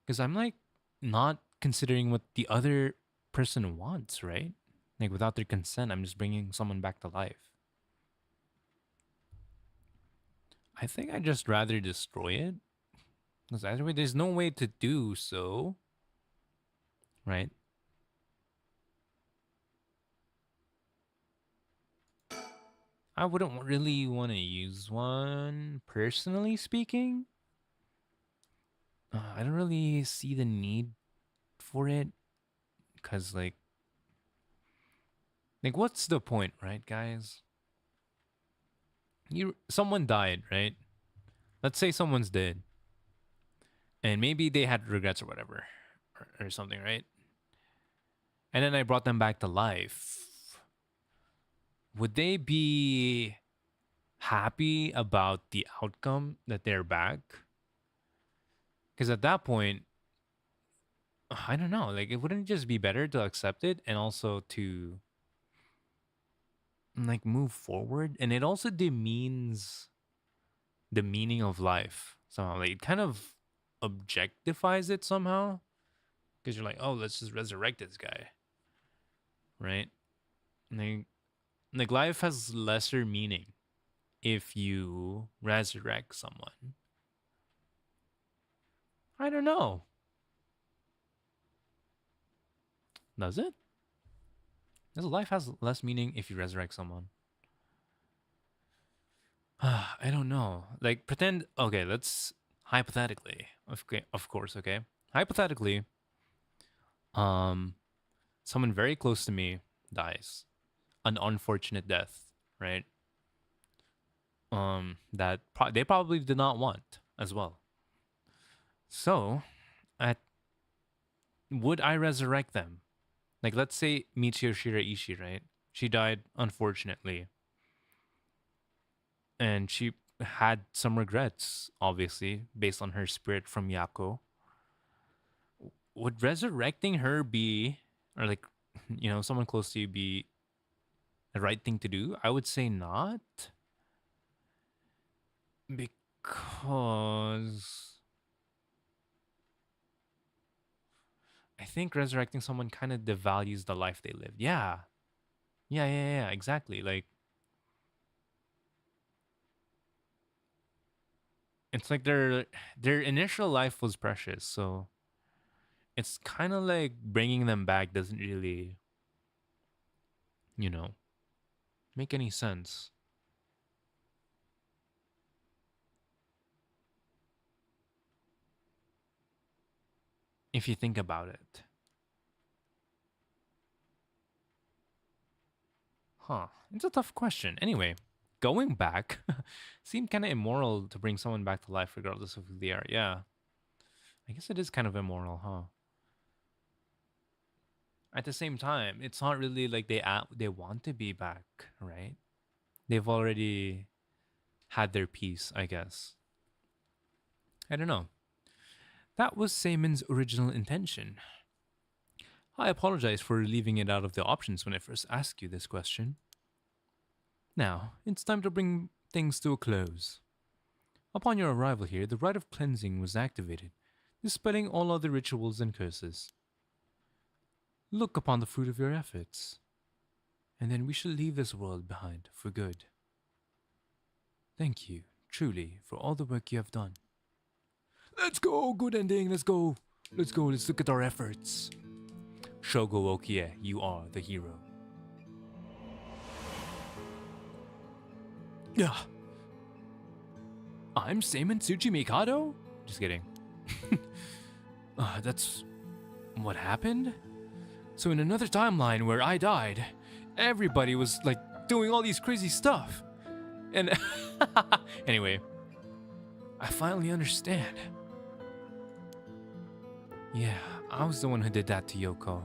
Because I'm like not considering what the other person wants, right? Like without their consent, I'm just bringing someone back to life. I think I'd just rather destroy it. Because either way, there's no way to do so, right? I wouldn't really want to use one, personally speaking. I don't really see the need for it. Because, what's the point, right, guys? Someone died, right? Let's say someone's dead. And maybe they had regrets or whatever. Or something, right? And then I brought them back to life. Would they be happy about the outcome that they're back? Because at that point, I don't know. Like, it wouldn't just be better to accept it and also to move forward? And it also demeans the meaning of life somehow. Like, it kind of objectifies it somehow. Because you're like, oh, let's just resurrect this guy, right? Like life has lesser meaning if you resurrect someone. I don't know. Does it? Does life has less meaning if you resurrect someone? I don't know. Like pretend. Okay, let's hypothetically. Okay, of course. Okay, hypothetically, um, someone very close to me dies, an unfortunate death, right? That they probably did not want as well. So, at would I resurrect them? Like, let's say Michio Shiraishi, right? She died unfortunately, and she had some regrets, obviously, based on her spirit from Yako. Would resurrecting her be, or like, someone close to you be the right thing to do? I would say not, because I think resurrecting someone kind of devalues the life they lived. Yeah. Yeah, exactly. Like, it's like their initial life was precious, so it's kind of like bringing them back doesn't really, you know, make any sense if you think about it. Huh. It's a tough question. Anyway, going back seemed kind of immoral to bring someone back to life regardless of who they are. Yeah. I guess it is kind of immoral, huh? At the same time, it's not really like they want to be back, right? They've already had their piece, I guess. I don't know. That was Seaman's original intention. I apologize for leaving it out of the options when I first asked you this question. Now, it's time to bring things to a close. Upon your arrival here, the rite of cleansing was activated, dispelling all other rituals and curses. Look upon the fruit of your efforts, and then we shall leave this world behind for good. Thank you, truly, for all the work you have done. Let's go! Good ending, let's go! Let's go, let's look at our efforts. Shogo Okie, you are the hero. Yeah. I'm Seaman Tsuchi Mikado? Just kidding. That's what happened? So in another timeline where I died, everybody was like doing all these crazy stuff. And anyway, I finally understand. Yeah, I was the one who did that to Yoko.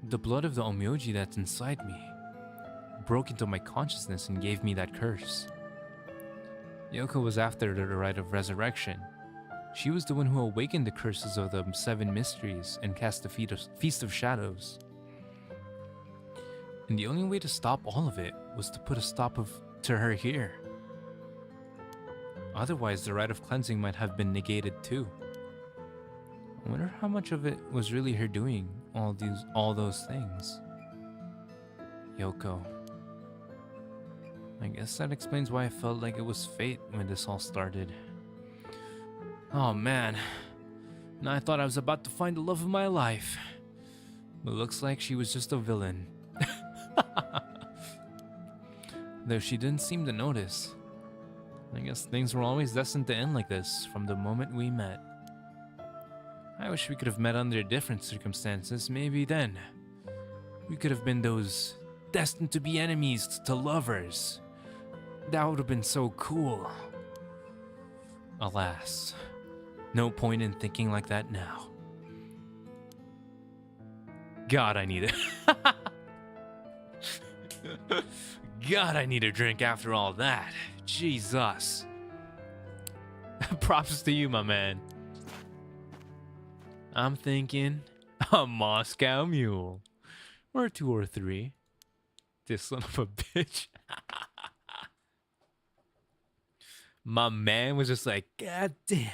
The blood of the Omyoji that's inside me broke into my consciousness and gave me that curse. Yoko was after the rite of resurrection. She was the one who awakened the curses of the 7 mysteries and cast the Feast of Shadows. And the only way to stop all of it was to put a stop to her here. Otherwise, the rite of cleansing might have been negated too. I wonder how much of it was really her doing all those things. Yoko. I guess that explains why I felt like it was fate when this all started. Oh man. Now I thought I was about to find the love of my life. But looks like she was just a villain. Though she didn't seem to notice. I guess things were always destined to end like this from the moment we met. I wish we could have met under different circumstances. Maybe then we could have been those destined to be enemies to lovers. That would have been so cool. Alas, no point in thinking like that now. God, I need it. God, I need a drink after all that. Jesus. Props to you, my man. I'm thinking a Moscow Mule. Or 2 or 3. This son of a bitch. My man was just like, God damn.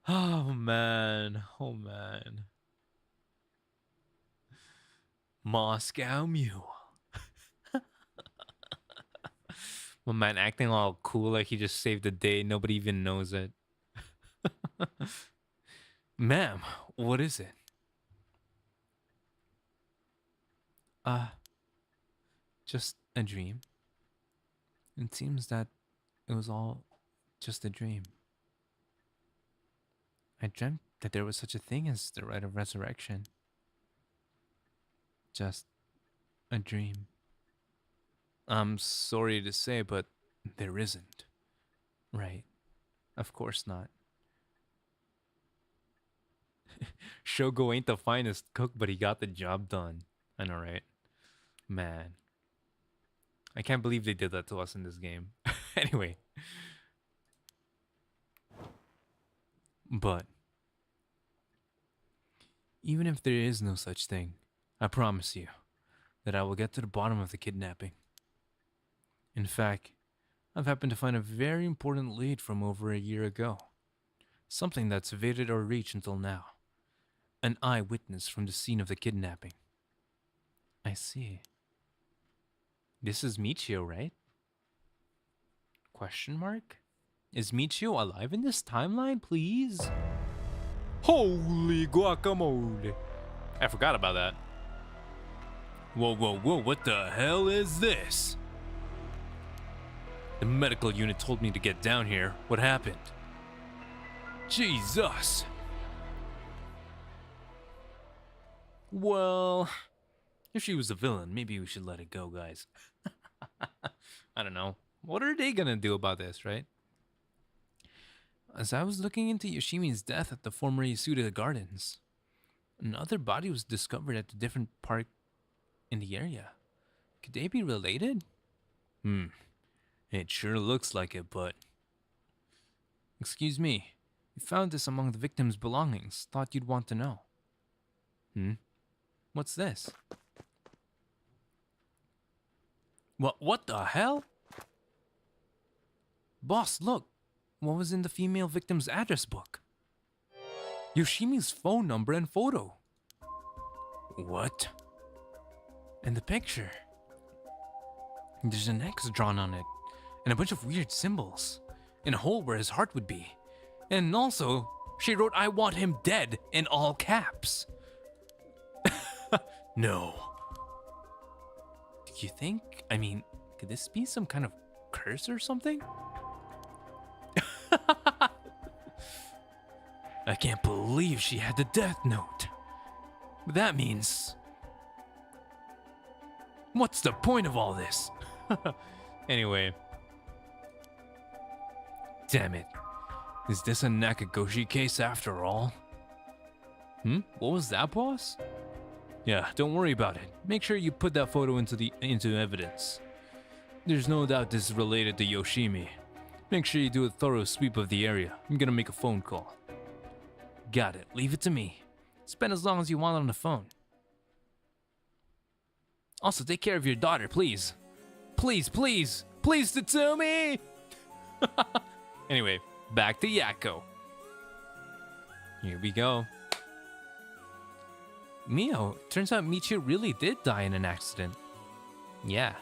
Oh man. Oh man. Moscow Mule. My man acting all cool like he just saved the day. Nobody even knows it. Ma'am, what is it? Just a dream. It seems that it was all just a dream. I dreamt that there was such a thing as the rite of resurrection. Just a dream. I'm sorry to say, but there isn't. Right. Of course not. Shogo ain't the finest cook, but he got the job done. I know, right? Man. I can't believe they did that to us in this game. Anyway. But even if there is no such thing, I promise you that I will get to the bottom of the kidnapping. In fact, I've happened to find a very important lead from over a year ago. Something that's evaded our reach until now. An eyewitness from the scene of the kidnapping. I see. This is Michio, right? Question mark? Is Michio alive in this timeline, please? Holy guacamole! I forgot about that. Whoa, whoa, whoa, what the hell is this? The medical unit told me to get down here. What happened? Jesus! Well, if she was a villain, maybe we should let it go, guys. I don't know. What are they gonna do about this, right? As I was looking into Yoshimi's death at the former Yasuda Gardens, another body was discovered at a different park in the area. Could they be related? It sure looks like it, but... Excuse me. We found this among the victim's belongings. Thought you'd want to know. What's this? What the hell? Boss, look. What was in the female victim's address book? Yoshimi's phone number and photo. What? And the picture. There's an X drawn on it. And a bunch of weird symbols. In a hole where his heart would be. And also, she wrote, "I want him dead," in all caps. No. Do you think, could this be some kind of curse or something? I can't believe she had the death note. That means... What's the point of all this? Anyway. Damn it. Is this a Nakagoshi case after all? What was that, boss? Yeah, don't worry about it. Make sure you put that photo into evidence. There's no doubt this is related to Yoshimi. Make sure you do a thorough sweep of the area. I'm gonna make a phone call. Got it. Leave it to me. Spend as long as you want on the phone. Also, take care of your daughter, please. Please, please, please, Tatsumi! Anyway, back to Yakko. Here we go. Mio, turns out Michiu really did die in an accident. Yeah,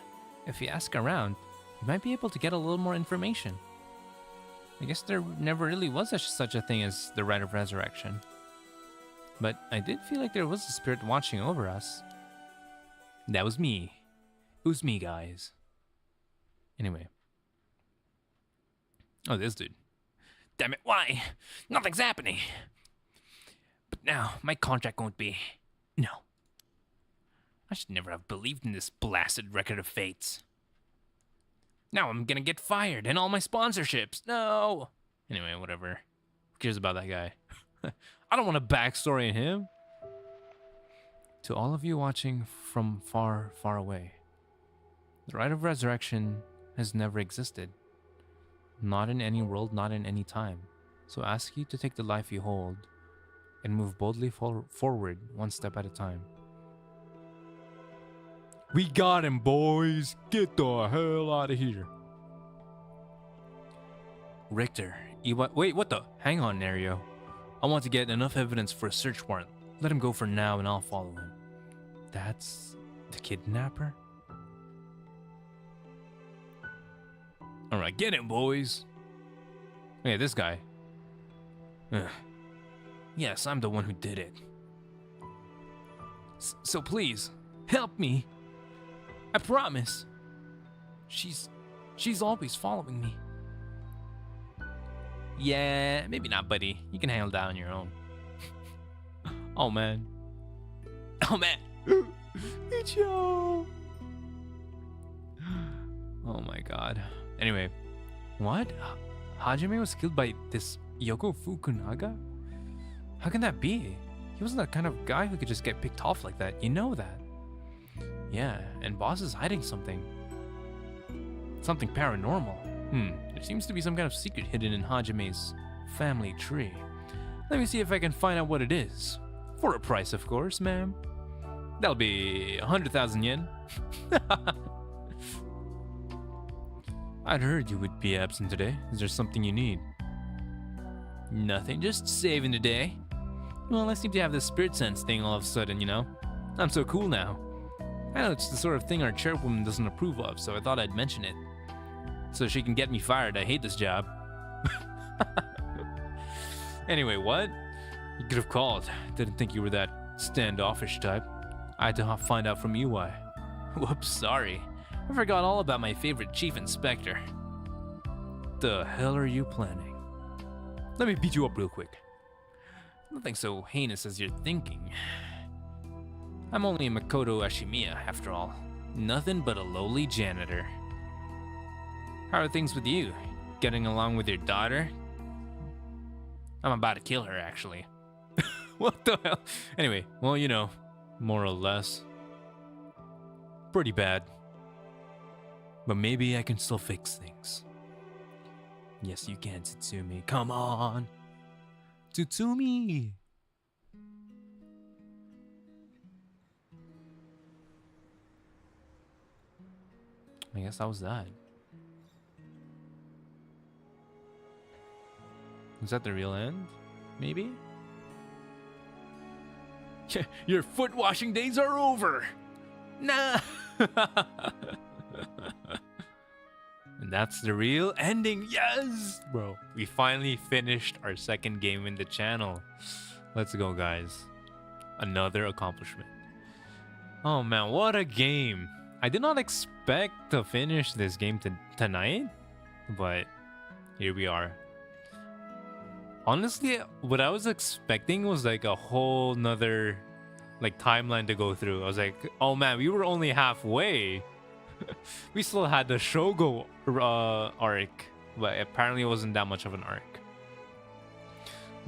if you ask around, you might be able to get a little more information. I guess there never really was such a thing as the Rite of Resurrection. But I did feel like there was a spirit watching over us. That was me. It was me, guys. Anyway. Oh, this dude. Damn it, why? Nothing's happening. But now, my contract won't be. No. I should never have believed in this blasted record of fates. Now I'm gonna get fired and all my sponsorships. No! Anyway, whatever. Who cares about that guy? I don't want a backstory in him. To all of you watching from far, far away, the Rite of Resurrection has never existed. Not in any world, not in any time. So I ask you to take the life you hold and move boldly forward one step at a time. We got him, boys. Get the hell out of here. Richter, wait, what the? Hang on, Nario. I want to get enough evidence for a search warrant. Let him go for now and I'll follow him. That's the kidnapper? Alright, get him, boys. Hey, this guy. Yes, I'm the one who did it. So please, help me. I promise. She's always following me. Yeah, maybe not, buddy. You can handle that on your own. Oh, man. Oh, man. Ichigo. Oh, my God. Anyway, what? Hajime was killed by this Yoko Fukunaga? How can that be? He wasn't that kind of guy who could just get picked off like that. You know that. Yeah, and boss is hiding something. Something paranormal. There seems to be some kind of secret hidden in Hajime's family tree. Let me see if I can find out what it is. For a price, of course, ma'am. That'll be 100,000 yen. I'd heard you would be absent today. Is there something you need? Nothing, just saving the day. Well, I seem to have this spirit sense thing all of a sudden, you know? I'm so cool now. I know it's the sort of thing our chairwoman doesn't approve of, so I thought I'd mention it. So she can get me fired. I hate this job. Anyway, what? You could have called. Didn't think you were that standoffish type. I had to find out from you why. Whoops, sorry. I forgot all about my favorite chief inspector. The hell are you planning? Let me beat you up real quick. Nothing so heinous as you're thinking. I'm only Makoto Ashimiya, after all. Nothing but a lowly janitor. How are things with you? Getting along with your daughter? I'm about to kill her, actually. What the hell? Anyway, well, you know, more or less. Pretty bad. But maybe I can still fix things. Yes, you can, Tsutsumi. Come on! Tsutsumi! I guess that was that. Is that the real end? Maybe? Your foot washing days are over! Nah! And that's the real ending. Yes! Bro, we finally finished our second game in the channel. Let's go, guys. Another accomplishment. Oh man, what a game. I did not expect to finish this game tonight, but here we are. Honestly, what I was expecting was like a whole nother like timeline to go through. I was like, oh man, we were only halfway. We still had the Shogo arc, but apparently it wasn't that much of an arc.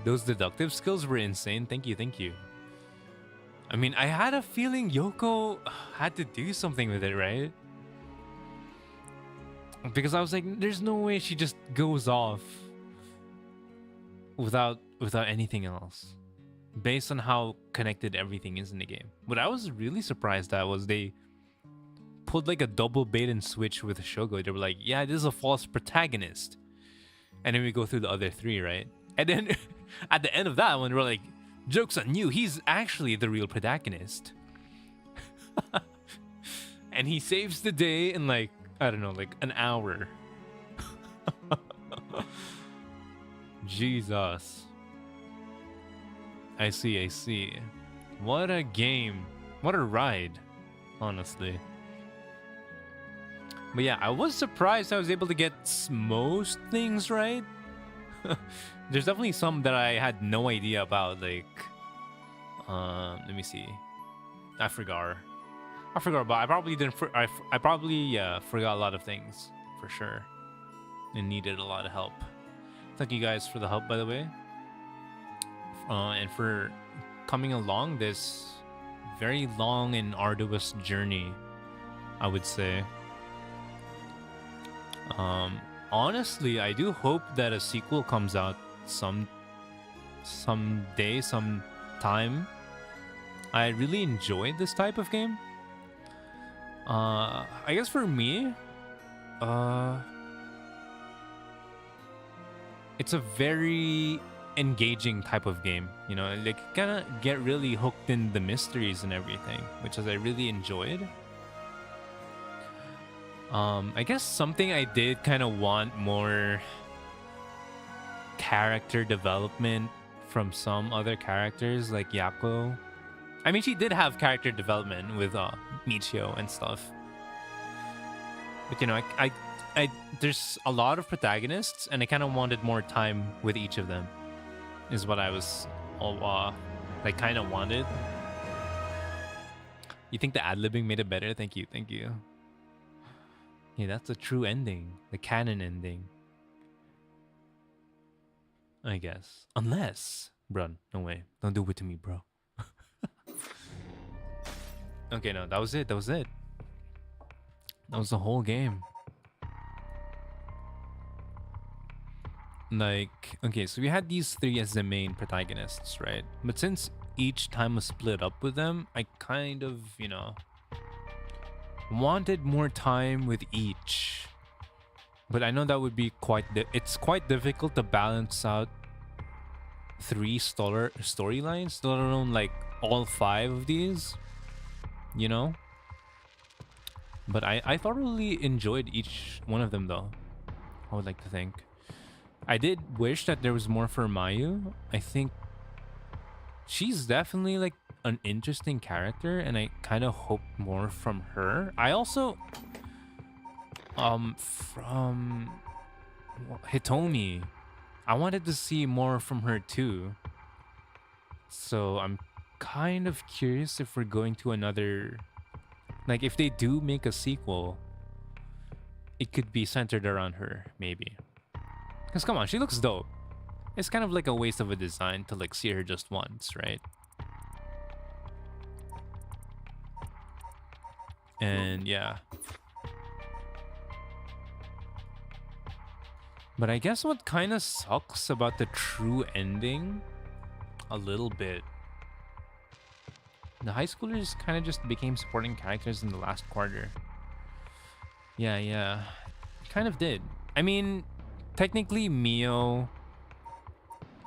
Those deductive skills were insane. Thank you, thank you. I mean, I had a feeling Yoko had to do something with it, right? Because I was like, there's no way she just goes off without anything else, based on how connected everything is in the game. What I was really surprised at was they pulled like a double bait and switch with Shogo. They were like, yeah, this is a false protagonist. And then we go through the other three, right? And then at the end of that one, we're like, joke's on you. He's actually the real protagonist. And he saves the day in like, I don't know, like an hour. Jesus. I see, I see. What a game. What a ride, honestly. But yeah, I was surprised I was able to get most things right. There's definitely some that I had no idea about, like, let me see. I forgot, but I probably didn't. I probably forgot a lot of things for sure, and needed a lot of help. Thank you guys for the help, by the way, and for coming along this very long and arduous journey, I would say. Honestly, I do hope that a sequel comes out someday, sometime. I really enjoyed this type of game. I guess for me, it's a very engaging type of game. You know, like kind of get really hooked in the mysteries and everything, which is I really enjoyed. I guess something I did kind of want more character development from some other characters, like Yako. I mean, she did have character development with Michio and stuff. But you know, I there's a lot of protagonists, and I kind of wanted more time with each of them. Is what I was like kind of wanted. You think the ad-libbing made it better? Thank you, thank you. Yeah, that's the true ending, the canon ending. I guess. Unless, bro, no way. Don't do it to me, bro. Okay, no, that was it. That was it. That was the whole game. Like, okay, so we had these three as the main protagonists, right? But since each time was split up with them, I kind of, you know, wanted more time with each. But I know that would be it's quite difficult to balance out three storylines, let alone like all five of these, you know? But I thoroughly enjoyed each one of them, though, I would like to think. I did wish that there was more for Mayu. I think she's definitely like an interesting character, and I kind of hope more from her. I also from Hitomi, I wanted to see more from her too. So I'm kind of curious if we're going to another, like if they do make a sequel, it could be centered around her, maybe. Because come on, she looks dope. It's kind of like a waste of a design to like see her just once, right? And yeah. But I guess what kind of sucks about the true ending a little bit, the high schoolers kind of just became supporting characters in the last quarter. Yeah. Kind of did. I mean, technically Mio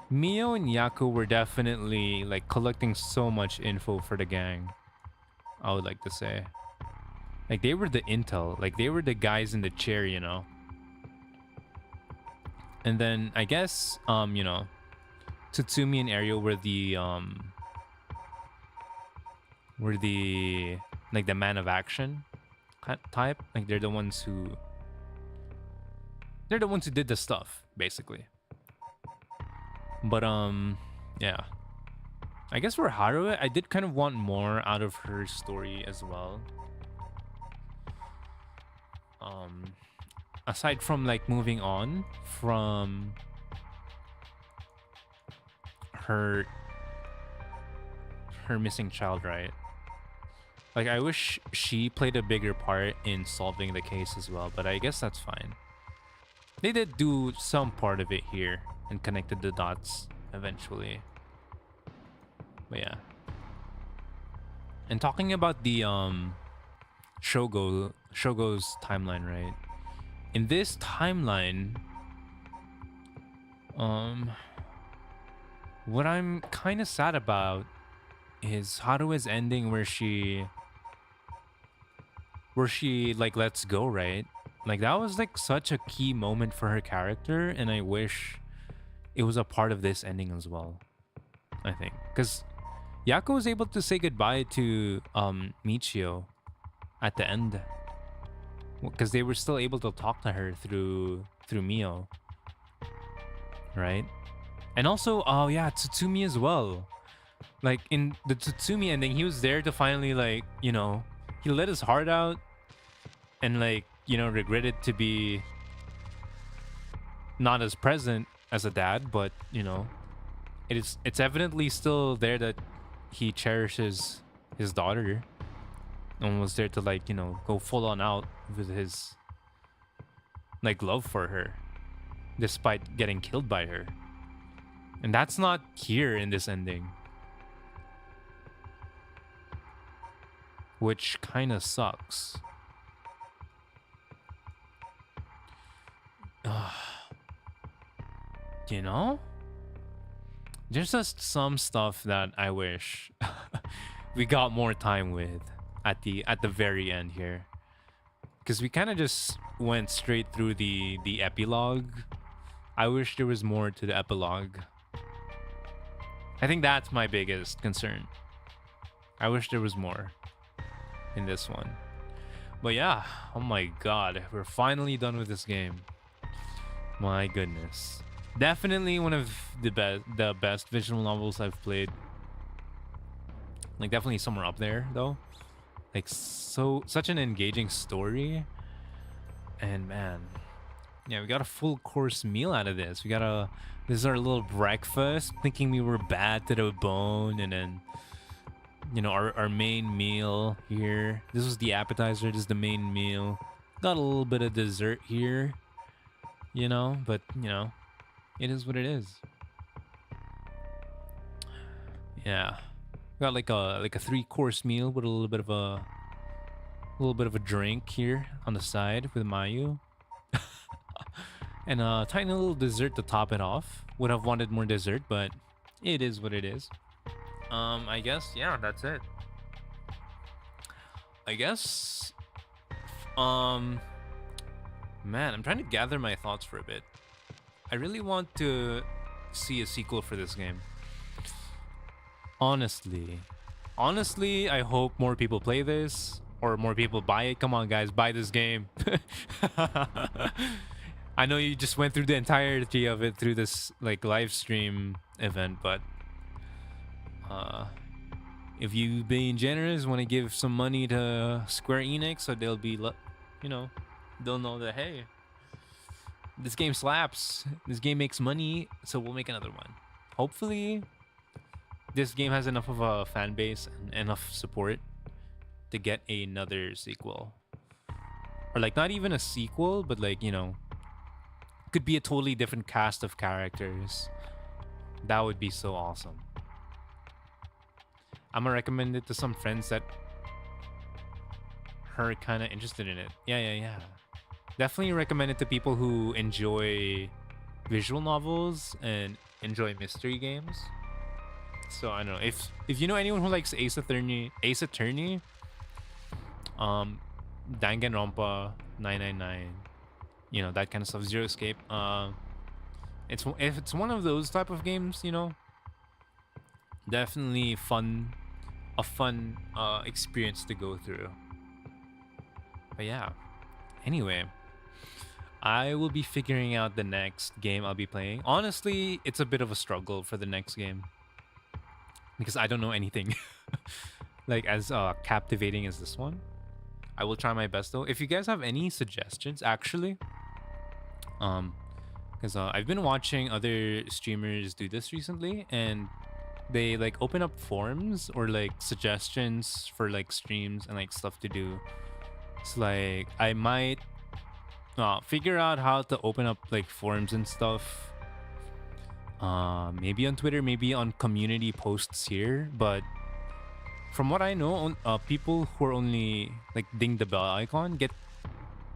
and Yaku were definitely like collecting so much info for the gang, I would like to say. Like they were the intel, like they were the guys in the chair, you know. And then I guess you know, Tsutsumi and Ario were the like the man of action type. Like they're the ones who did the stuff, basically. But yeah. I guess for Haruo, I did kind of want more out of her story as well. Aside from like moving on from her missing child, right? Like I wish she played a bigger part in solving the case as well, but I guess that's fine. They did do some part of it here and connected the dots eventually. But yeah. And talking about the Shogo's timeline, right? In this timeline, Um, what I'm kind of sad about is Haru's ending where she like lets go, right? Like that was like such a key moment for her character, and I wish it was a part of this ending as well. I think because Yako was able to say goodbye to Michio at the end because they were still able to talk to her through Mio, right? And also, oh yeah, Tsutsumi as well. Like in the Tsutsumi ending, he was there to finally like he let his heart out and like regretted to be not as present as a dad, but it's evidently still there that he cherishes his daughter and was there to like go full on out with his like love for her despite getting killed by her. And that's not here in this ending, which kind of sucks. You know, there's just some stuff that I wish we got more time with at the very end here, because we kind of just went straight through the epilogue. I wish there was more to the epilogue. I think that's my biggest concern. I wish there was more in this one. But yeah, oh my god, we're finally done with this game. My goodness. Definitely one of the best visual novels I've played. Like definitely somewhere up there though. Like such an engaging story. And man, yeah, we got a full course meal out of this. This is our little breakfast, thinking we were bad to the bone, and then our main meal here. This was the appetizer, this is the main meal. Got a little bit of dessert here. But it is what it is. Yeah. Got like a 3-course meal with a little bit of a drink here on the side with Mayu. And a tiny little dessert to top it off. Would have wanted more dessert, but it is what it is. I guess, yeah, that's it. I guess, man, I'm trying to gather my thoughts for a bit. I really want to see a sequel for this game. Honestly, I hope more people play this or more people buy it. Come on, guys, buy this game. I know you just went through the entirety of it through this like live stream event, but if you being generous, want to give some money to Square Enix, so they'll be, they'll know that hey, this game slaps. This game makes money, so we'll make another one. Hopefully, this game has enough of a fan base and enough support to get another sequel, or like not even a sequel, but like could be a totally different cast of characters. That would be so awesome. I'm gonna recommend it to some friends that are kind of interested in it. Yeah. Definitely recommend it to people who enjoy visual novels and enjoy mystery games. So I don't know if you know anyone who likes Ace Attorney, Danganronpa 999, that kind of stuff, Zero Escape. If it's one of those type of games, definitely a fun experience to go through. But yeah, anyway, I will be figuring out the next game I'll be playing. Honestly, it's a bit of a struggle for the next game because I don't know anything like as captivating as this one. I will try my best though. If you guys have any suggestions, actually, because I've been watching other streamers do this recently, and they like open up forums or like suggestions for like streams and like stuff to do. So like I might figure out how to open up like forums and stuff. Maybe on Twitter, maybe on community posts here. But from what I know, people who are only like ding the bell icon get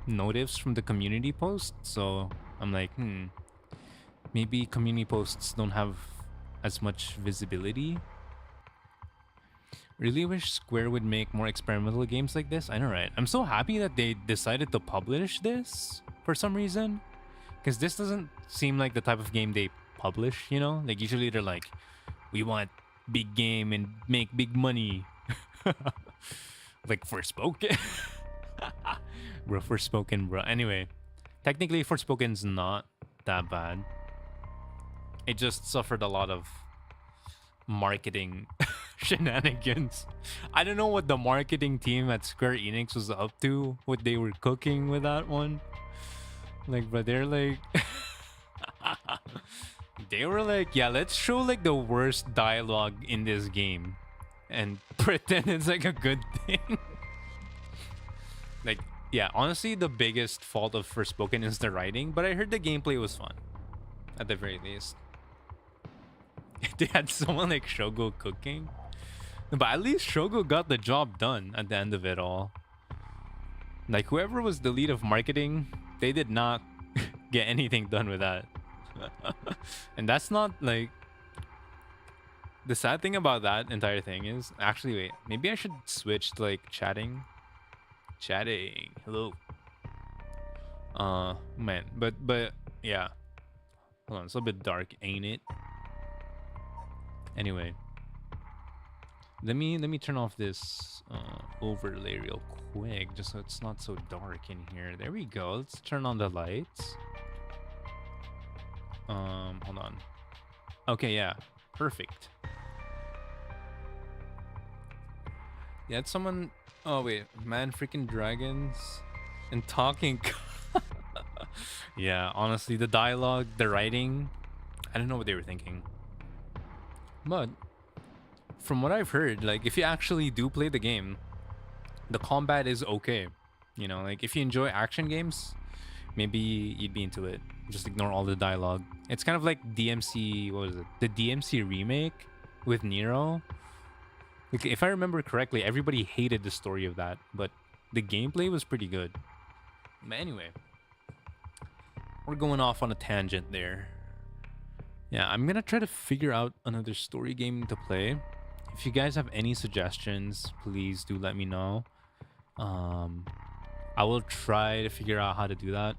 notifs from the community post. So I'm like, maybe community posts don't have as much visibility. Really wish Square would make more experimental games like this. I know, right? I'm so happy that they decided to publish this for some reason. Because this doesn't seem like the type of game they publish, you know? Like, usually they're like, we want big game and make big money. Like, Forspoken. Bro, Forspoken, bro. Anyway, technically, Forspoken's not that bad. It just suffered a lot of marketing shenanigans. I don't know what the marketing team at Square Enix was up to, what they were cooking with that one. Like, but they're like... they were like, yeah, let's show like the worst dialogue in this game and pretend it's like a good thing. Like, yeah, honestly, the biggest fault of Forspoken is the writing, but I heard the gameplay was fun, at the very least. They had someone like Shogo cooking, but at least Shogo got the job done at the end of it all. Like, whoever was the lead of marketing, they did not get anything done with that. And that's not like... The sad thing about that entire thing is... Actually, wait. Maybe I should switch to like chatting. Chatting. Hello. Man. But yeah. Hold on. It's a bit dark, ain't it? Anyway. Let me turn off this overlay real quick, just so it's not so dark in here. There we go. Let's turn on the lights. Hold on. Okay, yeah. Perfect. Yeah, it's someone... Oh, wait. Man, freaking dragons. And talking... Yeah, honestly, the dialogue, the writing... I don't know what they were thinking. But... From what I've heard, like, if you actually do play the game, the combat is okay. You know, like, if you enjoy action games, maybe you'd be into it. Just ignore all the dialogue. It's kind of like DMC, what was it? The DMC remake with Nero. Like, if I remember correctly, everybody hated the story of that, but the gameplay was pretty good. But anyway, we're going off on a tangent there. Yeah, I'm gonna try to figure out another story game to play. If you guys have any suggestions, please do let me know. I will try to figure out how to do that.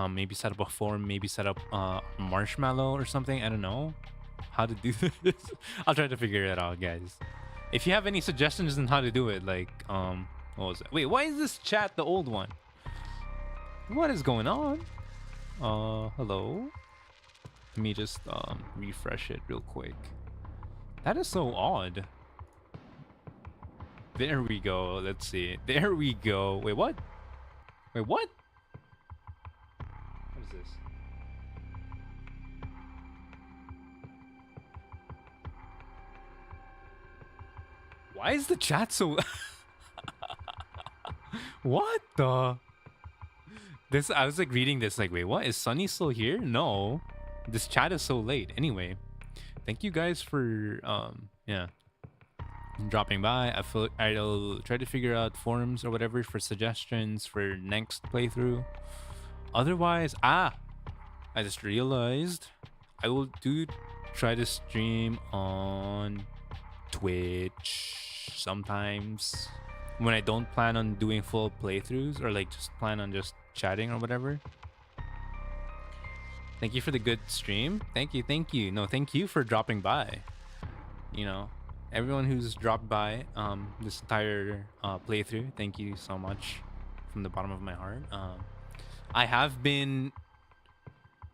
Maybe set up a forum, maybe set up Marshmallow or something. I don't know how to do this. I'll try to figure it out, guys. If you have any suggestions on how to do it, like, what was it? Wait, why is this chat the old one? What is going on? Hello? Let me just refresh it real quick. That is so odd. There we go. Let's see. There we go. Wait, what? Wait, what? What is this? Why is the chat so... What the... This, I was like reading this like, wait, what? Is Sunny still here? No. This chat is so late. Anyway, thank you guys for yeah, dropping by. I'll try to figure out forums or whatever for suggestions for next playthrough. Otherwise, I just realized I will try to stream on Twitch sometimes when I don't plan on doing full playthroughs, or like just plan on just chatting or whatever. Thank you for the good stream. Thank you. No, thank you for dropping by. You know, everyone who's dropped by this entire playthrough, thank you so much from the bottom of my heart. I have been,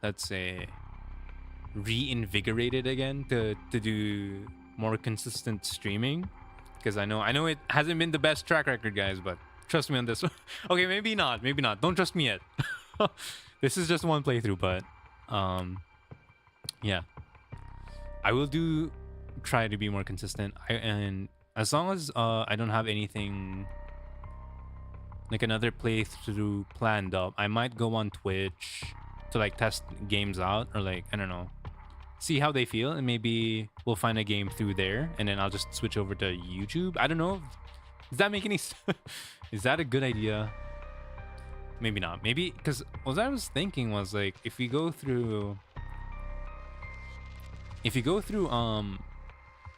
let's say, reinvigorated again to do more consistent streaming, because I know it hasn't been the best track record, guys, but trust me on this one. Okay, maybe not. Don't trust me yet. This is just one playthrough, but yeah, I will try to be more consistent. And as long as I don't have anything like another playthrough planned up, I might go on Twitch to like test games out, or like, I don't know, see how they feel, and maybe we'll find a game through there, and then I'll just switch over to YouTube. I don't know. Does that make any sense? Is that a good idea? maybe not. Maybe because what I was thinking was like if you go through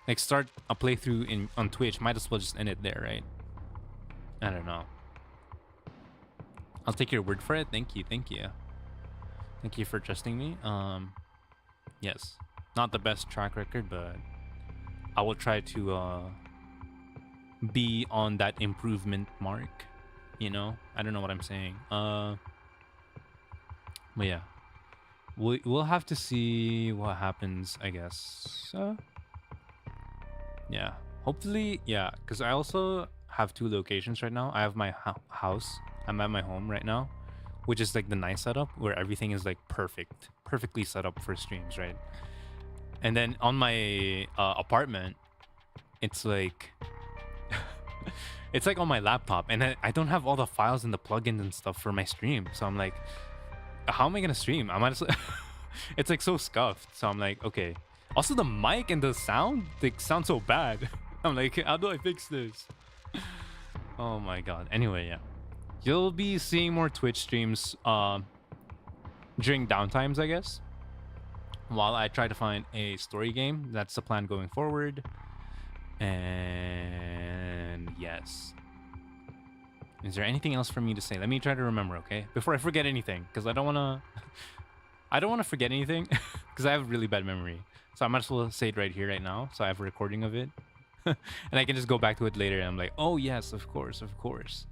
like start a playthrough in on Twitch, might as well just end it there, right? I don't know. I'll take your word for it. Thank you, thank you. Thank you for trusting me. Yes. Not the best track record, but I will try to be on that improvement mark. You know? I don't know what I'm saying. But yeah. We'll have to see what happens, I guess. Yeah. Hopefully, yeah. Because I also have 2 locations right now. I have my house. I'm at my home right now, which is like the nice setup where everything is like perfectly set up for streams, right? And then on my apartment, it's like it's like on my laptop, and I don't have all the files and the plugins and stuff for my stream. So I'm like, how am I gonna stream? I might as well it's like so scuffed. So I'm like, okay. Also the mic and the sound, they sound so bad. I'm like, how do I fix this? Oh my god. Anyway, yeah. You'll be seeing more Twitch streams during downtimes, I guess. While I try to find a story game. That's the plan going forward. And yes. Is there anything else for me to say? Let me try to remember, okay? Before I forget anything, because I don't want to forget anything, because I have really bad memory. So I might as well say it right here, right now. So I have a recording of it. And I can just go back to it later and I'm like, oh yes, of course, of course.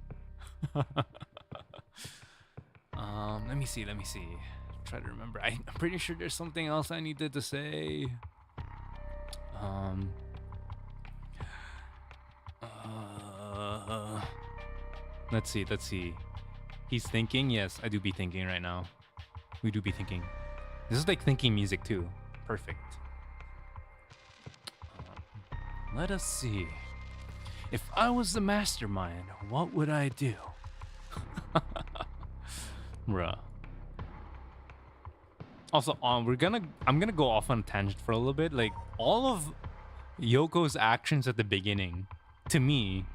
Let me see. Try to remember. I'm pretty sure there's something else I needed to say. Let's see. He's thinking. Yes, I do be thinking right now. We do be thinking. This is like thinking music too. Perfect. Let us see. If I was the mastermind, what would I do? Bruh. Also, I'm gonna go off on a tangent for a little bit. Like all of Yoko's actions at the beginning, to me,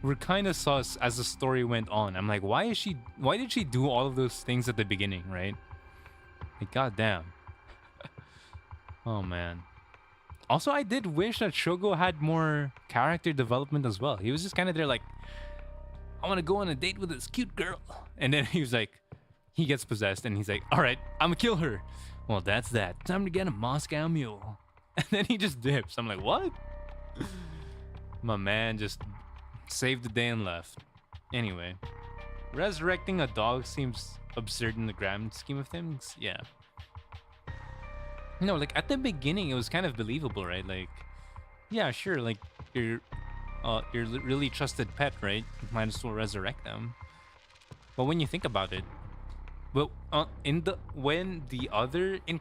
were kind of sus as the story went on. I'm like, why did she do all of those things at the beginning, right? Like, goddamn. Oh man. Also, I did wish that Shogo had more character development as well. He was just kind of there like, I want to go on a date with this cute girl. And then he was like, he gets possessed and he's like, all right, I'm gonna kill her. Well, that's that. Time to get a Moscow mule. And then he just dips. I'm like, what? My man just saved the day and left. Anyway, resurrecting a dog seems absurd in the grand scheme of things. Yeah. No, like at the beginning, it was kind of believable, right? Like, yeah, sure. Like your really trusted pet, right? Might as well resurrect them. But when you think about it, well, in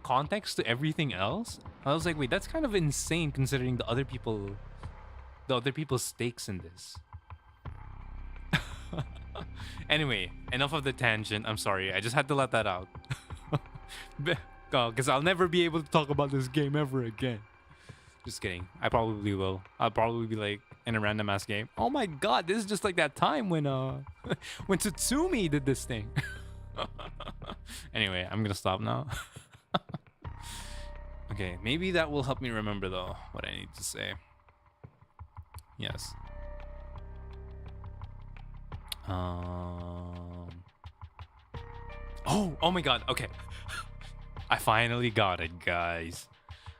context to everything else, I was like, wait, that's kind of insane considering the other people's stakes in this. Anyway, enough of the tangent. I'm sorry. I just had to let that out. Because I'll never be able to talk about this game ever again. Just kidding. I probably will. I'll probably be like in a random ass game. Oh my god, this is just like that time when when Tsutsumi did this thing. Anyway, I'm gonna stop now. Okay, maybe that will help me remember though what I need to say. Yes. Oh my god. Okay. I finally got it, guys.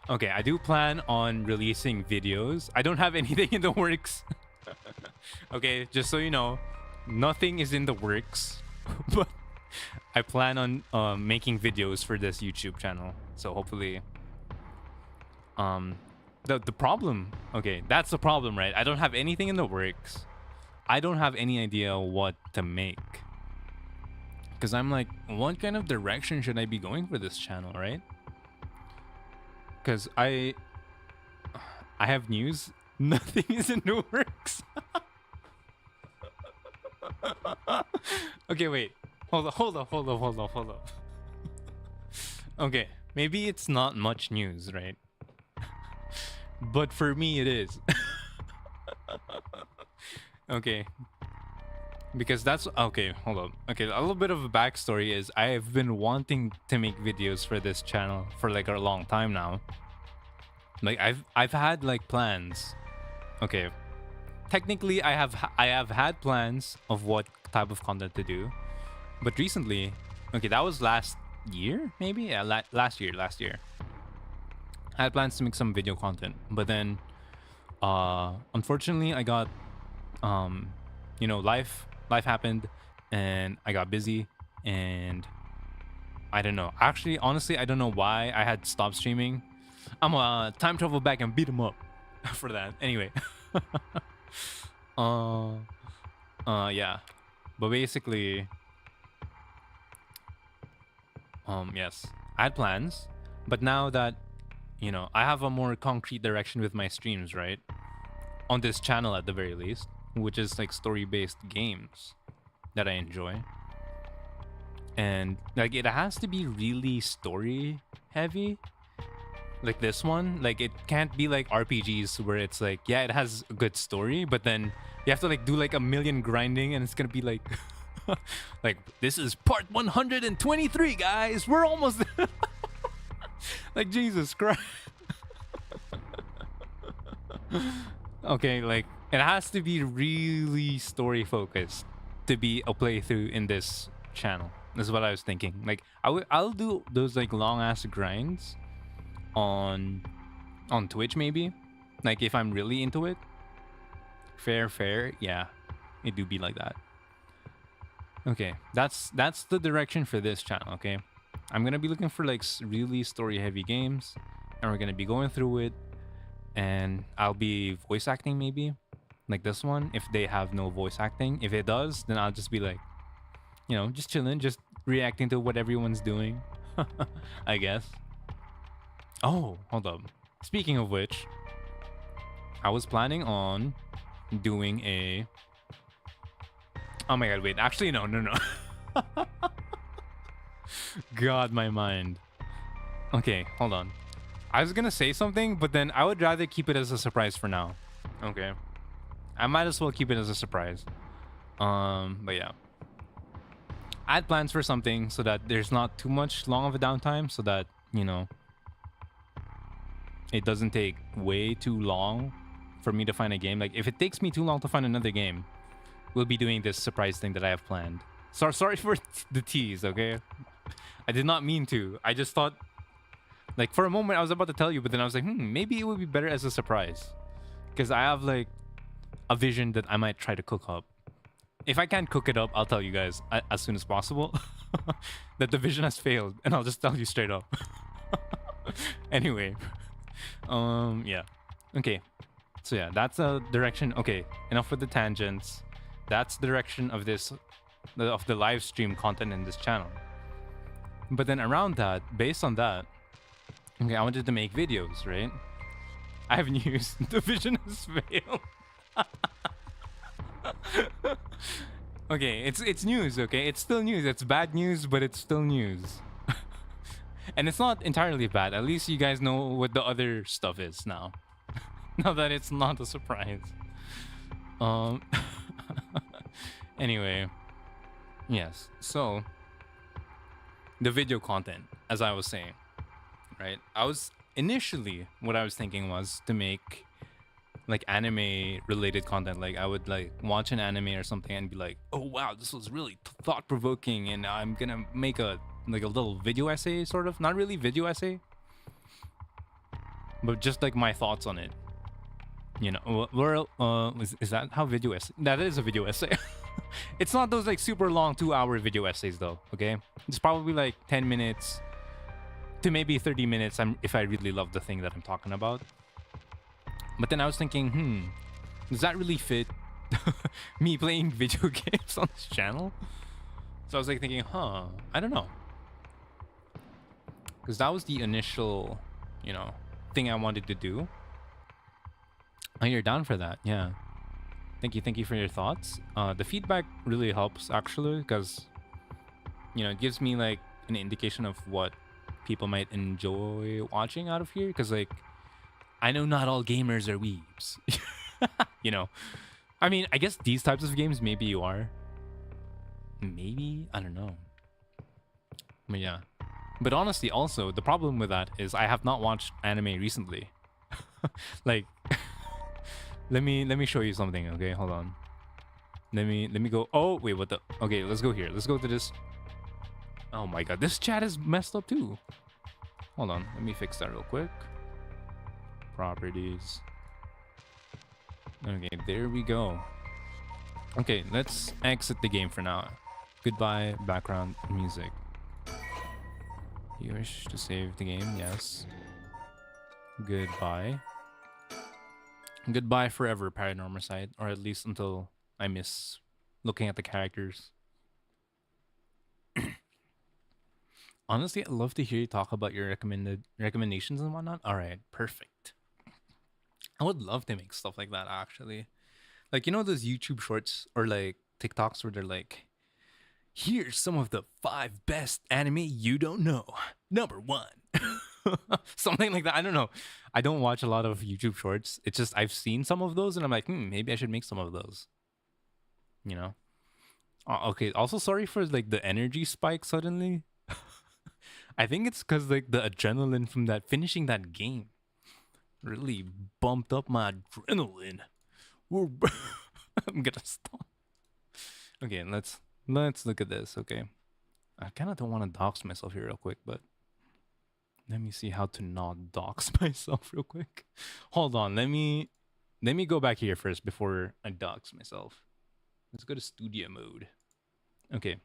Okay, I do plan on releasing videos. I don't have anything in the works. Okay, just so you know, nothing is in the works. But I plan on making videos for this YouTube channel. So hopefully the problem, okay, that's the problem, right? I don't have anything in the works. I don't have any idea what to make. Because I'm like, what kind of direction should I be going for this channel, right? Because I have news. Nothing is in the works. Okay, wait. Hold up. Okay, maybe it's not much news, right? But for me, it is. Okay. because that's okay. Hold up. Okay, a little bit of a backstory is I've been wanting to make videos for this channel for like a long time now. Like I've had like plans. Okay, technically I have had plans of what type of content to do, but recently, okay, that was last year maybe. Yeah, last year. I had plans to make some video content, but then, unfortunately, I got, life happened, and I got busy, and I don't know. Actually, honestly, I don't know why I had stopped streaming. I'm time travel back and beat him up for that. Anyway, uh, yeah, but basically, yes, I had plans, but now that I have a more concrete direction with my streams, right? On this channel at the very least, which is like story-based games that I enjoy. And like it has to be really story heavy. Like this one, like it can't be like RPGs where it's like, yeah, it has a good story, but then you have to like do like a million grinding and it's gonna be like like this is part 123, guys. We're almost there. Like Jesus Christ. Okay, like it has to be really story focused to be a playthrough in this channel. That's what I was thinking. Like I'll do those like long ass grinds on Twitch maybe. Like if I'm really into it. Fair, yeah. It do be like that. Okay, that's the direction for this channel, okay? I'm gonna be looking for like really story heavy games, and we're gonna be going through it, and I'll be voice acting maybe, like this one if they have no voice acting. If it does, then I'll just be like, just chilling, just reacting to what everyone's doing. I guess. Oh, hold up. Speaking of which, I was planning on doing a... Oh my god, wait. Actually, no. God, my mind. Okay, hold on. I was gonna say something, but then I would rather keep it as a surprise for now. Okay. I might as well keep it as a surprise. But yeah. I had plans for something so that there's not too much long of a downtime, so that, it doesn't take way too long for me to find a game. Like, if it takes me too long to find another game, we'll be doing this surprise thing that I have planned. Sorry for the tease, okay? I did not mean to. I just thought, like, for a moment I was about to tell you, but then I was like, maybe it would be better as a surprise. Because I have, like, a vision that I might try to cook up. If I can't cook it up, I'll tell you guys as soon as possible that the vision has failed, and I'll just tell you straight up. Anyway, yeah. Okay. So yeah, that's a direction. Okay, enough with the tangents. That's the direction of the live stream content in this channel. But then around that, based on that, okay, I wanted to make videos, right? I have news. The vision has failed. Okay, it's news, okay? It's still news. It's bad news, but it's still news. And it's not entirely bad. At least you guys know what the other stuff is now. Now that it's not a surprise. Anyway. Yes. So the video content, as I was saying, right? Initially what I was thinking was to make like anime related content. Like I would like watch an anime or something and be like, oh wow, this was really thought provoking, and I'm gonna make a little video essay, sort of. Not really video essay, but just like my thoughts on it. Is that how video essay? That is a video essay. It's not those like super long 2-hour video essays though, okay? It's probably like 10 minutes to maybe 30 minutes if I really love the thing that I'm talking about. But then I was thinking, does that really fit me playing video games on this channel? So I was like thinking, I don't know. Because that was the initial, thing I wanted to do. Oh, you're down for that, yeah. Thank you for your thoughts. The feedback really helps actually, because it gives me like an indication of what people might enjoy watching out of here. Because like, I know not all gamers are weebs. I mean, I guess these types of games maybe you are, Maybe, I don't know. But yeah. But honestly, also the problem with that is I have not watched anime recently. Like, let me show you something. Okay, hold on. Let me go. Oh wait, what the? Okay, let's go here. Let's go to this. Oh my god, this chat is messed up too. Hold on, let me fix that real quick. Properties. Okay, there we go. Okay, let's exit the game for now. Goodbye, background music. You wish to save the game? Yes. Goodbye. Goodbye forever, Paranormasight, or at least until I miss looking at the characters. Honestly, I'd love to hear you talk about your recommendations and whatnot. All right, perfect. I would love to make stuff like that actually. Like, you know those YouTube shorts or like TikToks where they're like, here's some of the 5 best anime you don't know. Number 1. Something like that. I don't know. I don't watch a lot of YouTube shorts. It's just I've seen some of those and I'm like, maybe I should make some of those. You know? Okay. Also, sorry for like the energy spike suddenly. I think it's because like the adrenaline from that finishing that game really bumped up my adrenaline. I'm gonna stop. Okay, let's look at this. Okay, I kind of don't want to dox myself here real quick, but let me see how to not dox myself real quick. Hold on, let me go back here first before I dox myself. Let's go to studio mode. Okay,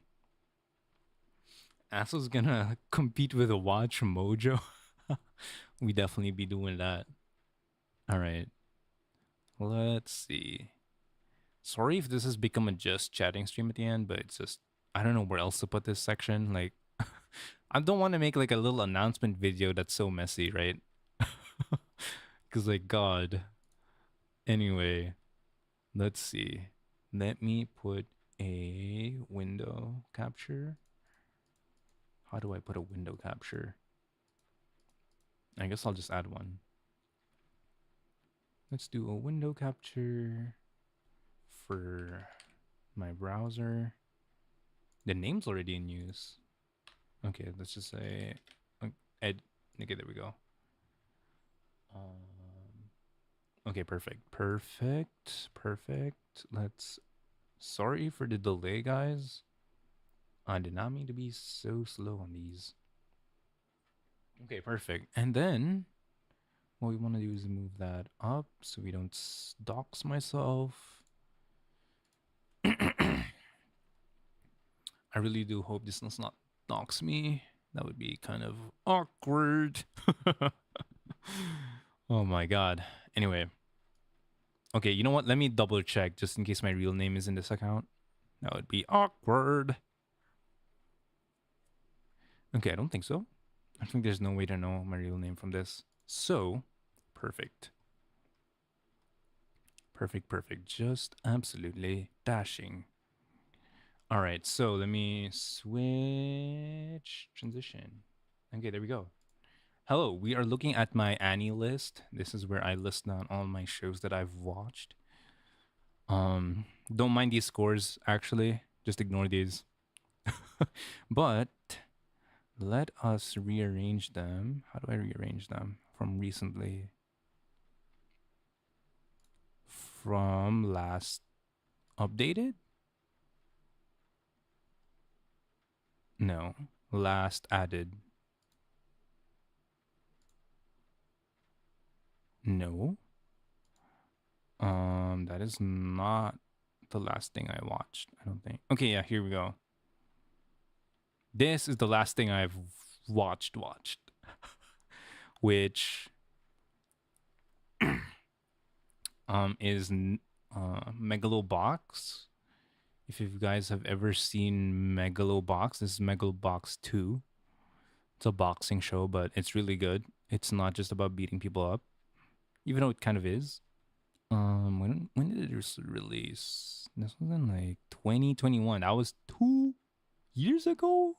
Asso's gonna compete with a watch Mojo. We definitely be doing that. All right, let's see. Sorry if this has become a just chatting stream at the end, but it's just I don't know where else to put this section. Like, I don't want to make like a little announcement video that's so messy, right? Because like God. Anyway, let's see. Let me put a window capture. How do I put a window capture? I guess I'll just add one. Let's do a window capture for my browser. The name's already in use. Okay, let's just say Ed. Okay, there we go. Okay, perfect. Let's. Sorry for the delay, guys. I did not mean to be so slow on these. Okay, perfect. And then what we want to do is move that up so we don't dox myself. I really do hope this does not dox me. That would be kind of awkward. Oh my god. Anyway. Okay, you know what? Let me double check just in case my real name is in this account. That would be awkward. Okay, I don't think so. I think there's no way to know my real name from this. So, perfect. Perfect. Just absolutely dashing. All right, so let me switch transition. Okay, there we go. Hello, we are looking at my Annie list. This is where I list down all my shows that I've watched. Don't mind these scores actually. Just ignore these. But let us rearrange them. How do I rearrange them? From recently. From last updated? No. Last added. No. That is not the last thing I watched, I don't think. Okay, yeah, here we go. This is the last thing I've watched. Which is Megalobox. If you guys have ever seen Megalobox, this is Megalobox 2. It's a boxing show, but it's really good. It's not just about beating people up, even though it kind of is. When did it release? This was in like 2021. That was 2 years ago.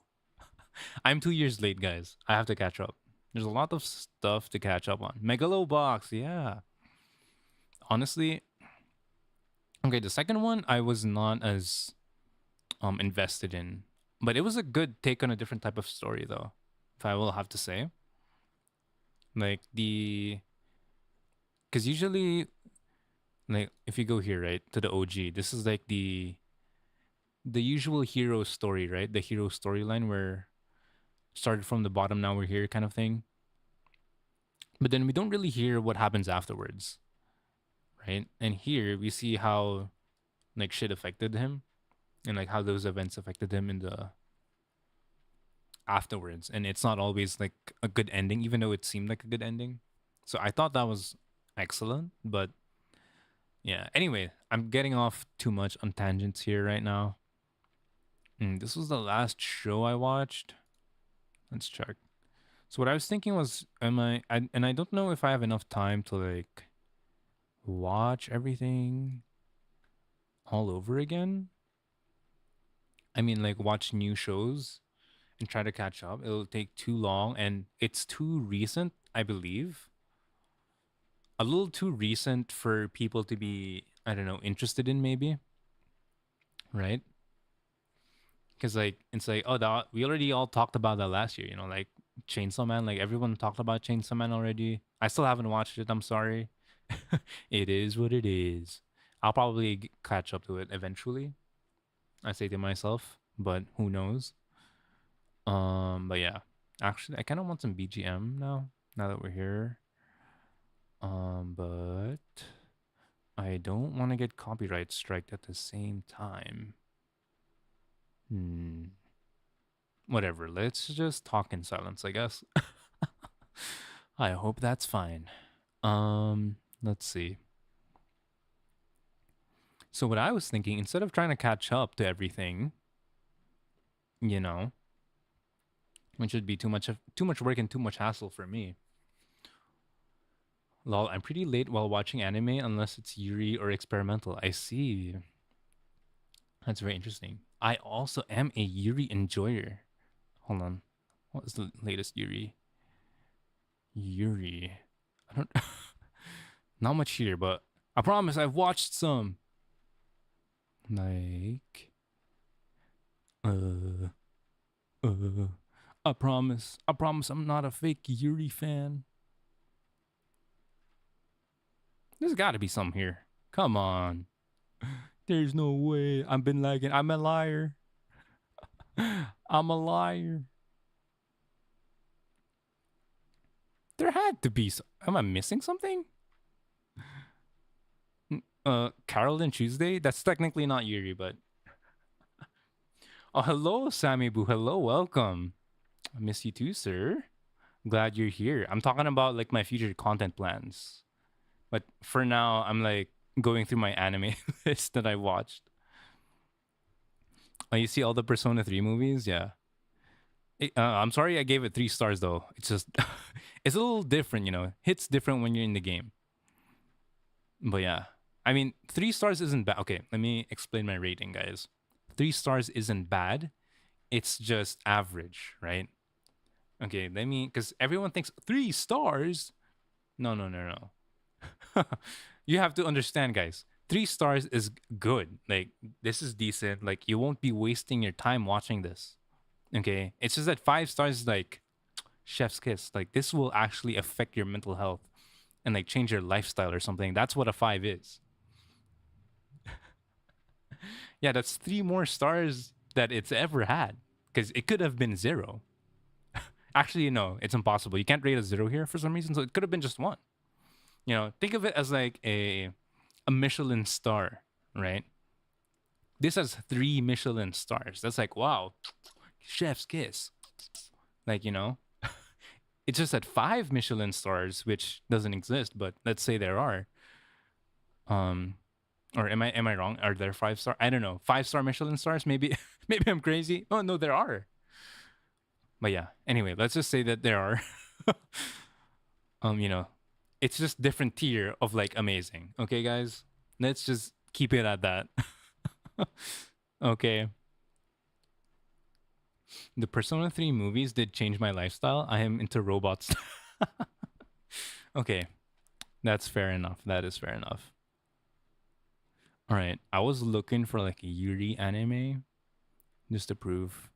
I'm 2 years late, guys. I have to catch up. There's a lot of stuff to catch up on. Megalobox, yeah. Honestly, okay, the second one I was not as invested in. But it was a good take on a different type of story though, if I will have to say. Like the because usually like if you go here, right, to the OG, this is like the usual hero story, right? The hero storyline where started from the bottom, now we're here kind of thing. But then we don't really hear what happens afterwards, right? And here we see how like shit affected him and like how those events affected him in the afterwards. And it's not always like a good ending, even though it seemed like a good ending. So I thought that was excellent, but yeah. Anyway, I'm getting off too much on tangents here right now. This was the last show I watched. Let's check. So what I was thinking was, and I don't know if I have enough time to like watch everything all over again. I mean, like watch new shows and try to catch up. It'll take too long, and it's too recent, I believe. A little too recent for people to be, I don't know, interested in maybe, right? Because like it's like, oh, we already all talked about that last year, like Chainsaw Man. Like everyone talked about Chainsaw Man already. I still haven't watched it. I'm sorry. It is what it is. I'll probably catch up to it eventually. I say to myself, but who knows? But yeah, actually, I kind of want some BGM now. Now that we're here. But I don't want to get copyright striked at the same time. Whatever. Let's just talk in silence, I guess. I hope that's fine. Let's see. So what I was thinking, instead of trying to catch up to everything, you know, which would be too much work and too much hassle for me. Lol, I'm pretty late while watching anime unless it's Yuri or experimental. I see. That's very interesting. I also am a Yuri enjoyer. Hold on. What is the latest Yuri? Yuri. I don't not much here, but I promise I've watched some. Like uh uh I promise. I promise I'm not a fake Yuri fan. There's gotta be some here. Come on. There's no way. I've been lagging. I'm a liar. I'm a liar. There had to be some. Am I missing something? Carol and Tuesday? That's technically not Yuri, but oh, hello, Sammy Boo. Hello, welcome. I miss you too, sir. Glad you're here. I'm talking about like my future content plans. But for now, I'm like going through my anime list that I watched. Oh, you see all the Persona 3 movies? Yeah. I'm sorry I gave it 3 stars though. It's just, it's a little different, Hits different when you're in the game. But yeah. I mean, 3 stars isn't bad. Okay, let me explain my rating, guys. 3 stars isn't bad. It's just average, right? Okay, because everyone thinks 3 stars. No, no, no, no. You have to understand, guys. 3 stars is good. Like, this is decent. Like, you won't be wasting your time watching this. Okay, it's just that 5 stars is like chef's kiss. Like, this will actually affect your mental health and like change your lifestyle or something. That's what a 5 is. Yeah, that's 3 more stars that it's ever had because it could have been 0. Actually, no, it's impossible. You can't rate a 0 here for some reason, so it could have been just 1. Think of it as like a Michelin star, right? This has 3 Michelin stars. That's like, wow, chef's kiss. Like, it's just at 5 Michelin stars, which doesn't exist, but let's say there are. Or am I wrong? Are there 5 star? I don't know. 5-star Michelin stars? Maybe maybe I'm crazy. Oh no, there are. But yeah. Anyway, let's just say that there are. You know, it's just different tier of like amazing. Okay, guys? Let's just keep it at that. Okay. The Persona 3 movies did change my lifestyle. I am into robots. Okay. That's fair enough. That is fair enough. All right. I was looking for like a Yuri anime. just to prove.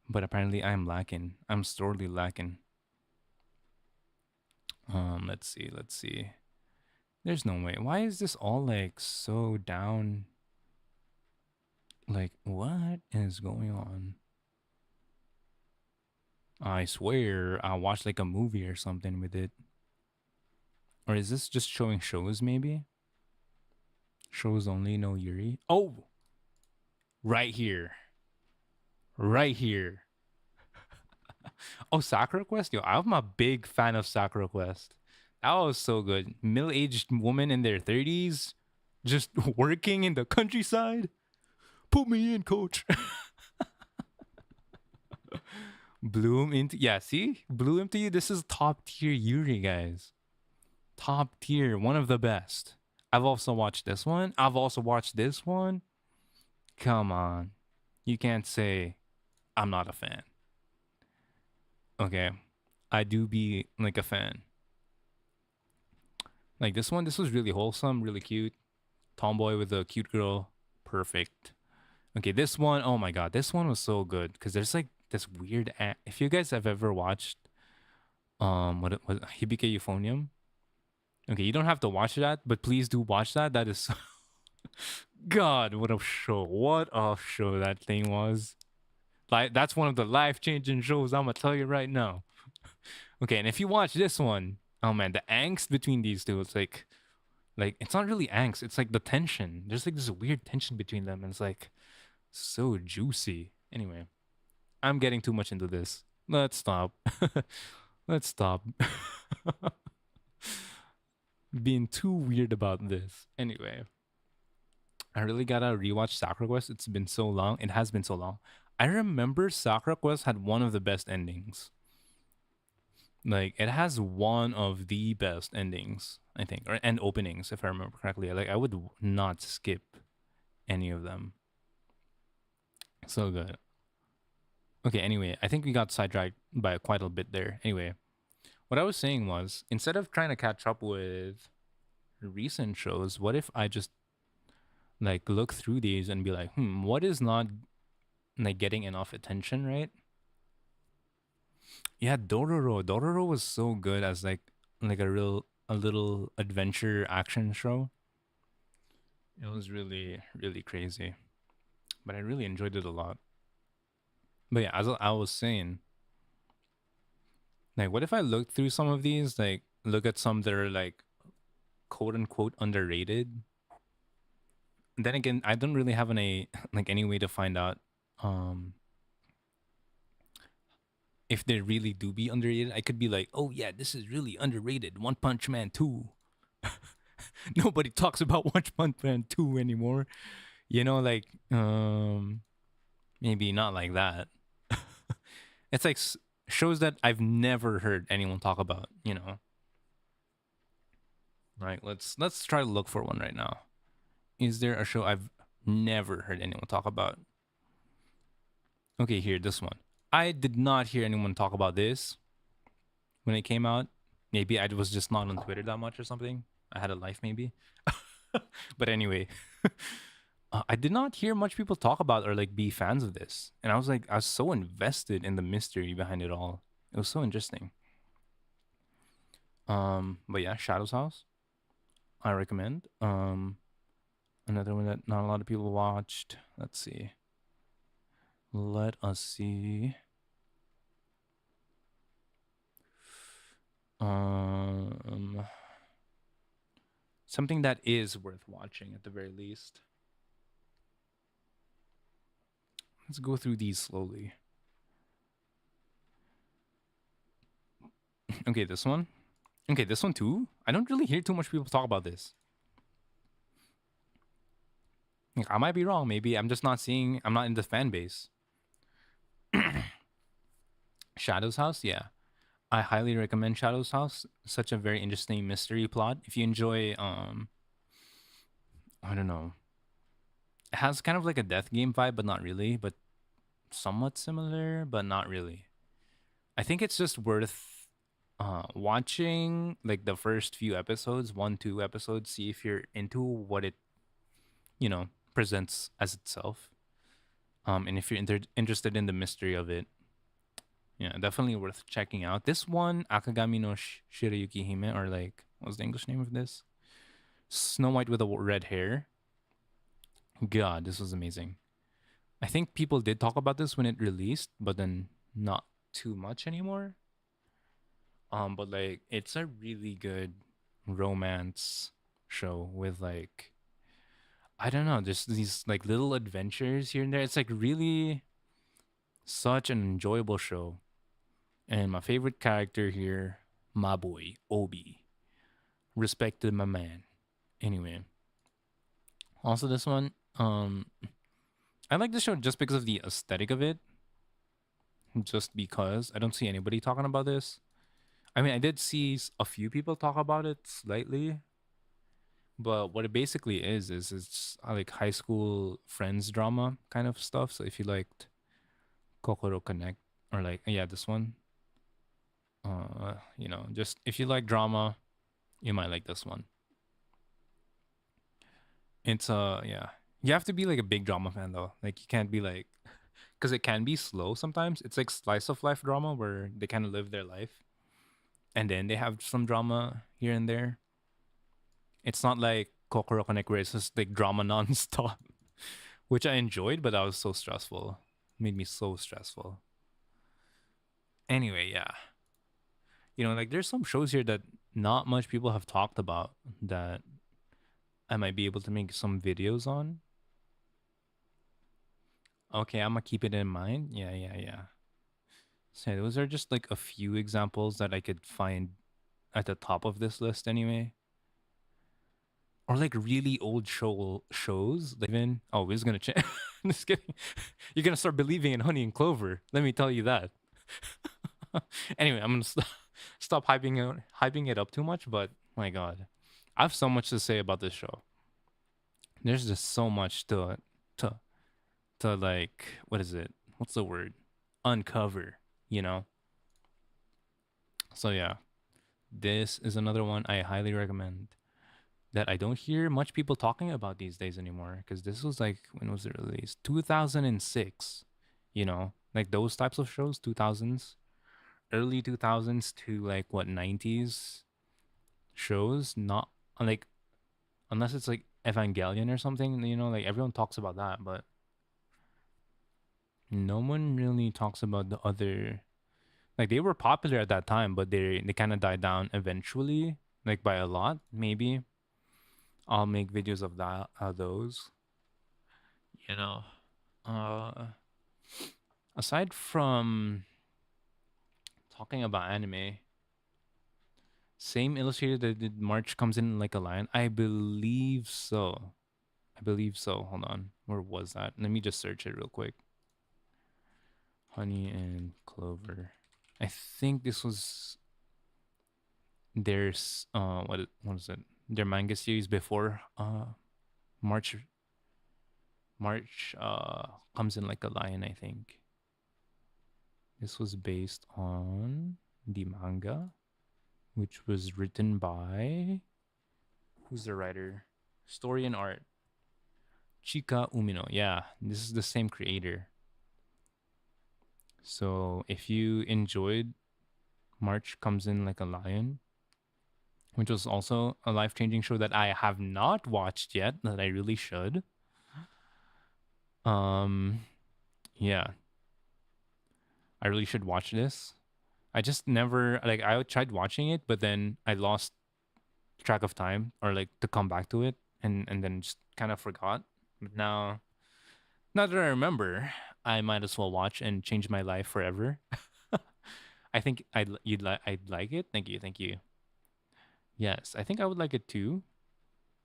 But apparently I'm lacking. I'm sorely lacking. Let's see, let's see. There's no way. Why is this all like so down? Like, what is going on? I swear I watched like a movie or something with it. Or is this just showing shows maybe? Shows only, no Yuri. Oh, right here. Right here. Oh, Sakura Quest? Yo, I'm a big fan of Sakura Quest. That was so good. Middle-aged woman in their 30s just working in the countryside. Put me in, coach. Bloom into, yeah, see? Blew into you. This is top tier Yuri, guys. Top tier, one of the best. I've also watched this one. I've also watched this one. Come on. You can't say I'm not a fan. Okay. I do be like a fan. Like this one, this was really wholesome, really cute. Tomboy with a cute girl. Perfect. Okay, this one, oh my god, this one was so good because there's like this weird if you guys have ever watched what it was, Hibike Euphonium. Okay, you don't have to watch that, but please do watch that. That is God, what a show. What a show that thing was. Like that's one of the life-changing shows I'm gonna tell you right now. Okay, and if you watch this one, oh man, the angst between these two, it's like it's not really angst, it's like the tension. There's like this weird tension between them, and it's like so juicy. Anyway, I'm getting too much into this. Let's stop. Let's stop being too weird about this. Anyway, I really gotta rewatch Sakura Quest. It's been so long. It has been so long. I remember Sakura Quest had one of the best endings. Like it has one of the best endings, I think, or and openings, if I remember correctly. Like I would not skip any of them. So good. Okay, anyway, I think we got sidetracked by quite a bit there. Anyway, what I was saying was instead of trying to catch up with recent shows, what if I just like look through these and be like, what is not like getting enough attention, right? Yeah, Dororo. Dororo was so good as like a little adventure action show. It was really really crazy, but I really enjoyed it a lot. But yeah, as I was saying, like, what if I look through some of these, like, look at some that are like quote unquote underrated? And then again, I don't really have any like any way to find out um if they really do be underrated. I could be like, oh yeah, this is really underrated. One Punch Man 2. Nobody talks about One Punch Man 2 anymore. You know, like maybe not like that. It's like shows that I've never heard anyone talk about, you know. Right, let's try to look for one right now. Is there a show I've never heard anyone talk about? Okay, here, this one. I did not hear anyone talk about this when it came out. Maybe I was just not on Twitter that much or something. I had a life, maybe. But anyway, I did not hear much people talk about or like be fans of this. And I was like, I was so invested in the mystery behind it all. It was so interesting. But yeah, Shadow's House, I recommend. Another one that not a lot of people watched. Let's see. Let us see. Um, Something that is worth watching at the very least. Let's go through these slowly. Okay, this one. Okay, this one too. I don't really hear too much people talk about this. Like, I might be wrong. Maybe I'm just not seeing. I'm not in the fan base. Shadow's House, yeah. I highly recommend Shadow's House. Such a very interesting mystery plot. If you enjoy, I don't know. It has kind of like a death game vibe, but not really. But somewhat similar, but not really. I think it's just worth watching like the first few episodes, 1, 2 episodes, see if you're into what it, you know, presents as itself. And if you're interested in the mystery of it, yeah, definitely worth checking out. This one, Akagami no Shirayuki Hime, or like, what's the English name of this? Snow White with the red hair. God, this was amazing. I think people did talk about this when it released, but then not too much anymore. But like, it's a really good romance show with like, I don't know, just these like little adventures here and there. It's like really such an enjoyable show. And my favorite character here, my boy, Obi. Respect to my man. Anyway, also this one, I like the show just because of the aesthetic of it. Just because I don't see anybody talking about this. I mean, I did see a few people talk about it slightly, but what it basically is it's like high school friends drama kind of stuff. So if you liked Kokoro Connect or like yeah, this one, just if you like drama, you might like this one. It's yeah. You have to be like a big drama fan though. Like you can't be like because it can be slow sometimes. It's like slice of life drama where they kind of live their life and then they have some drama here and there. It's not like Kokoro Connect where it's just like drama nonstop, which I enjoyed, but that was so stressful. Made me so stressful. Anyway, yeah. Like there's some shows here that not much people have talked about that I might be able to make some videos on. Okay, I'm gonna keep it in mind. Yeah, yeah, yeah. So those are just like a few examples that I could find at the top of this list anyway. Or like really old shows. Like even we're just gonna change. Just kidding. You're gonna start believing in Honey and Clover. Let me tell you that. Anyway, I'm gonna stop hyping it up too much. But my God, I have so much to say about this show. There's just so much to to like what is it? What's the word? Uncover. You know. So yeah, this is another one I highly recommend that I don't hear much people talking about these days anymore. Because this was like when was it released? 2006. Like those types of shows, 2000s, early 2000s to like what 90s shows. Not like unless it's like Evangelion or something. Like everyone talks about that, but no one really talks about the other. Like they were popular at that time, but they kind of died down eventually, like by a lot. Maybe I'll make videos of those. You know, uh, aside from talking about anime, same illustrator that did March comes in like a lion. I believe so. I believe so. Hold on, where was that? Let me just search it real quick. Honey and Clover. I think this was there's what is it? Their manga series before March March comes in like a lion, I think. This was based on the manga, which was written by who's the writer? Story and art. Chika Umino. Yeah, this is the same creator. So if you enjoyed March Comes in Like a Lion, which was also a life changing show that I have not watched yet, that I really should. Um, yeah, I really should watch this. I just never like I tried watching it, but then I lost track of time or like to come back to it, and then just kind of forgot. But now that I remember, I might as well watch and change my life forever. I think I'd like it. Thank you, thank you. Yes, I think I would like it too,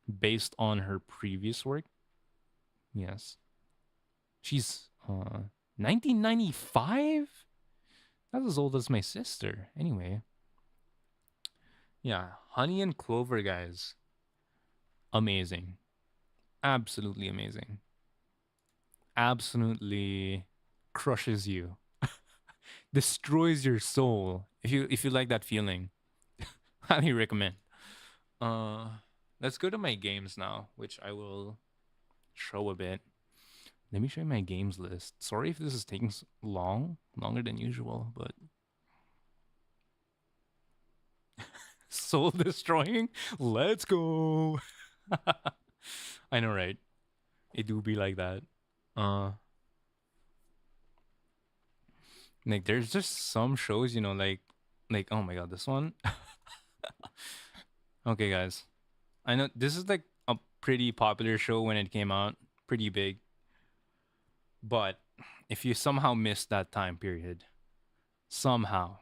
based on her previous work. Yes, she's 1995. That's as old as my sister. Anyway, yeah, Honey and Clover, guys, amazing, absolutely amazing, absolutely crushes you, destroys your soul. If you like that feeling, highly recommend. Uh, let's go to my games now, which I will show a bit. Let me show you my games list. Sorry if this is taking longer than usual, but soul destroying. Let's go. I know, right? It do be like that. Uh, like there's just some shows, like oh my god, this one. Okay, guys, I know this is like a pretty popular show when it came out, pretty big. But if you somehow missed that time period, somehow,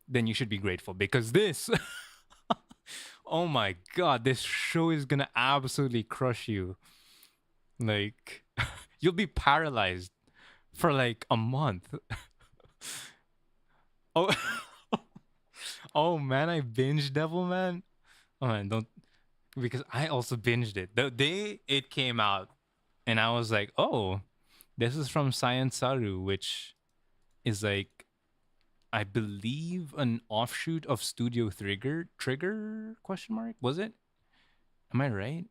then you should be grateful because this, oh my god, this show is gonna absolutely crush you. Like, you'll be paralyzed for like a month. Oh, oh man, I binged Devilman. Oh man, don't because I also binged it the day it came out, and I was like, oh, this is from Science Saru, which is like I believe an offshoot of Studio Trigger question mark, was it? Am I right?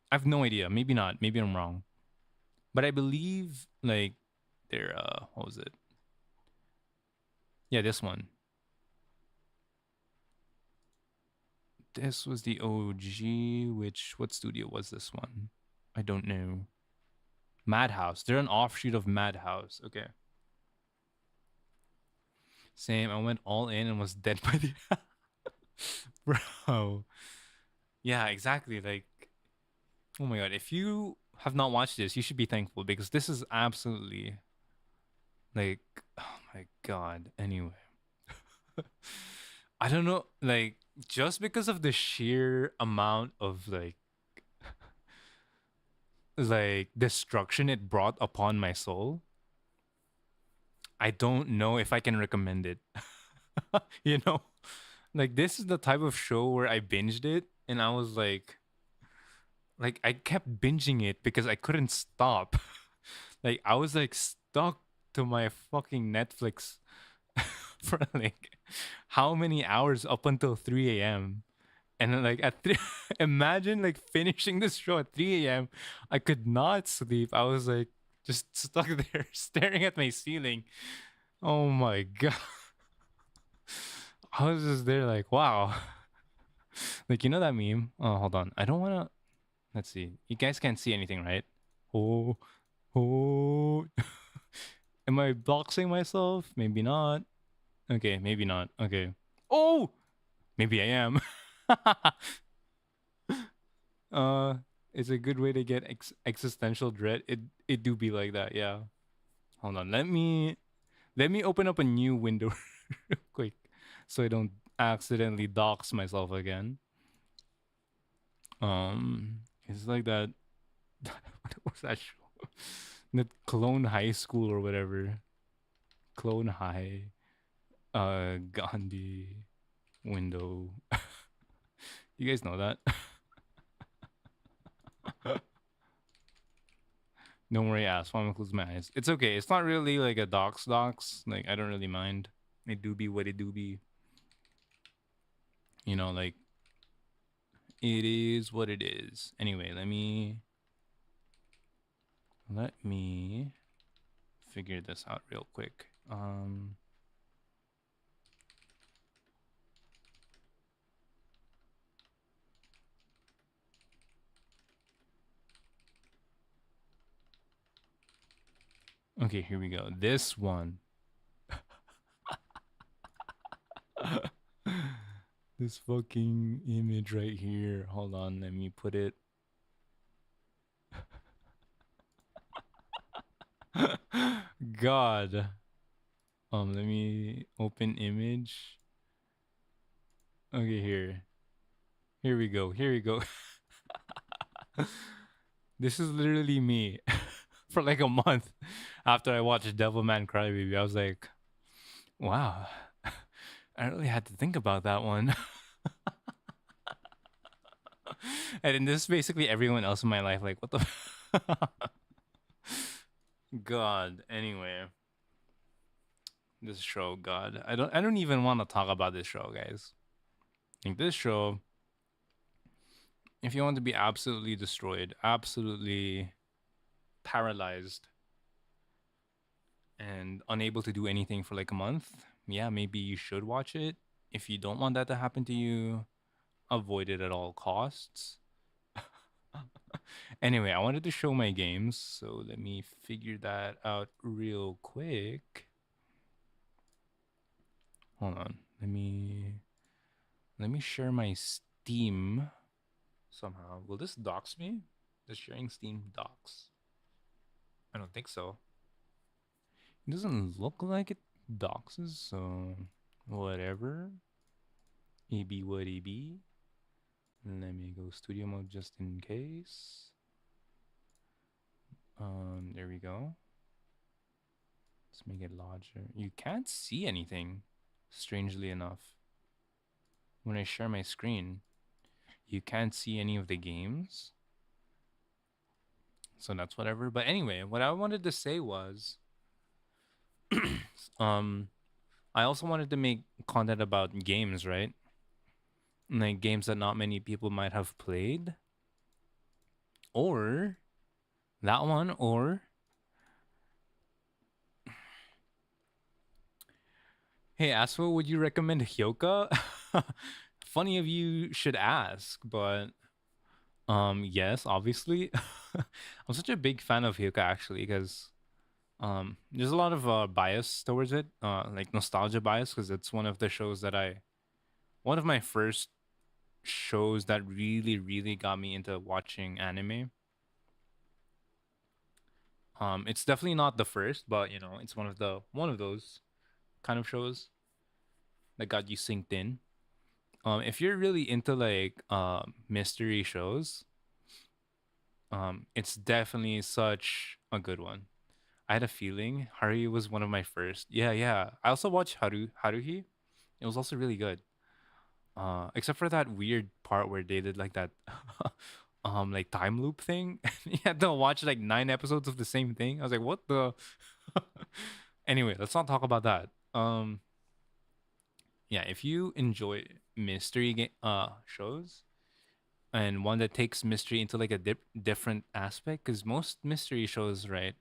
I've no idea. Maybe not. Maybe I'm wrong. But I believe like they're what was it? Yeah, this one. This was the OG, which what studio was this one? I don't know. Madhouse. They're an offshoot of Madhouse. Okay. Same. I went all in and was dead by the bro. Yeah, exactly. Like, oh my god. If you have not watched this, you should be thankful because this is absolutely like, oh my god. Anyway, I don't know. Like, just because of the sheer amount of like destruction it brought upon my soul, I don't know if I can recommend it. you know, like this is the type of show where I binged it and I was like I kept binging it because I couldn't stop. Like I was like stuck to my fucking Netflix for like how many hours up until 3 a.m. And then like at 3 imagine like finishing this show at 3 a.m. I could not sleep. I was like just stuck there staring at my ceiling. Oh my god. I was just there like, wow. Like you know that meme? Oh, hold on. I don't wanna let's see. You guys can't see anything, right? Oh, oh. Am I boxing myself? Maybe not. Okay, maybe not. Okay. Oh, maybe I am. uh, it's a good way to get existential dread. It do be like that. Yeah. Hold on. Let me open up a new window real quick, so I don't accidentally dox myself again. It's like that. What was that show? That Clone High School or whatever. Clone High. Gandhi window. You guys know that? Don't worry, ass. While I'm close my eyes. It's okay. It's not really like a dox. Like I don't really mind. It do be what it do be. Like it is what it is. Anyway, let me figure this out real quick. Okay, here we go. This one. This fucking image right here. Hold on, let me put it. God. Let me open image. Okay, here. Here we go. Here we go. This is literally me for like a month after I watched Devilman Crybaby. I was like, wow, I really had to think about that one. And then this is basically everyone else in my life. Like, what the God. Anyway, this show, God, I don't even want to talk about this show, guys. Like this show, if you want to be absolutely destroyed, absolutely paralyzed and unable to do anything for like a month, yeah, maybe you should watch it. If you don't want that to happen to you, avoid it at all costs. Anyway, I wanted to show my games, so let me figure that out real quick. Hold on. Let me share my Steam somehow. Will this dox me? Does sharing Steam dox? I don't think so. It doesn't look like it doxes, so whatever. EB what EB. Let me go studio mode just in case. There we go. Let's make it larger. You can't see anything, strangely enough. When I share my screen, you can't see any of the games. So that's whatever. But anyway, what I wanted to say was um I also wanted to make content about games, right? Like games that not many people might have played. Or that one, or hey, Aswo, would you recommend Hyoka? Funny of you should ask, but yes, obviously. I'm such a big fan of Hyoka actually, because there's a lot of bias towards it, like nostalgia bias, because it's one of the shows that one of my first shows that really, really got me into watching anime. It's definitely not the first, but you know, it's one of those kind of shows that got you synced in. If you're really into like mystery shows, it's definitely such a good one. I had a feeling Haru was one of my first. Yeah, yeah. I also watched Haruhi. It was also really good. Except for that weird part where they did like that like time loop thing. You had to watch like 9 episodes of the same thing. I was like, what the anyway, let's not talk about that. Yeah, if you enjoy shows and one that takes mystery into like a different aspect, because most mystery shows, right,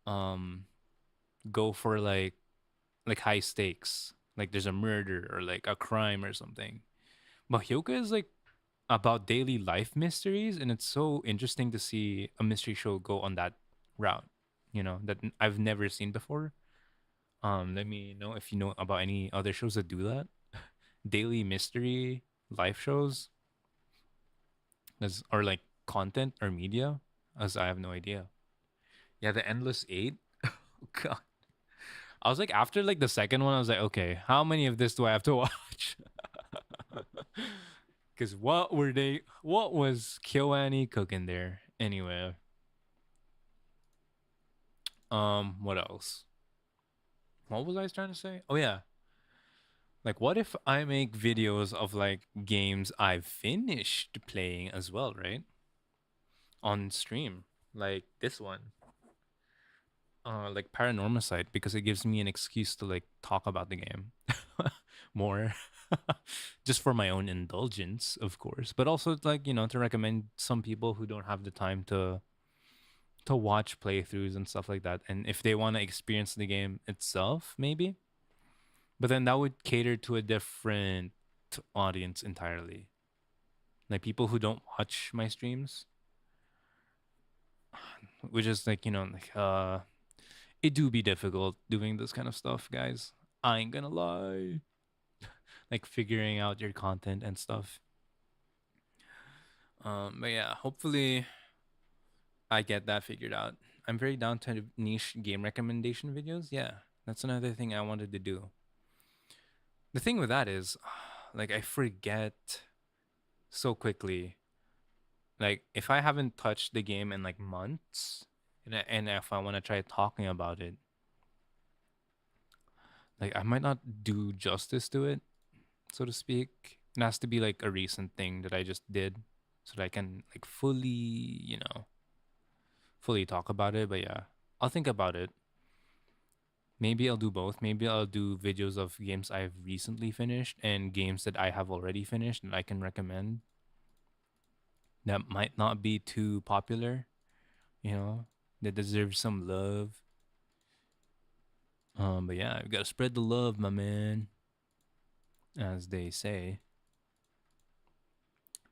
um go for like high stakes, like there's a murder or like a crime or something. But Hyoka is like about daily life mysteries, and it's so interesting to see a mystery show go on that route, you know, that I've never seen before. Let me know if you know about any other shows that do that. Daily mystery life shows, as or like content or media, as I have no idea. Yeah, the Endless Eight. God. I was like, after like the second one, I was like, okay, how many of this do I have to watch? Because what was Kyoani cooking there? Anyway, what else? What was I trying to say? Oh yeah. Like what if I make videos of like games I've finished playing as well, right? On stream. Like this one. Like Paranormasight, because it gives me an excuse to like talk about the game more. Just for my own indulgence, of course. But also like, you know, to recommend some people who don't have the time to watch playthroughs and stuff like that. And if they want to experience the game itself, maybe. But then that would cater to a different audience entirely. Like people who don't watch my streams, which is like, you know, like it do be difficult doing this kind of stuff, guys. I ain't gonna lie. Like figuring out your content and stuff. But yeah, hopefully I get that figured out. I'm very down to niche game recommendation videos. Yeah, that's another thing I wanted to do. The thing with that is, like, I forget so quickly. Like, if I haven't touched the game in like months, and if I want to try talking about it, like, I might not do justice to it, so to speak. It has to be like a recent thing that I just did so that I can like fully talk about it. But yeah, I'll think about it. Maybe I'll do both. Maybe I'll do videos of games I've recently finished and games that I have already finished and I can recommend that might not be too popular, you know, that deserves some love. But yeah, we gotta spread the love, my man, as they say.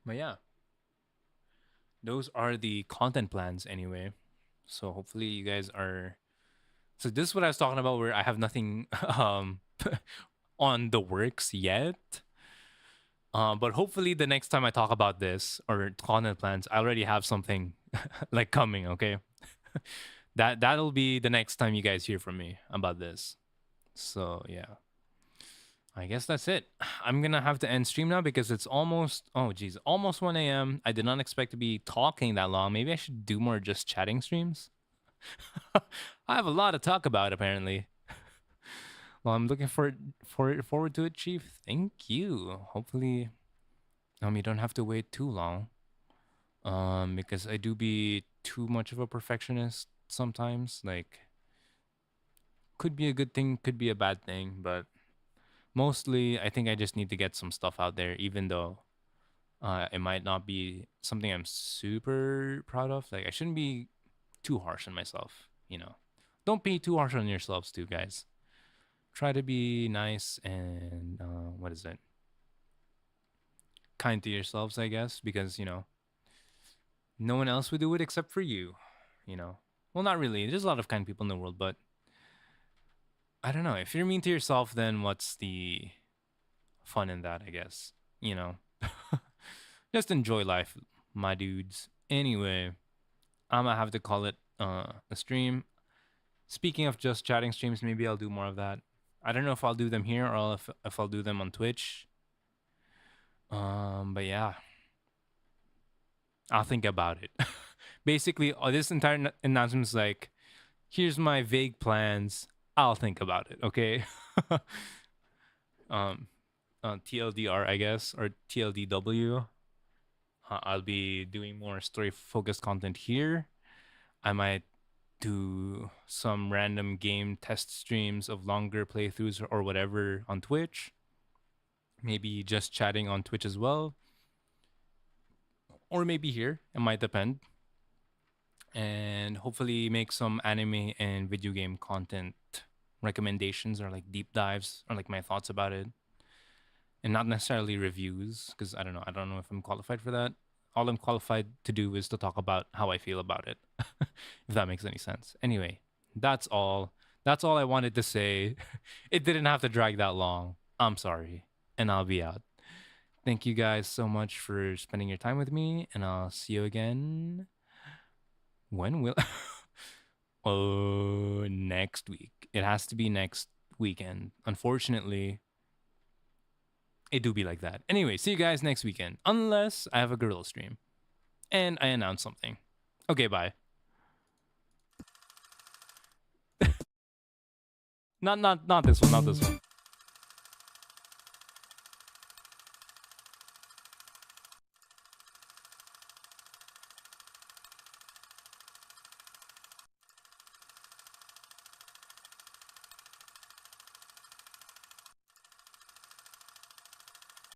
But yeah, those are the content plans anyway. So hopefully you guys are. So this is what I was talking about, where I have nothing on the works yet. But hopefully the next time I talk about this or content plans, I already have something like coming. Okay, that'll be the next time you guys hear from me about this. So yeah, I guess that's it. I'm gonna have to end stream now because it's almost almost 1 a.m. I did not expect to be talking that long. Maybe I should do more just chatting streams. I have a lot to talk about apparently. Well, I'm looking forward to it, Chief. Thank you. Hopefully, you don't have to wait too long. Because I do be too much of a perfectionist sometimes. Like, could be a good thing, could be a bad thing, but mostly I think I just need to get some stuff out there, even though it might not be something I'm super proud of. Like, I shouldn't be too harsh on myself, you know. Don't be too harsh on yourselves, too, guys. Try to be nice and what is it? Kind to yourselves, I guess, because no one else would do it except for you. You know, well, not really. There's a lot of kind people in the world, but I don't know. If you're mean to yourself, then what's the fun in that? I guess just enjoy life, my dudes. Anyway, I'm gonna have to call it a stream. Speaking of just chatting streams, maybe I'll do more of that. I don't know if I'll do them here or if I'll do them on Twitch. But yeah, I'll think about it. Basically, this entire announcement is like, here's my vague plans. I'll think about it. Okay. um, TLDR, I guess, or TLDW. I'll be doing more story focused content here. I might do some random game test streams of longer playthroughs or whatever on Twitch. Maybe just chatting on Twitch as well. Or maybe here. It might depend. And hopefully make some anime and video game content recommendations or like deep dives or like my thoughts about it. And not necessarily reviews, because I don't know. I don't know if I'm qualified for that. All I'm qualified to do is to talk about how I feel about it, if that makes any sense. Anyway, that's all. That's all I wanted to say. It didn't have to drag that long. I'm sorry. And I'll be out. Thank you guys so much for spending your time with me, and I'll see you again. When will? Oh, next week. It has to be next weekend. Unfortunately, it do be like that. Anyway, see you guys next weekend. Unless I have a gorilla stream and I announce something. Okay, bye. Not this one, not this one.